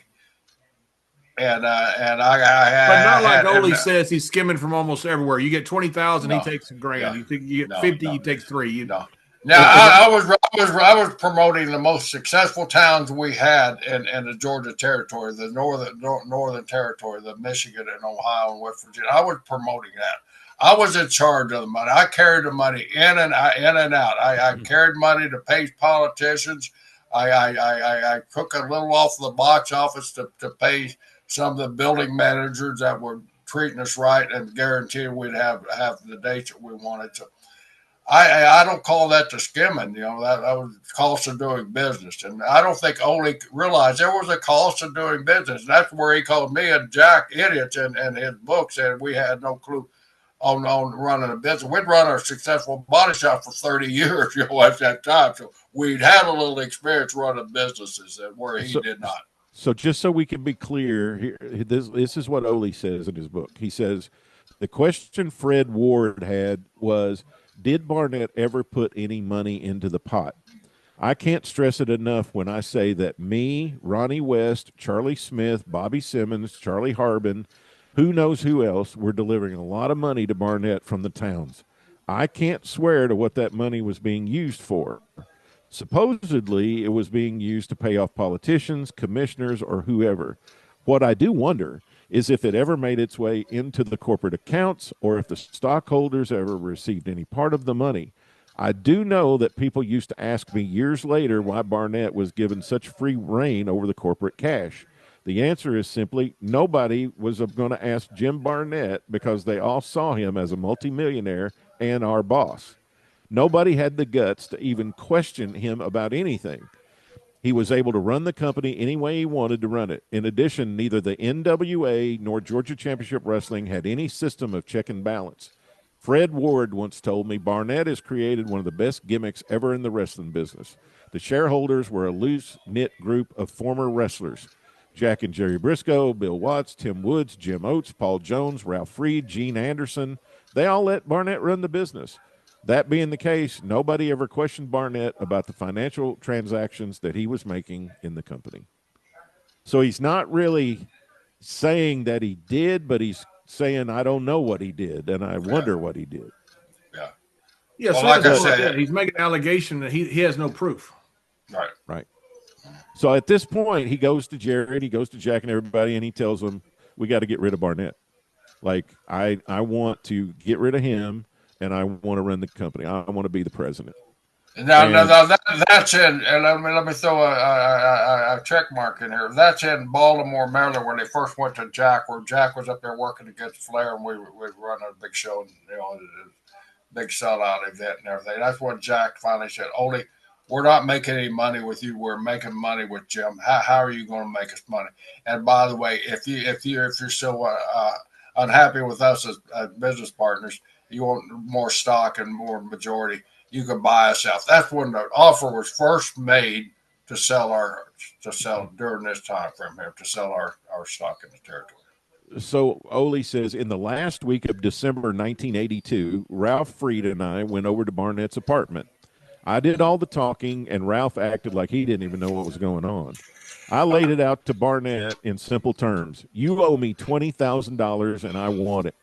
And I but not like Olie says he's skimming from almost everywhere. You get 20,000, he takes $1,000. No, you think you get 50, he takes 3. Now I was promoting the most successful towns we had in the Georgia territory, the northern territory, the Michigan and Ohio and West Virginia. I was promoting that. I was in charge of the money. I carried the money in and out. I carried money to pay politicians. I took a little off the box office to pay some of the building managers that were treating us right and guaranteeing we'd have the dates that we wanted. So I don't call that the skimming. That was the cost of doing business. And I don't think Olie realized there was a cost of doing business. And that's where he called me and Jack idiots in his book, saying we had no clue on running a business. We'd run our successful body shop for 30 years, at that time. So we'd had a little experience running businesses where he did not. So just so we can be clear, here, this is what Olie says in his book. He says, the question Fred Ward had was, did Barnett ever put any money into the pot? I can't stress it enough when I say that me, Ronnie West, Charlie Smith, Bobby Simmons, Charlie Harbin, who knows who else, were delivering a lot of money to Barnett from the towns. I can't swear to what that money was being used for. Supposedly, it was being used to pay off politicians, commissioners, or whoever. What I do wonder is if it ever made its way into the corporate accounts or if the stockholders ever received any part of the money. I do know that people used to ask me years later why Barnett was given such free reign over the corporate cash. The answer is simply nobody was going to ask Jim Barnett because they all saw him as a multimillionaire and our boss. Nobody had the guts to even question him about anything. He was able to run the company any way he wanted to run it. In addition, neither the NWA nor Georgia Championship Wrestling had any system of check and balance. Fred Ward once told me Barnett has created one of the best gimmicks ever in the wrestling business. The shareholders were a loose-knit group of former wrestlers. Jack and Jerry Briscoe, Bill Watts, Tim Woods, Jim Oates, Paul Jones, Ralph Freed, Gene Anderson. They all let Barnett run the business. That being the case, nobody ever questioned Barnett about the financial transactions that he was making in the company. So he's not really saying that he did, but he's saying, I don't know what he did, and I wonder what he did. Yeah, well, so like I said, he's making an allegation that he has no proof. Right. So at this point, he goes to Jared, he goes to Jack and everybody, and he tells them, we got to get rid of Barnett. Like, I want to get rid of him, and I want to run the company. I want to be the president. Now that's in, and let me throw a check mark in here. That's in Baltimore, Maryland, where they first went to Jack, where Jack was up there working against Flair, and we run a big show, big sellout event and everything. That's when Jack finally said, Olie, we're not making any money with you. We're making money with Jim. How are you going to make us money? And by the way, if you're so unhappy with us as business partners, you want more stock and more majority, you can buy us out. That's when the offer was first made to sell during this time frame here, to sell our stock in the territory. So Olie says, in the last week of December 1982, Ralph Freed and I went over to Barnett's apartment. I did all the talking, and Ralph acted like he didn't even know what was going on. I laid it out to Barnett in simple terms. You owe me $20,000, and I want it.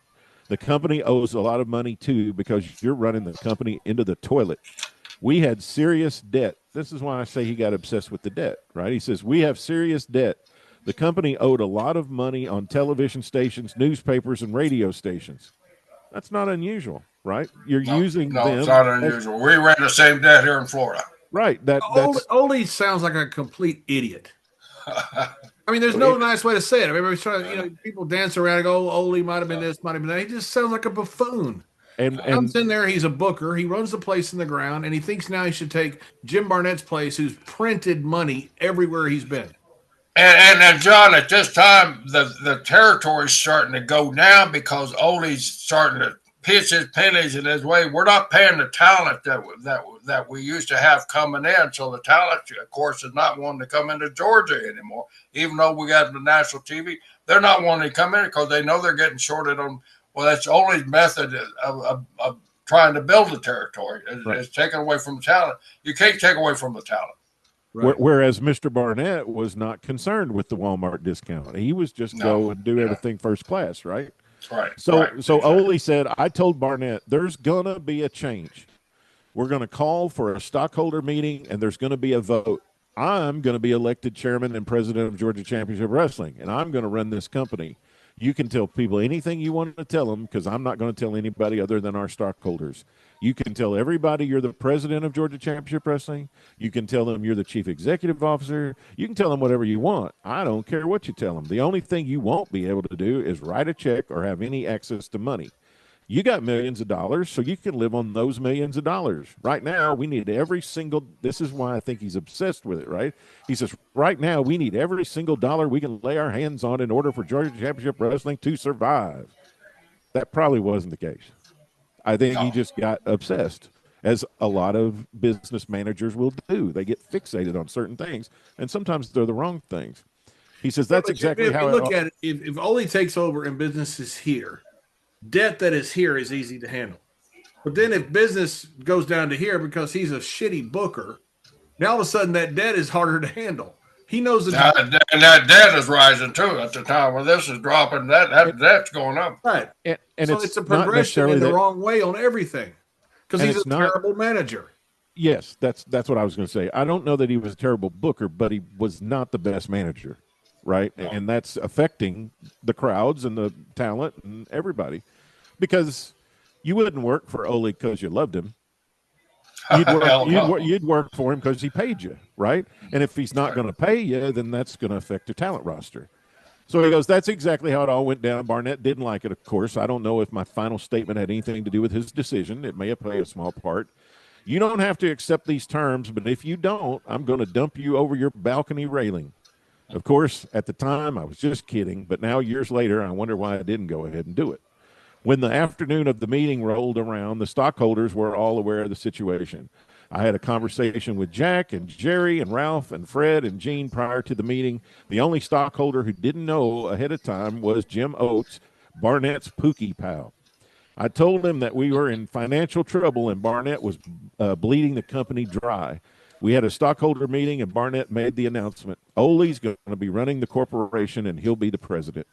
The company owes a lot of money, too, because you're running the company into the toilet. We had serious debt. This is why I say he got obsessed with the debt, right? He says, we have serious debt. The company owed a lot of money on television stations, newspapers, and radio stations. That's not unusual, right? You're using them. No, it's not unusual. We ran the same debt here in Florida. Right. Olie sounds like a complete idiot. I mean, there's no nice way to say it. I mean, people dance around and go, Olie might have been this, might have been that. He just sounds like a buffoon. And comes in there, he's a booker. He runs the place in the ground, and he thinks now he should take Jim Barnett's place, who's printed money everywhere he's been. And John, at this time, the territory's starting to go down because Olie's starting to pitch his pennies in his way. We're not paying the talent that we used to have coming in. So the talent, of course, is not wanting to come into Georgia anymore. Even though we got the national TV, they're not wanting to come in because they know they're getting shorted on. Well, that's Olie's method of trying to build the territory. It's taken away from the talent. You can't take away from the talent. Right. Whereas Mr. Barnett was not concerned with the Walmart discount. He was just go and do everything first class, right? Right. So Olie said, I told Barnett, there's going to be a change. We're going to call for a stockholder meeting, and there's going to be a vote. I'm going to be elected chairman and president of Georgia Championship Wrestling, and I'm going to run this company. You can tell people anything you want to tell them because I'm not going to tell anybody other than our stockholders. You can tell everybody you're the president of Georgia Championship Wrestling. You can tell them you're the chief executive officer. You can tell them whatever you want. I don't care what you tell them. The only thing you won't be able to do is write a check or have any access to money. You got millions of dollars, so you can live on those millions of dollars. Right now, we need every single – this is why I think he's obsessed with it, right? He says, right now, we need every single dollar we can lay our hands on in order for Georgia Championship Wrestling to survive. That probably wasn't the case. I think he just got obsessed, as a lot of business managers will do. They get fixated on certain things, and sometimes they're the wrong things. He says that's exactly how – look at it. If Olie takes over and business is here, debt that is here is easy to handle. But then if business goes down to here because he's a shitty booker, now all of a sudden that debt is harder to handle. He knows that. And that debt is rising too at the time when this is dropping. That debt's going up. Right. And so it's a progression in the wrong way on everything because he's a terrible manager. Yes, that's what I was going to say. I don't know that he was a terrible booker, but he was not the best manager. Right. No. And that's affecting the crowds and the talent and everybody, because you wouldn't work for Olie because you loved him. You'd work for him because he paid you. Right. And if he's not going to pay you, then that's going to affect your talent roster. So he goes, that's exactly how it all went down. Barnett didn't like it, of course. I don't know if my final statement had anything to do with his decision. It may have played a small part. You don't have to accept these terms, but if you don't, I'm going to dump you over your balcony railing. Of course, at the time, I was just kidding, but now years later, I wonder why I didn't go ahead and do it. When the afternoon of the meeting rolled around, the stockholders were all aware of the situation. I had a conversation with Jack and Jerry and Ralph and Fred and Gene prior to the meeting. The only stockholder who didn't know ahead of time was Jim Oates, Barnett's Pookie pal. I told him that we were in financial trouble and Barnett was bleeding the company dry. We had a stockholder meeting and Barnett made the announcement. Ole's going to be running the corporation and he'll be the president.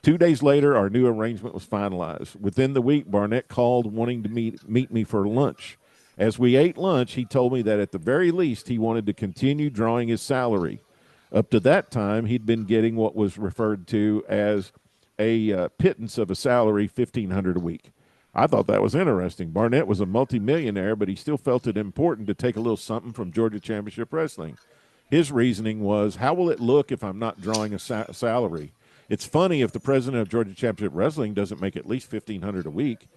2 days later, our new arrangement was finalized. Within the week, Barnett called wanting to meet me for lunch. As we ate lunch, he told me that at the very least, he wanted to continue drawing his salary. Up to that time, he'd been getting what was referred to as a pittance of a salary, $1,500 a week. I thought that was interesting. Barnett was a multimillionaire, but he still felt it important to take a little something from Georgia Championship Wrestling. His reasoning was, how will it look if I'm not drawing a salary? It's funny if the president of Georgia Championship Wrestling doesn't make at least $1,500 a week.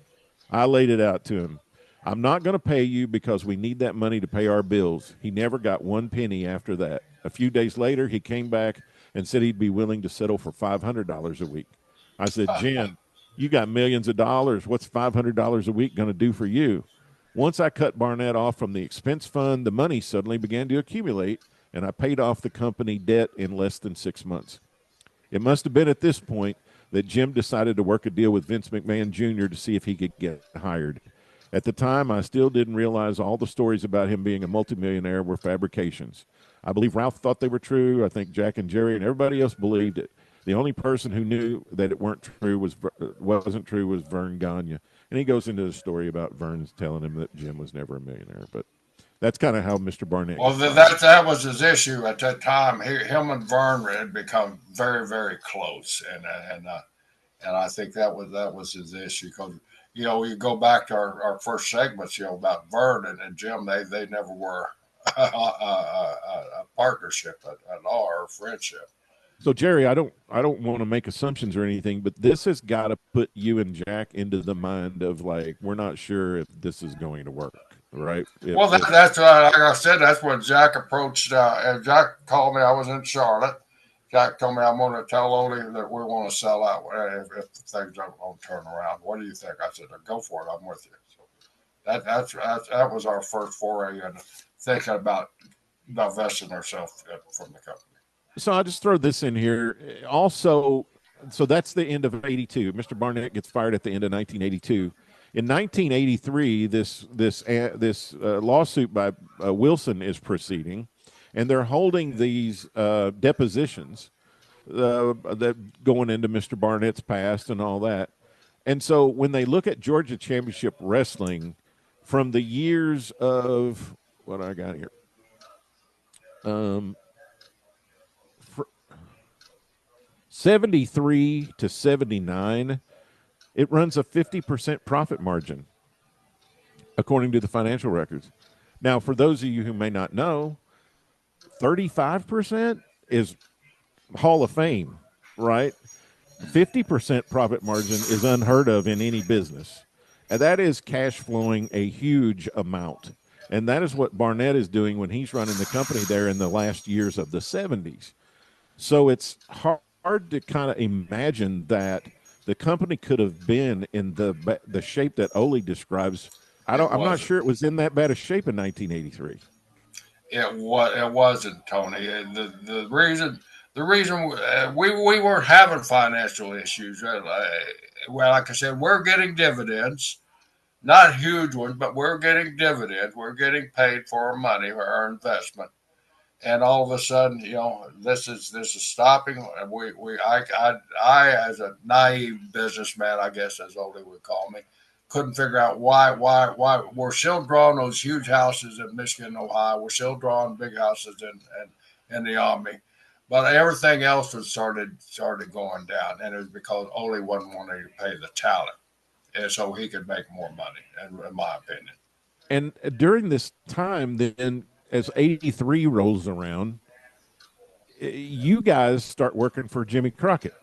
I laid it out to him. I'm not going to pay you because we need that money to pay our bills. He never got one penny after that. A few days later, he came back and said he'd be willing to settle for $500 a week. I said, Jim, you got millions of dollars. What's $500 a week going to do for you? Once I cut Barnett off from the expense fund, the money suddenly began to accumulate, and I paid off the company debt in less than 6 months. It must have been at this point that Jim decided to work a deal with Vince McMahon Jr. to see if he could get hired. At the time, I still didn't realize all the stories about him being a multimillionaire were fabrications. I believe Ralph thought they were true. I think Jack and Jerry and everybody else believed it. The only person who knew that it wasn't true was Vern Gagne. And he goes into the story about Vern's telling him that Jim was never a millionaire. But that's kind of how Mr. Barnett. Well, that was his issue at that time. Him and Vern had become very, very close, and I think that was his issue because you go back to our first segments, about Vern and Jim. They never were a partnership at all or a friendship. So Jerry, I don't want to make assumptions or anything, but this has got to put you and Jack into the mind of like, we're not sure if this is going to work, right? That's like I said. That's when Jack approached. And Jack called me. I was in Charlotte. Jack told me I'm going to tell Olie that we want to sell out if things don't turn around. What do you think? I said, go for it. I'm with you. So that was our first foray into thinking about divesting ourselves from the company. So I'll just throw this in here. Also, so that's the end of 82. Mr. Barnett gets fired at the end of 1982. In 1983, this lawsuit by Wilson is proceeding, and they're holding these depositions that going into Mr. Barnett's past and all that. And so when they look at Georgia Championship Wrestling from the years of what I got here, 73 to 79, it runs a 50% profit margin, according to the financial records. Now, for those of you who may not know, 35% is Hall of Fame, right? 50% profit margin is unheard of in any business. And that is cash flowing a huge amount. And that is what Barnett is doing when he's running the company there in the last years of the 70s. So it's hard to kind of imagine that the company could have been in the shape that Olie describes. I'm not sure it was in that bad a shape in 1983. It wasn't, Tony. The reason we weren't having financial issues. Well, like I said, we're getting dividends, not huge ones, but we're getting dividends. We're getting paid for our money, for our investment. And all of a sudden, this is stopping. I, as a naive businessman, I guess as Olie would call me, couldn't figure out why we're still drawing those huge houses in Michigan, Ohio. We're still drawing big houses in the Omni, but everything else was started going down, and it was because Olie wasn't wanting to pay the talent, and so he could make more money, in my opinion. And during this time, then, as 83 rolls around, you guys start working for Jimmy Crockett.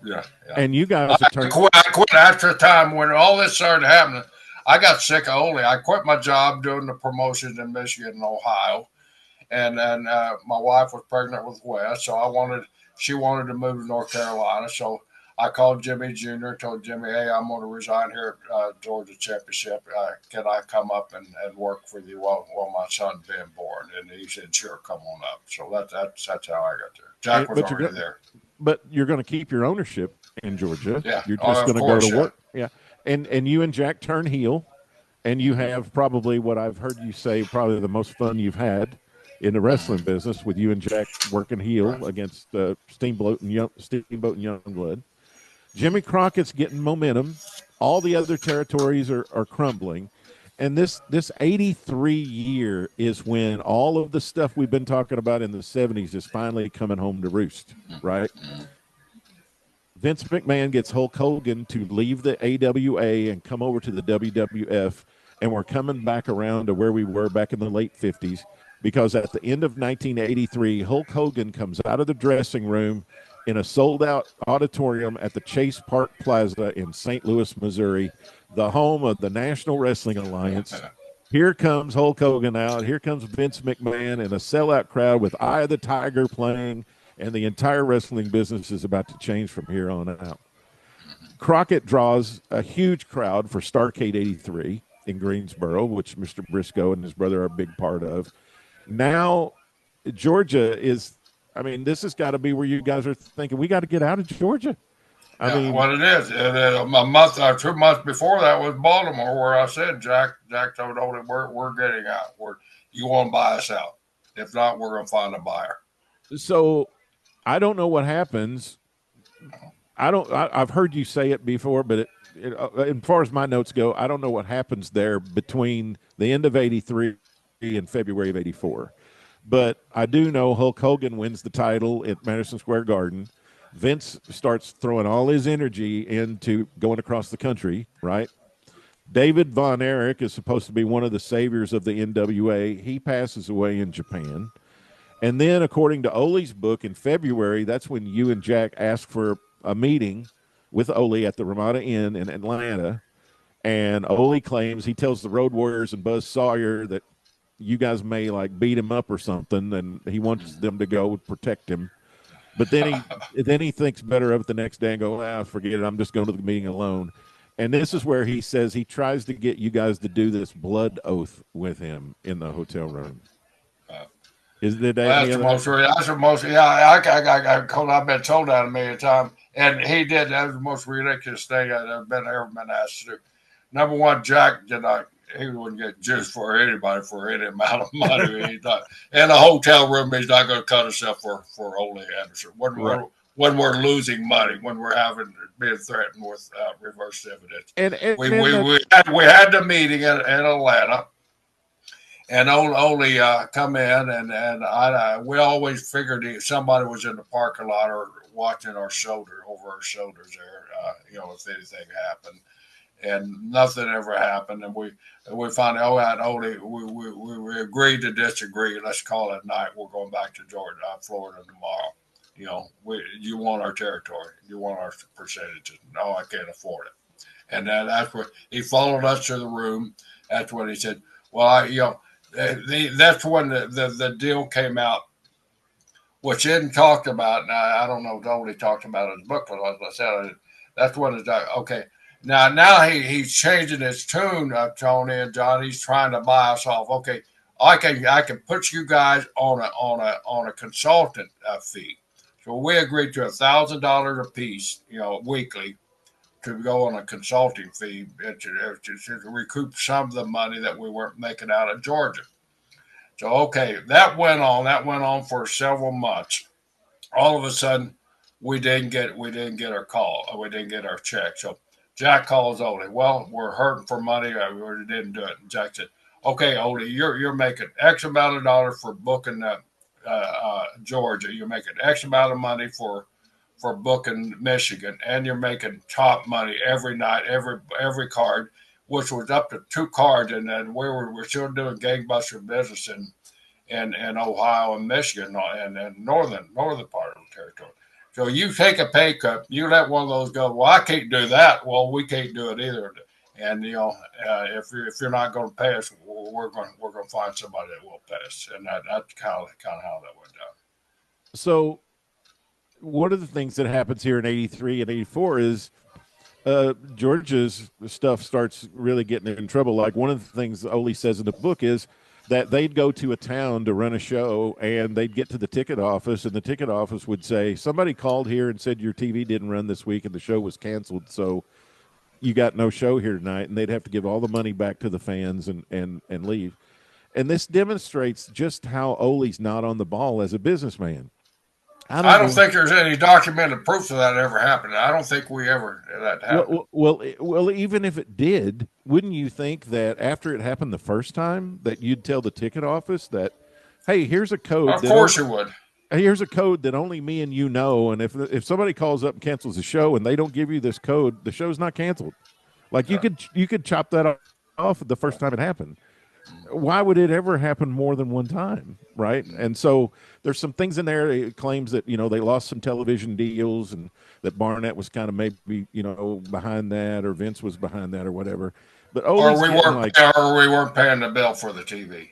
Yeah. And you guys I quit after the time when all this started happening. I got sick of Olie. I quit my job doing the promotions in Michigan and Ohio. And my wife was pregnant with Wes, so she wanted to move to North Carolina. So I called Jimmy Jr., told Jimmy, hey, I'm going to resign here at Georgia Championship. Can I come up and work for you while my son's being born? And he said, sure, come on up. So that's how I got there. Jack was already there. But you're going to keep your ownership in Georgia. Yeah. You're just going to go to work. Yeah. And you and Jack turn heel, and you have probably what I've heard you say, probably the most fun you've had in the wrestling business with you and Jack working heel against Steamboat and Youngblood. Jimmy Crockett's getting momentum. All the other territories are crumbling. And this 83 year is when all of the stuff we've been talking about in the 70s is finally coming home to roost, right? Vince McMahon gets Hulk Hogan to leave the AWA and come over to the WWF, and we're coming back around to where we were back in the late 50s, because at the end of 1983, Hulk Hogan comes out of the dressing room in a sold-out auditorium at the Chase Park Plaza in St. Louis, Missouri, the home of the National Wrestling Alliance. Here comes Hulk Hogan out. Here comes Vince McMahon and a sellout crowd with Eye of the Tiger playing, and the entire wrestling business is about to change from here on out. Crockett draws a huge crowd for Starrcade 83 in Greensboro, which Mr. Brisco and his brother are a big part of. Now, Georgia is, I mean, this has got to be where you guys are thinking, we got to get out of Georgia. I mean, what it is, a month or 2 months before that was Baltimore, where I said, Jack told Olie, we're getting out. You want to buy us out? If not, we're going to find a buyer. So I don't know what happens. I've heard you say it before, but as far as my notes go, I don't know what happens there between the end of 83 and February of 84. But I do know Hulk Hogan wins the title at Madison Square Garden. Vince starts throwing all his energy into going across the country, right? David Von Erich is supposed to be one of the saviors of the NWA. He passes away in Japan. And then, according to Olie's book in February, that's when you and Jack ask for a meeting with Olie at the Ramada Inn in Atlanta. And Olie claims, he tells the Road Warriors and Buzz Sawyer that you guys may like beat him up or something, and he wants them to go protect him. But then he thinks better of it the next day and go, forget it, I'm just going to the meeting alone. And this is where he says he tries to get you guys to do this blood oath with him in the hotel room. Is there that's the most, I've been told that a million times. And he did. That was the most ridiculous thing I've ever been asked to do. Number one, Jack he wouldn't get juice for anybody for any amount of money. He's not in a hotel room. He's not going to cut himself for Oie Anderson. When we're losing money, when we're being threatened with reverse evidence. We had the meeting in Atlanta, and Olie come in, and we always figured somebody was in the parking lot or watching over our shoulders there. If anything happened. And nothing ever happened, and we finally, Olie, we agreed to disagree. Let's call it night. We're going back to Georgia, Florida tomorrow. You want our territory, you want our percentages. No, I can't afford it. And then that's what he followed us to the room. That's what he said. Well, that's when the deal came out, which isn't talked about. Now I don't know if Olie talked about it in his book, but as I said, that's when it's okay. Now he's changing his tune, Tony and John. He's trying to buy us off. Okay, I can put you guys on a consultant fee. So we agreed to $1,000 a piece, weekly, to go on a consulting fee to recoup some of the money that we weren't making out of Georgia. So okay, that went on for several months. All of a sudden, we didn't get our call. We didn't get our check. So Jack calls Olie. Well, we're hurting for money. We didn't do it. And Jack said, okay, Olie, you're making X amount of dollars for booking Georgia. You're making X amount of money for booking Michigan, and you're making top money every night, every card, which was up to 2 cards, and then we're still doing gangbuster business in Ohio and Michigan and northern part of the territory. So you take a pay cut, you let one of those go. Well, I can't do that. Well, we can't do it either. And if you're not going to pay us, we're going to find somebody that will pay us. And that's kind of how that went down. So one of the things that happens here in 83 and 84 is George's stuff starts really getting in trouble. Like one of the things Ole says in the book is that they'd go to a town to run a show and they'd get to the ticket office and the ticket office would say, somebody called here and said your TV didn't run this week and the show was canceled. So you got no show here tonight. And they'd have to give all the money back to the fans and leave. And this demonstrates just how Ole's not on the ball as a businessman. I don't think there's any documented proof of that ever happened. I don't think that happened. Well, even if it did, wouldn't you think that after it happened the first time that you'd tell the ticket office that, hey, here's a code. Of course you would. Here's a code that only me and you know. And if somebody calls up and cancels the show and they don't give you this code, the show's not canceled. Like you could chop that off the first time it happened. Why would it ever happen more than one time, right? And so there's some things in there. It claims that, they lost some television deals and that Barnett was kind of maybe, behind that, or Vince was behind that or whatever. But or we weren't paying the bill for the TV.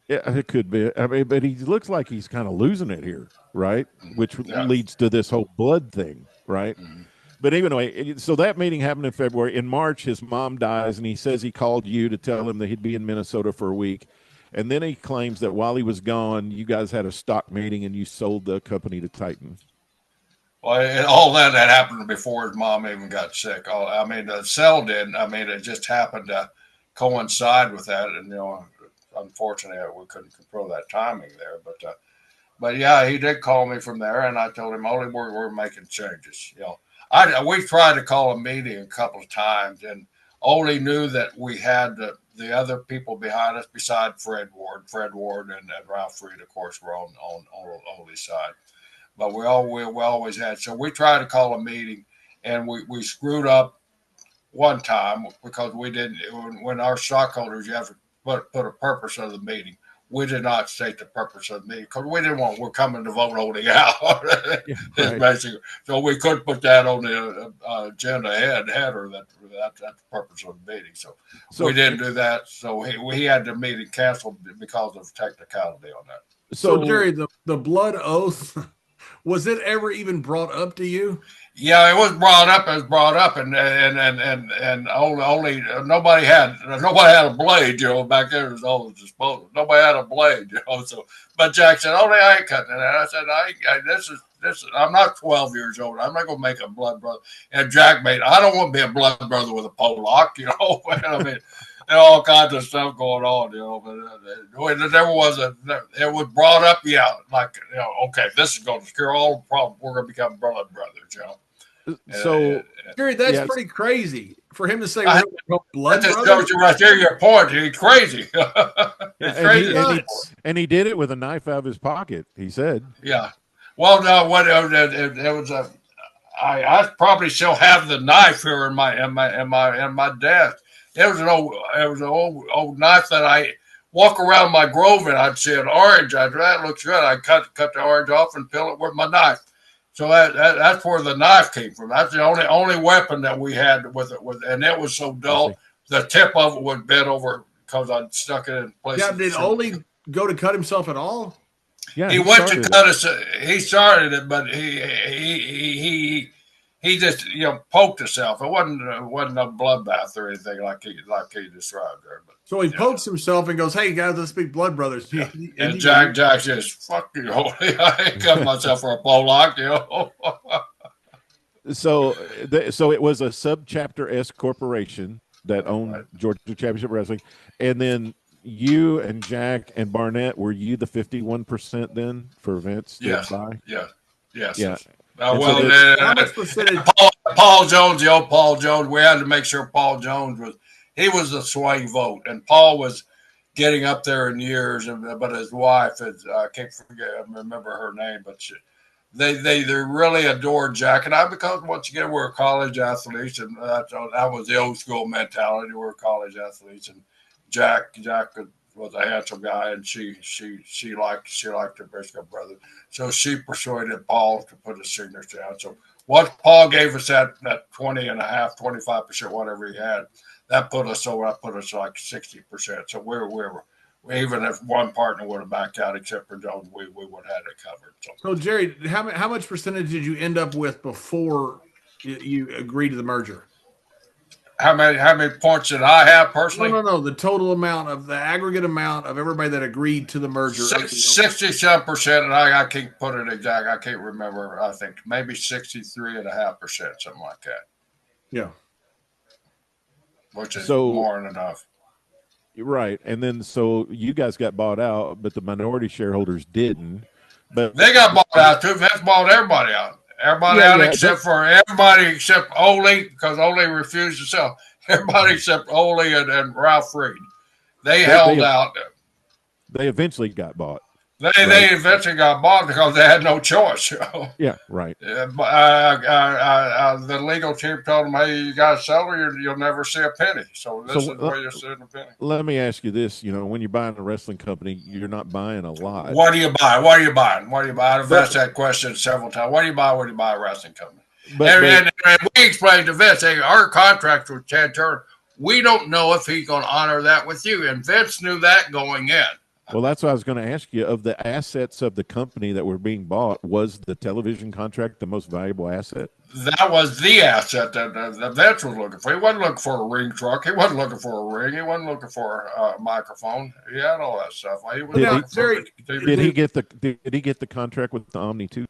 Yeah, it could be. I mean, but he looks like he's kind of losing it here, right? Which leads to this whole blood thing, right? Mm-hmm. But anyway, so that meeting happened in February. In March, his mom dies, and he says he called you to tell him that he'd be in Minnesota for a week. And then he claims that while he was gone, you guys had a stock meeting and you sold the company to Titan. Well, all that happened before his mom even got sick. The sale didn't. It just happened to coincide with that. And, unfortunately, we couldn't control that timing there. But yeah, he did call me from there, and I told him, Ole, we're making changes, we tried to call a meeting a couple of times, and Ole knew that we had the other people behind us besides Fred Ward and Ralph Reed, of course, were on Ole's side. But we always had. So we tried to call a meeting, and we screwed up one time because we didn't. When our stockholders, you have to put a purpose of the meeting. We did not state the purpose of the meeting because we didn't want we're coming to vote Ole out. Yeah, right. So we couldn't put that on the agenda header. That's the purpose of the meeting. So we didn't do that. So we had the meeting canceled because of technicality on that. So Jerry, the blood oath, was it ever even brought up to you? Yeah, it was brought up. And only nobody had a blade, back there. It was all disposal. Nobody had a blade, So, but Jack said, "Only I ain't cutting it." And I said, "This is. I'm not 12 years old. I'm not going to make a blood brother." And Jack made. I don't want to be a blood brother with a pole lock, all kinds of stuff going on, But there was it was brought up, okay, this is going to cure all the problems. We're going to become blood brothers, So, Jerry, that's pretty crazy for him to say blood. That just shows you right there your point. He's crazy. And he did it with a knife out of his pocket. He said, "Yeah." Well, no, what it was I probably still have the knife here in my desk. It was an old knife that I walk around my grove and I'd see an orange. That looks good. I cut the orange off and peel it with my knife. So that's where the knife came from. That's the only weapon that we had with it. And it was so dull, the tip of it was bent over because I'd stuck it in place. Yeah, did Ole go to cut himself at all? Yeah, he went to cut us. He started it, but he just poked himself. It wasn't no bloodbath or anything like he described there. But so he pokes himself and goes, "Hey guys, let's be blood brothers." Yeah. And Jack just fuck you. I ain't cut myself for a pole lock, So it was a subchapter S corporation that owned Georgia Championship Wrestling, and then you and Jack and Barnett, were you the 51% then for Vince? Yes. Yes. Yeah. How much percentage? Paul Jones, the old Paul Jones. We had to make sure Paul Jones was the swing vote, and Paul was getting up there in years. But his wife is I remember her name, but they really adored Jack and I because once again we're college athletes, and that was the old school mentality. We're college athletes, and Jack was a handsome guy, and she liked the Brisco brothers. So she persuaded Paul to put his signature down. So once Paul gave us that 20.5%, 25%, whatever he had, that put us like 60%. So even if one partner would have backed out except for Jones, we would have had it covered. So Jerry, how much percentage did you end up with before you agreed to the merger? How many points did I have personally? No. The total amount of the aggregate amount of everybody that agreed to the merger. 67%, and I can't put it exact. I can't remember. I think maybe 63.5%, something like that. Yeah, which is more than enough. Right, and then so you guys got bought out, but the minority shareholders didn't. But they got bought out too. Vince bought everybody out. Except Olie, because Olie refused to sell. Everybody except Olie and Ralph Reed. They held out. They eventually got bought. They eventually got bought because they had no choice. Yeah, right. The legal team told them, "Hey, you got to sell or you'll never see a penny." So this is where you're seeing a penny. Let me ask you this: when you're buying a wrestling company, you're not buying a lot. What do you buy? What are you buying? I've asked that question several times. What do you buy when you buy a wrestling company? And we explained to Vince, our contract with Ted Turner, we don't know if he's going to honor that with you, and Vince knew that going in. Well, that's what I was going to ask you. Of the assets of the company that were being bought, was the television contract the most valuable asset? That was the asset that Vince was looking for. He wasn't looking for a ring truck. He wasn't looking for a ring. He wasn't looking for a microphone. He had all that stuff. Did he get the contract with the Omni too?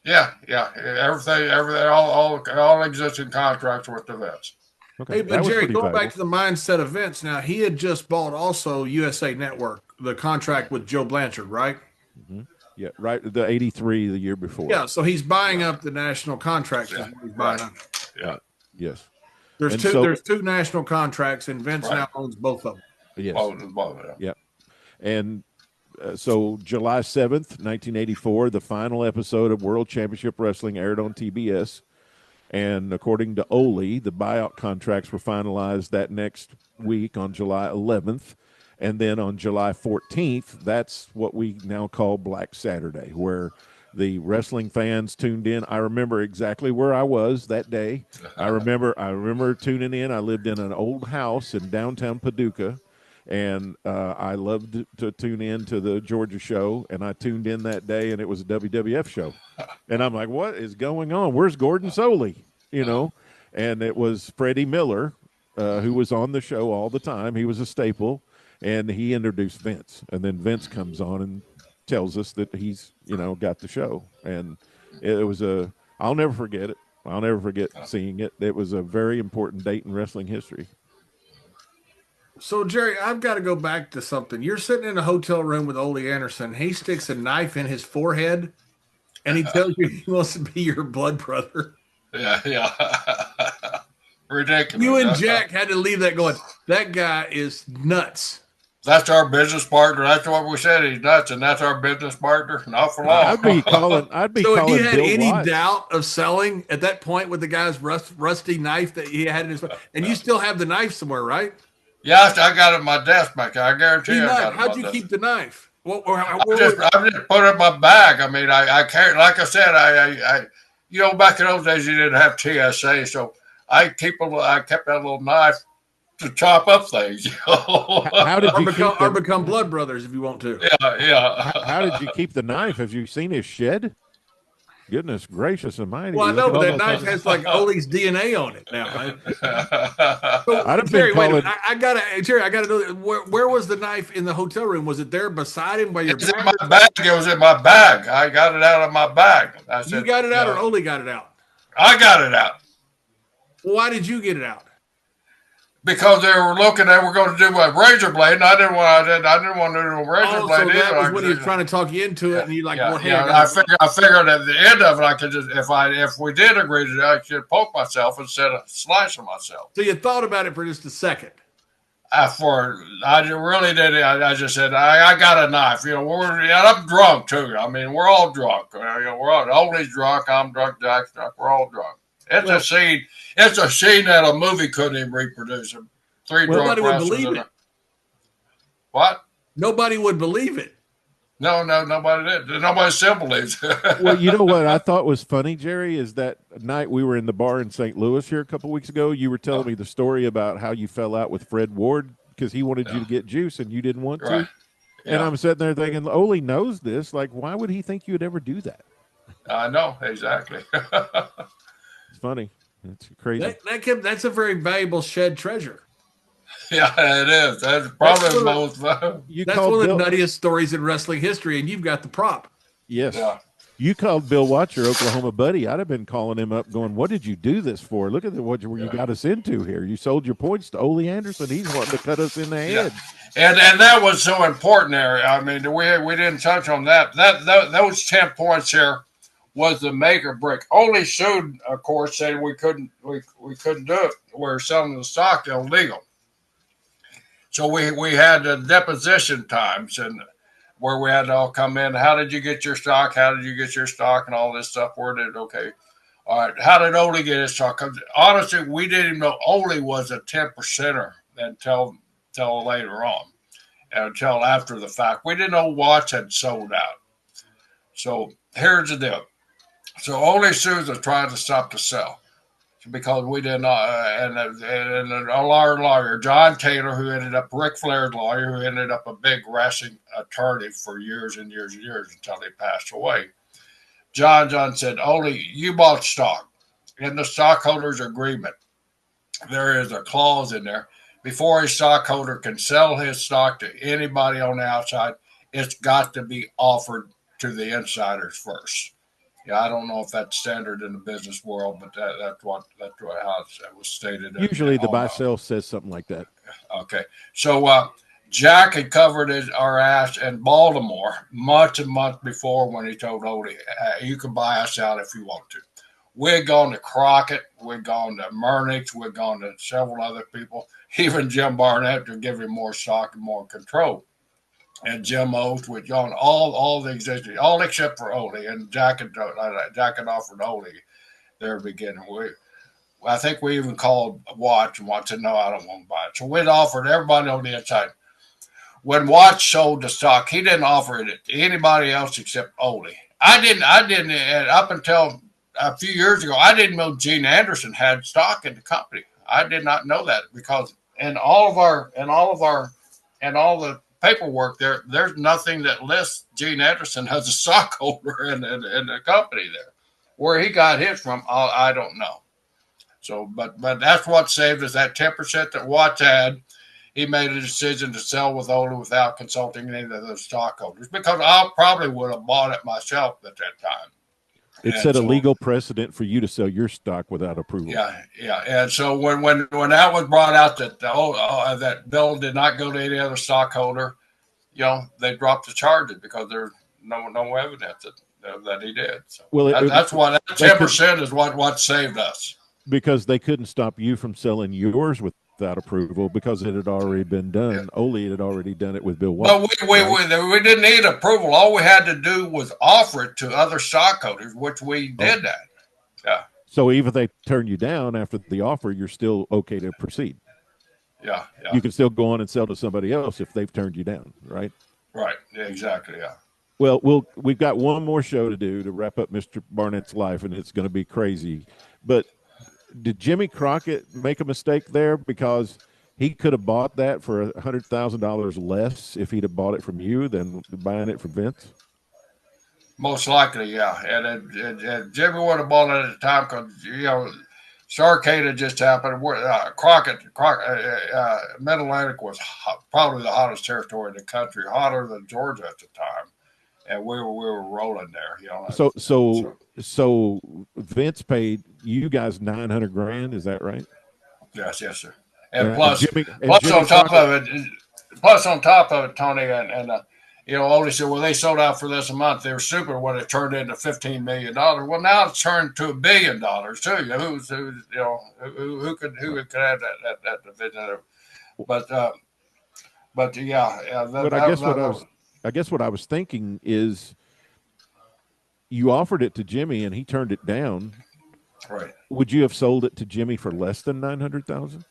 Yeah. Everything, all existing contracts with the Vince. Okay. Hey, but Jerry, going back to the mindset of Vince, now he had just bought also USA Network, the contract with Joe Blanchard, right? Mm-hmm. Yeah, right. The 83 the year before. Yeah, so he's buying up the national contracts. Yeah. He's buying up. Yeah. Yes. There's two national contracts, and Vince now owns both of them. Yes. Both of them. Yeah. And so July 7th, 1984, the final episode of World Championship Wrestling aired on TBS. And according to Olie, the buyout contracts were finalized that next week on July 11th. And then on July 14th, that's what we now call Black Saturday, where the wrestling fans tuned in. I remember exactly where I was that day. I remember tuning in. I lived in an old house in downtown Paducah, and I loved to tune in to the Georgia show, and I tuned in that day, and it was a WWF show. And I'm like, what is going on? Where's Gordon Soley? And it was Freddie Miller, who was on the show all the time. He was a staple, and he introduced Vince. And then Vince comes on and tells us that he's, got the show. And it was I'll never forget it. I'll never forget seeing it. It was a very important date in wrestling history. So, Jerry, I've got to go back to something. You're sitting in a hotel room with Oie Anderson. He sticks a knife in his forehead, and he tells you he wants to be your blood brother. Yeah. Ridiculous. You and Jack had to leave that going, that guy is nuts. That's our business partner. That's what we said. He's nuts, and that's our business partner. Not for long. I'd be calling. So, if you had Bill any Watts. doubt of selling at that point with the guy's rusty knife that he had in his, and you still have the knife somewhere, right? Yeah, I got it in my desk back there. I guarantee you. How'd you keep the knife? I just put it in my bag. I mean, I carry, like I said, I back in those days you didn't have TSA, so I kept that little knife to chop up things. How did you become blood brothers if you want to? Yeah. How did you keep the knife? Have you seen his shed? Goodness gracious almighty! Well, I know, but that knife has like Olie's DNA on it now. Jerry, I gotta know where was the knife in the hotel room? Was it there beside him by your back? In my bag. It was in my bag. I got it out of my bag. You got it out, or Olie got it out? I got it out. Well, why did you get it out? Because they were going to do a razor blade, and I didn't want to do a razor blade either. That was when he was trying to talk you into it, and you I figured at the end of it, I could just, if we did agree to that, I could poke myself instead of slashing myself. So you thought about it for just a second. I really did. I just said, I got a knife. I'm drunk too. I mean, we're all drunk. Olie's drunk. I'm drunk. Jack's drunk. We're all drunk. It's a scene. It's a scene that a movie couldn't even reproduce. Nobody would believe it. What? Nobody would believe it. No, nobody did. Nobody still believes it. Well, you know what I thought was funny, Jerry, is that night we were in the bar in St. Louis here a couple of weeks ago. You were telling me the story about how you fell out with Fred Ward because he wanted you to get juice and you didn't want to. Right. And Yeah. I'm sitting there thinking, Ole knows this. Like, why would he think you would ever do that? I know, exactly. It's funny. It's crazy. That's a very valuable shed treasure. Yeah, it is. That's probably That's the one most. That's one of the nuttiest stories in wrestling history, and you've got the prop. Yes. Yeah. You called Bill Watcher, Oklahoma buddy. I'd have been calling him up going, what did you do this for? Look at what you got us into here. You sold your points to Oie Anderson. He's wanting to cut us in the head. And that was so important there. I mean, we didn't touch on that. Those 10 points here was the make or break. Only sued, of course, saying we couldn't do it. We're selling the stock illegal. So we had deposition times and where we had to all come in. How did you get your stock? How did you get your stock? And all this stuff. Where did okay? All right. How did Ole get his stock? Honestly, we didn't even know Ole was a 10%er until later on, until after the fact. We didn't know Watts had sold out. So here's the deal. So Ole sues us trying to stop the sell because we did not, and our lawyer, John Taylor, who ended up Ric Flair's lawyer, who ended up a big wrestling attorney for years and years and years until he passed away. John said, Ole, you bought stock. In the stockholders' agreement, there is a clause in there. Before a stockholder can sell his stock to anybody on the outside, it's got to be offered to the insiders first. Yeah, I don't know if that's standard in the business world, but that's how it was stated. Usually the buy sell says something like that. Okay. So Jack had covered our ass in Baltimore months and months before when he told Odie, you can buy us out if you want to. We'd gone to Crockett, we'd gone to Murnix, we'd gone to several other people, even Jim Barnett to give him more stock and more control. And Jim Oates with John, all the existing, all except for Ole, and Jack had offered Ole there at the beginning. I think we even called Watts, and Watts said, no, I don't want to buy it. So we'd offered everybody on the inside. When Watts sold the stock, he didn't offer it to anybody else except Ole. I didn't, and up until a few years ago, I didn't know Gene Anderson had stock in the company. I did not know that because in all the paperwork there's nothing that lists Gene Anderson as a stockholder in the company there. Where he got his from, I don't know. So, but that's what saved us. That 10% that Watts had, he made a decision to sell with Ole without consulting any of the stockholders because I probably would have bought it myself at that time. It set a legal precedent for you to sell your stock without approval. Yeah. And so when that was brought out that that Bill did not go to any other stockholder, they dropped the charges because there's no evidence that he did. So that's why that 10% is what saved us. Because they couldn't stop you from selling yours without approval because it had already been done. Yeah. Ole had already done it with Bill Watts. Well, we didn't need approval. All we had to do was offer it to other stockholders, which we did that. Yeah. So even if they turn you down after the offer, you're still okay to proceed. Yeah. You can still go on and sell to somebody else if they've turned you down, right? Right. Yeah, exactly. Yeah. Well, we've got one more show to do to wrap up Mr. Barnett's life, and it's going to be crazy. But did Jimmy Crockett make a mistake there because he could have bought that for $100,000 less if he'd have bought it from you than buying it from Vince? Most likely, yeah. And Jimmy would have bought it at the time because Starrcade had just happened. Crockett, Mid-Atlantic was probably the hottest territory in the country, hotter than Georgia at the time, and we were rolling there. So Vince paid you guys $900,000. Is that right? Yes, sir. And plus on top of it, Tony and Ole said, well, they sold out for this a month. They were super when it turned into $15 million. Well, now it's turned to $1 billion too. Who could have that division? But I guess what I was thinking is you offered it to Jimmy and he turned it down. Right. Would you have sold it to Jimmy for less than $900,000?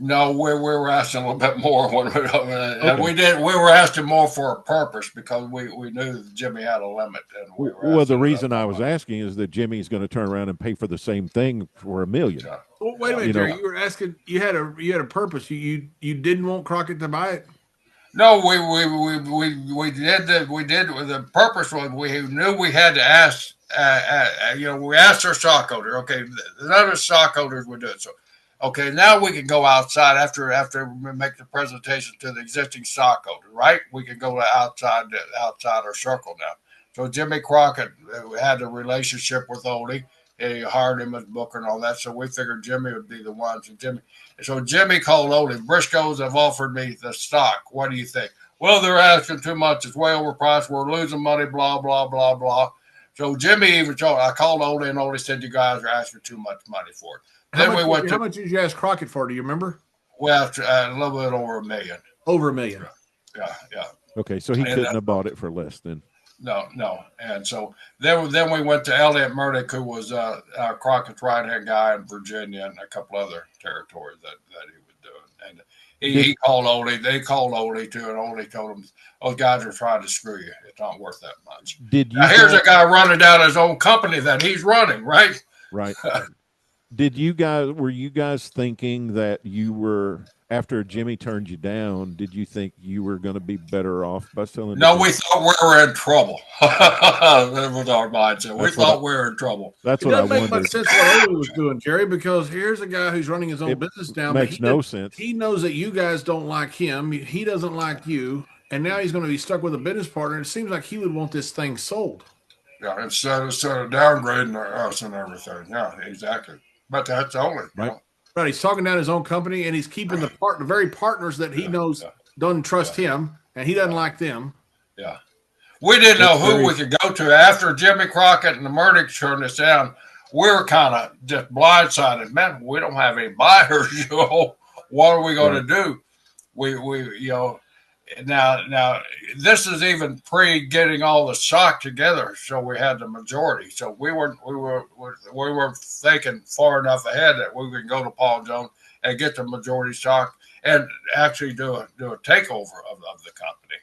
No, we were asking a little bit more when we were asking more for a purpose because we knew that Jimmy had a limit. And well, the reason I was asking is that Jimmy's going to turn around and pay for the same thing for $1 million. Yeah. Well, wait a minute, Jerry. You were asking. You had a purpose. You didn't want Crockett to buy it. No, we did the purpose was we knew we had to ask. We asked our stockholder. Okay, the other stockholders would do it. So, okay, now we can go outside after we make the presentation to the existing stockholder, right? We can go outside our circle now. So Jimmy Crockett had a relationship with Olie. He hired him as booker and all that. So we figured Jimmy would be the one. So Jimmy called Olie. Briscoes have offered me the stock. What do you think? Well, they're asking too much. It's way overpriced. We're losing money, blah, blah, blah, blah. So Jimmy even told, I called Olie and Olie said, you guys are asking too much money for it. How much did you ask Crockett for? Do you remember? Well, a little bit over $1 million. Over $1 million. Yeah. Okay, so he couldn't have bought it for less then. No. And so then we went to Elliot Murdoch, who was Crockett's right-hand guy in Virginia and a couple other territories that he was doing. And he called Olie. They called Olie too, and Olie told him, those guys are trying to screw you. It's not worth that much. Here's a guy running down his own company that he's running, right? Right. Were you guys thinking that you were, after Jimmy turned you down, did you think you were going to be better off by selling? No, we thought we were in trouble. That was our mindset. We thought we were in trouble. That's what I wondered. It doesn't make much sense what Olie was doing, Jerry, because here's a guy who's running his own business now. Makes no sense. He knows that you guys don't like him. He doesn't like you. And now he's going to be stuck with a business partner. It seems like he would want this thing sold. Yeah, instead of downgrading us and everything. Yeah, exactly. But that's Olie. Right. Right. He's talking down his own company, and he's keeping the very partners that he knows don't trust him, and he doesn't like them. Yeah. We didn't know who we could go to after Jimmy Crockett and the Murdoch turned us down. We were kind of just blindsided. Man, we don't have any buyers. What are we going to do? Now this is even pre getting all the stock together, so we had the majority. So we weren't thinking far enough ahead that we could go to Paul Jones and get the majority stock and actually do a takeover of the company.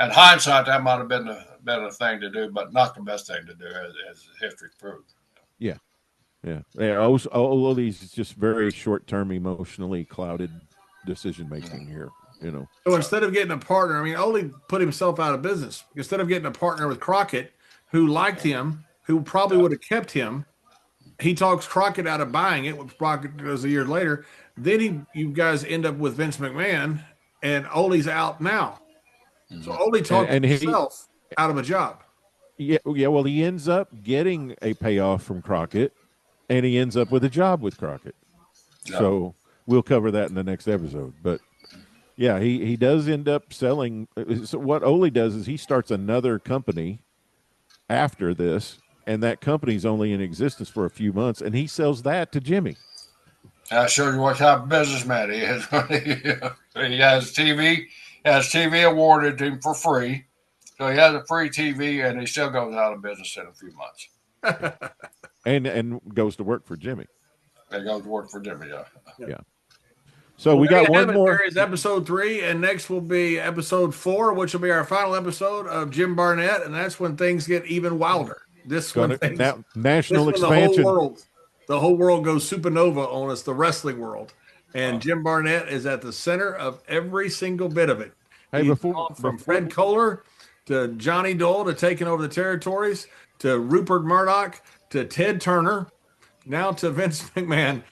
In hindsight, that might have been the thing to do, but not the best thing to do, as history proved. Yeah. Olie's just very short-term, emotionally clouded decision making here. So instead of getting a partner, Olie put himself out of business. Instead of getting a partner with Crockett, who liked him, who probably would have kept him, he talks Crockett out of buying it, which Crockett does a year later. Then you guys end up with Vince McMahon, and Olie's out now. So Olie talked himself out of a job. Yeah. Well, he ends up getting a payoff from Crockett, and he ends up with a job with Crockett. Yeah. So we'll cover that in the next episode. But yeah, he does end up selling. So what Olie does is he starts another company after this, and that company's only in existence for a few months, and he sells that to Jimmy. I show you what type of businessman he is. He has TV awarded to him for free. So he has a free TV, and he still goes out of business in a few months. and goes to work for Jimmy. He goes to work for Jimmy, yeah. So we got one more. There is episode 3, and next will be episode 4, which will be our final episode of Jim Barnett, and that's when things get even wilder. National expansion. The whole world goes supernova on us, the wrestling world, and Jim Barnett is at the center of every single bit of it. Hey, from Fred Kohler to Johnny Dole to taking over the territories to Rupert Murdoch to Ted Turner, now to Vince McMahon.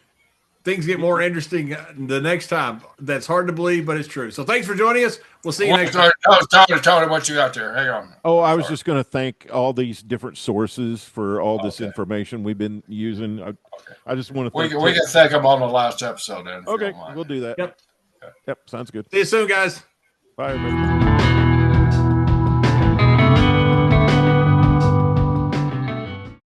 Things get more interesting the next time. That's hard to believe, but it's true. So thanks for joining us. We'll see you next time. Tony, what you got there? Hang on. Oh, I was just going to thank all these different sources for all this information we've been using. I just want to thank we can thank them on the last episode then. Okay, we'll do that. Yep. Yep, sounds good. See you soon, guys. Bye, everybody.